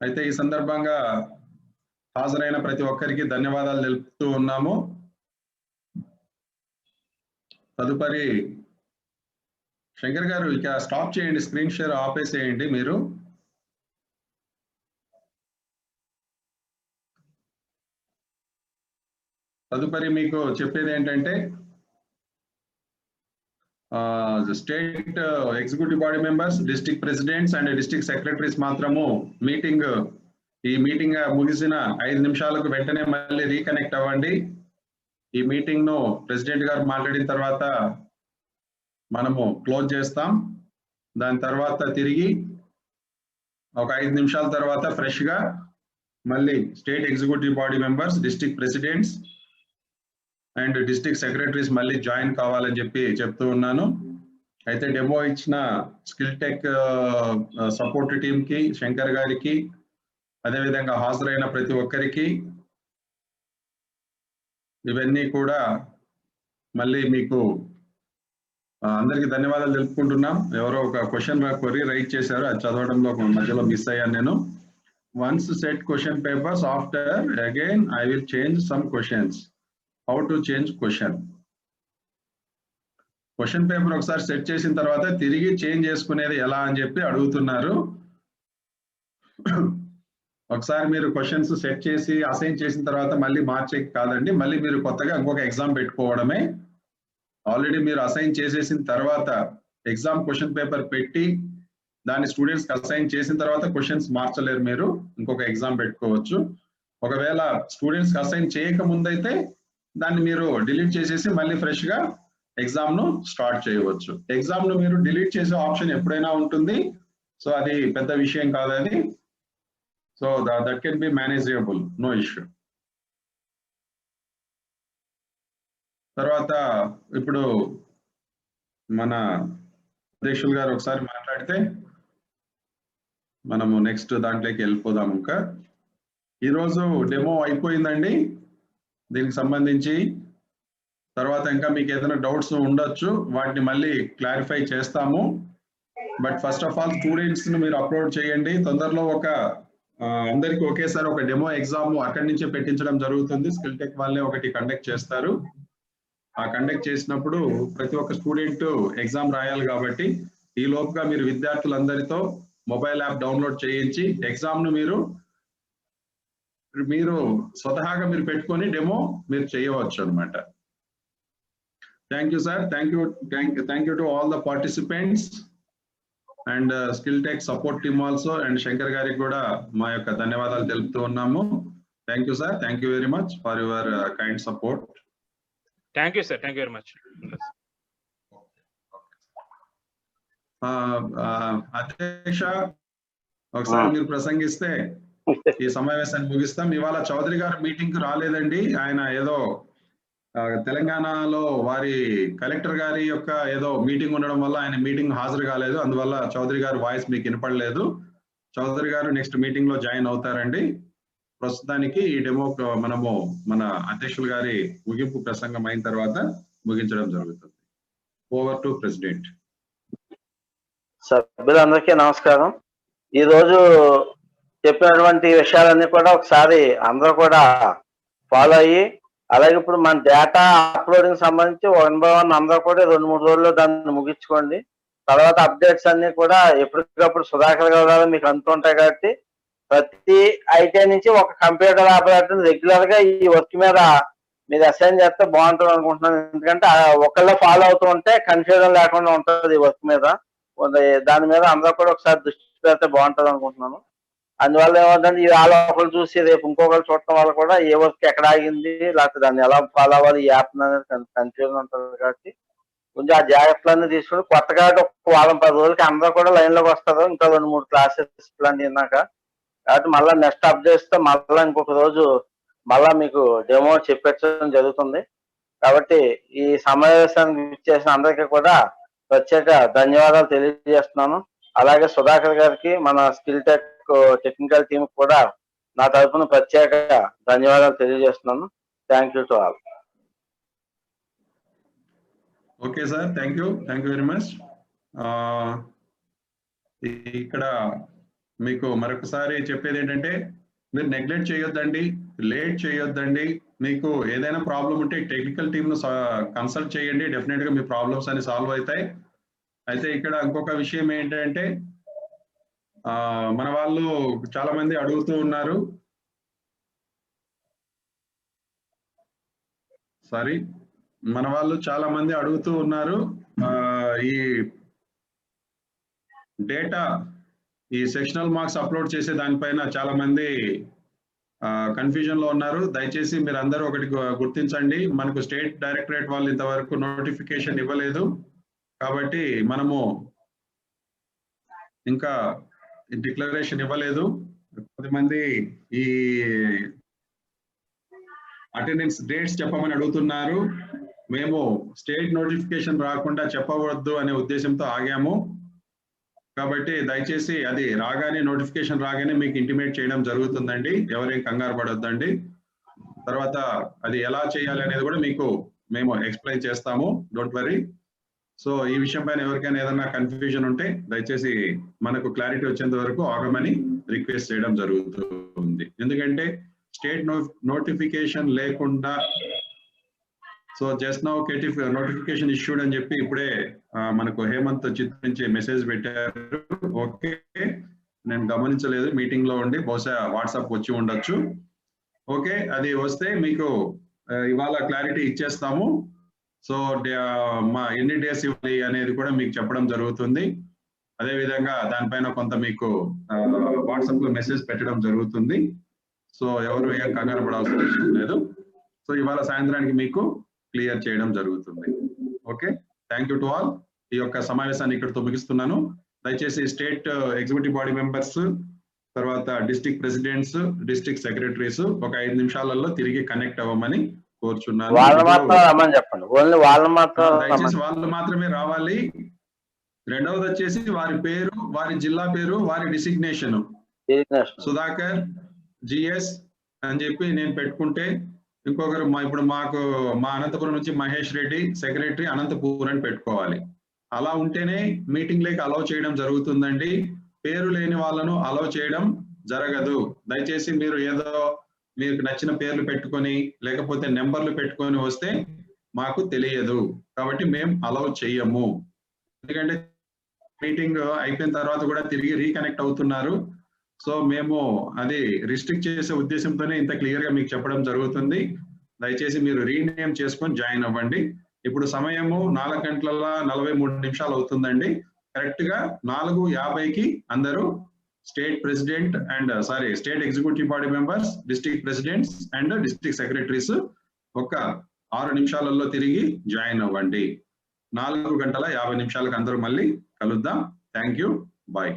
S2: అయితే ఈ సందర్భంగా హాజరైన ప్రతి ఒక్కరికి ధన్యవాదాలు తెలుపుతూ ఉన్నాము. తదుపరి శంకర్ గారు ఇక స్టాప్ చేయండి, స్క్రీన్ షేర్ ఆపేసేయండి మీరు. తదుపరి మీకు చెప్పేది ఏంటంటే state executive body members, district presidents and district secretaries మాత్రము ఈ మీటింగ్ ముగిసిన 5 నిమిషాలకు వెంటనే మళ్ళీ రీకనెక్ట్ అవ్వండి. ఈ మీటింగ్ ను ప్రెసిడెంట్ గారు మాట్లాడిన తర్వాత మనము క్లోజ్ చేస్తాం. దాని తర్వాత తిరిగి ఒక 5 నిమిషాల తర్వాత ఫ్రెష్ గా మళ్ళీ state executive body members, district presidents and district secretaries మళ్ళీ జాయిన్ కావాలని చెప్తూ ఉన్నాను. అయితే డెమో ఇచ్చిన స్కిల్ టెక్ సపోర్ట్ టీమ్ కి, శంకర్ గారికి, అదేవిధంగా హాజరైన ప్రతి ఒక్కరికి ఇవన్నీ కూడా మళ్ళీ మీకు అందరికీ ధన్యవాదాలు తెలుపుకుంటున్నాం. ఎవరో ఒక క్వశ్చన్ క్వరీ రైట్ చేశారు, అది చదవడంలో మధ్యలో మిస్ అయ్యాను నేను. Once set question papers, after again I will change some questions. How to change question paper ఒకసారి సెట్ చేసిన తర్వాత తిరిగి చేంజ్ చేసుకునేది ఎలా అని చెప్పి అడుగుతున్నారు. ఒకసారి మీరు క్వశ్చన్స్ సెట్ చేసి అసైన్ చేసిన తర్వాత మళ్ళీ మార్చే కాదండి, మళ్ళీ మీరు కొత్తగా ఇంకొక ఎగ్జామ్ పెట్టుకోవడమే. ఆల్రెడీ మీరు అసైన్ చేసేసిన తర్వాత ఎగ్జామ్ క్వశ్చన్ పేపర్ పెట్టి దాన్ని స్టూడెంట్స్ అసైన్ చేసిన తర్వాత క్వశ్చన్స్ మార్చలేరు, మీరు ఇంకొక ఎగ్జామ్ పెట్టుకోవచ్చు. ఒకవేళ స్టూడెంట్స్ అసైన్ చేయక ముందైతే దాన్ని మీరు డిలీట్ చేసేసి మళ్ళీ ఫ్రెష్ గా ఎగ్జామ్ ను స్టార్ట్ చేయవచ్చు. ఎగ్జామ్ ను మీరు డిలీట్ చేసే ఆప్షన్ ఎప్పుడైనా ఉంటుంది, సో అది పెద్ద విషయం కాదు అది. So that can be manageable, no issue. తర్వాత ఇప్పుడు మన అధ్యక్షులు గారు ఒకసారి మాట్లాడితే మనము నెక్స్ట్ దాంట్లోకి వెళ్ళిపోదాం. ఇంకా ఈరోజు డెమో అయిపోయిందండి దీనికి సంబంధించి. తర్వాత ఇంకా మీకు ఏదైనా డౌట్స్ ఉండొచ్చు, వాటిని మళ్ళీ క్లారిఫై చేస్తాము. But first of all students ని మీరు అప్లోడ్ చేయండి. తొందరలో అందరికి ఒకేసారి ఒక డెమో ఎగ్జామ్ అక్కడి నుంచే పెట్టించడం జరుగుతుంది. స్కిల్ టెక్ వాళ్ళే ఒకటి కండక్ట్ చేస్తారు. ఆ కండక్ట్ చేసినప్పుడు ప్రతి ఒక్క స్టూడెంట్ ఎగ్జామ్ రాయాలి కాబట్టి ఈ లోపుగా మీరు విద్యార్థులందరితో మొబైల్ యాప్ డౌన్లోడ్ చేయించి ఎగ్జామ్ ను మీరు స్వతహాగా మీరు పెట్టుకొని డెమో మీరు చేయవచ్చు అనమాట. Thank you sir, thank you to all the participants and skill tech support team also, and Shankar గారికి కూడా మా యొక్క ధన్యవాదాలు తెలుపుతూ ఉన్నాము. Thank you sir, thank you very much for your kind support.
S1: Thank you sir, thank you very much.
S2: అధ్యక్ష ఒకసారి మీరు ప్రసంగిస్తే ఈ సమావేశాన్ని ముగిస్తాం. ఇవాళ చౌదరి గారు మీటింగ్ కు రాలేదండి, ఆయన ఏదో తెలంగాణలో వారి కలెక్టర్ గారి యొక్క ఏదో మీటింగ్ ఉండడం వల్ల ఆయన మీటింగ్ హాజరు కాలేదు. అందువల్ల చౌదరి గారి వాయిస్ మీకు వినపడలేదు. చౌదరి గారు నెక్స్ట్ మీటింగ్ లో జాయిన్ అవుతారండి. ప్రస్తుతానికి ఈ డెమో మనము మన అధ్యక్షులు గారి ముగింపు ప్రసంగం అయిన తర్వాత ముగించడం జరుగుతుంది. Over to president.
S4: సభ్యులందరికీ నమస్కారం. ఈ రోజు చెప్పినటువంటి విషయాలన్నీ కూడా ఒకసారి అందరూ కూడా ఫాలో అయ్యి, అలాగే ఇప్పుడు మన డేటా అప్లోడింగ్ సంబంధించి 1 by 1 అందరూ కూడా 2-3 రోజుల్లో దాన్ని ముగించుకోండి. తర్వాత అప్డేట్స్ అన్ని కూడా ఎప్పటికప్పుడు సుధాకర్ గారు మీకు అందుతుంటాయి కాబట్టి ప్రతి ఐటీ నుంచి ఒక కంప్యూటర్ ఆపరేటర్ రెగ్యులర్ గా ఈ వర్క్ మీద మీరు అసైన్ చేస్తే బాగుంటుంది అనుకుంటున్నాను. ఎందుకంటే ఒకళ్ళే ఫాలో అవుతూ ఉంటే కన్ఫ్యూజన్ లేకుండా ఉంటుంది ఈ వర్క్ మీద. దాని మీద అందరూ కూడా ఒకసారి దృష్టి పెడితే బాగుంటుంది అనుకుంటున్నాను. అందువల్ల ఏమవుతుంది, ఇవాళ ఒకరు చూసి రేపు ఇంకొకరు చూడటం వల్ల కూడా ఏ వర్క్ ఎక్కడ ఆగింది, లేకపోతే దాన్ని ఎలా ఫాలో అవ్వాలి, ఈ యాప్ అనేది కన్ఫ్యూజన్ ఉంటుంది. కాబట్టి కొంచెం ఆ జాగ్రత్తలన్నీ తీసుకుని కొత్తగా ఒక వారం 10 రోజులకి అందరూ కూడా లైన్ లోకి వస్తారు. ఇంకా 2-3 క్లాసెస్ ప్లాన్ తిన్నాక కాబట్టి మళ్ళీ నెక్స్ట్ అప్డేట్స్ తో మళ్ళీ ఇంకొక రోజు మళ్ళా మీకు డెమో చెప్పడం జరుగుతుంది. కాబట్టి ఈ సమావేశానికి ఇచ్చేసిన అందరికీ కూడా ప్రత్యేక ధన్యవాదాలు తెలియజేస్తున్నాను. అలాగే సుధాకర్ గారికి, మన స్కిల్ టెక్ టెక్నికల్ టీమ్ కూడా నా తరఫున ప్రత్యేక ధన్యవాదాలు తెలియజేస్తున్నాను. Thank you to all.
S2: Okay sir, thank you very much. ఇక్కడ మీకు మరొకసారి చెప్పేది ఏంటంటే, మీరు నెగ్లెక్ట్ చేయొద్దండి, లేట్ చేయొద్దండి. మీకు ఏదైనా ప్రాబ్లం ఉంటే టెక్నికల్ టీమ్ ను కన్సల్ట్ చేయండి, డెఫినెట్ గా మీ ప్రాబ్లమ్స్ అన్ని సాల్వ్ అవుతాయి. అయితే ఇక్కడ ఇంకొక విషయం ఏంటంటే, మన వాళ్ళు చాలా మంది అడుగుతూ ఉన్నారు, సారీ, మన వాళ్ళు చాలా మంది అడుగుతూ ఉన్నారు. ఈ డేటా, ఈ సెక్షనల్ మార్క్స్ అప్లోడ్ చేసే దానిపైన చాలా మంది కన్ఫ్యూజన్ లో ఉన్నారు. దయచేసి మీరు అందరూ ఒకటి గుర్తించండి, మనకు స్టేట్ డైరెక్టరేట్ వాళ్ళు ఇంతవరకు నోటిఫికేషన్ ఇవ్వలేదు. కాబట్టి మనము ఇంకా డిక్లరేషన్ ఇవ్వలేదు. కొంతమంది ఈ అటెండెన్స్ డేట్స్ చెప్పమని అడుగుతున్నారు. మేము స్టేట్ నోటిఫికేషన్ రాకుండా చెప్పవద్దు అనే ఉద్దేశంతో ఆగాము. కాబట్టి దయచేసి అది రాగానే, నోటిఫికేషన్ రాగానే మీకు ఇంటిమేట్ చేయడం జరుగుతుందండి. ఎవరేం కంగారు పడొద్దండి. తర్వాత అది ఎలా చేయాలి అనేది కూడా మీకు మేము ఎక్స్ప్లెయిన్ చేస్తాము, డోంట్ వరీ. సో ఈ విషయం పైన ఎవరికైనా ఏదైనా కన్ఫ్యూజన్ ఉంటే దయచేసి మనకు క్లారిటీ వచ్చేంత వరకు ఆగమని రిక్వెస్ట్ చేయడం జరుగుతుంది. ఎందుకంటే స్టేట్ నోటిఫికేషన్ లేకుండా, so just now notification issued అని చెప్పి ఇప్పుడే మనకు హేమంత్ చిత్ నుంచి మెసేజ్ పెట్టారు. ఓకే, నేను గమనించలేదు, మీటింగ్ లో ఉండి, బహుశా వాట్సాప్ వచ్చి ఉండొచ్చు. ఓకే, అది వస్తే మీకు ఇవాళ క్లారిటీ ఇచ్చేస్తాము. సో మా ఎన్ని డేస్ ఇవ్వాలి అనేది కూడా మీకు చెప్పడం జరుగుతుంది. అదే విధంగా దానిపైన కొంత మీకు వాట్సాప్ లో మెసేజ్ పెట్టడం జరుగుతుంది. సో ఎవరు ఏం కంగారు పడాల్సిన అవసరం లేదు. సో ఇవాళ సాయంత్రానికి మీకు క్లియర్ చేయడం జరుగుతుంది. Okay, thank you to all. ఈ యొక్క సమావేశాన్ని ఇక్కడితో ముగిస్తున్నాను. దయచేసి స్టేట్ ఎగ్జిక్యూటివ్ బాడీ మెంబర్స్, తర్వాత డిస్ట్రిక్ట్ ప్రెసిడెంట్స్, డిస్ట్రిక్ట్ సెక్రటరీస్ ఒక 5 నిమిషాలలో తిరిగి కనెక్ట్ అవ్వమని కోరుచున్నాను.
S4: చెప్పండి, ఓన్లీ వాళ్ళు మాత్రం,
S2: దయచేసి వాళ్ళు మాత్రమే రావాలి. రెండవది వచ్చేసి వారి పేరు, వారి జిల్లా పేరు, వారి డిసిగ్నేషన్. సుధాకర్ జిఎస్ అని చెప్పి నేను పెట్టుకుంటే, ఇంకొకరు ఇప్పుడు మాకు మా అనంతపురం నుంచి మహేష్ రెడ్డి సెక్రటరీ అనంతపూర్ అని పెట్టుకోవాలి. అలా ఉంటేనే మీటింగ్ లేక అలౌ చేయడం జరుగుతుందండి. పేరు లేని వాళ్ళను అలౌ చేయడం జరగదు. దయచేసి మీరు ఏదో మీకు నచ్చిన పేర్లు పెట్టుకొని లేకపోతే నెంబర్లు పెట్టుకొని వస్తే మాకు తెలియదు. కాబట్టి మేము అలౌ చెయ్యము. ఎందుకంటే మీటింగ్ అయిపోయిన తర్వాత కూడా తిరిగి రీకనెక్ట్ అవుతున్నారు. సో మేము అది రిస్ట్రిక్ట్ చేసే ఉద్దేశంతోనే ఇంత క్లియర్ గా మీకు చెప్పడం జరుగుతుంది. దయచేసి మీరు రీనేమ్ చేసుకొని జాయిన్ అవ్వండి. ఇప్పుడు సమయము 4:43 అవుతుందండి. కరెక్ట్ గా 4:50కి అందరూ state president and state executive body members, district presidents and district secretaries ఒక 6 నిమిషాలలో తిరిగి జాయిన్ అవ్వండి. 4:50 అందరూ మళ్ళీ కలుద్దాం. Thank you, bye.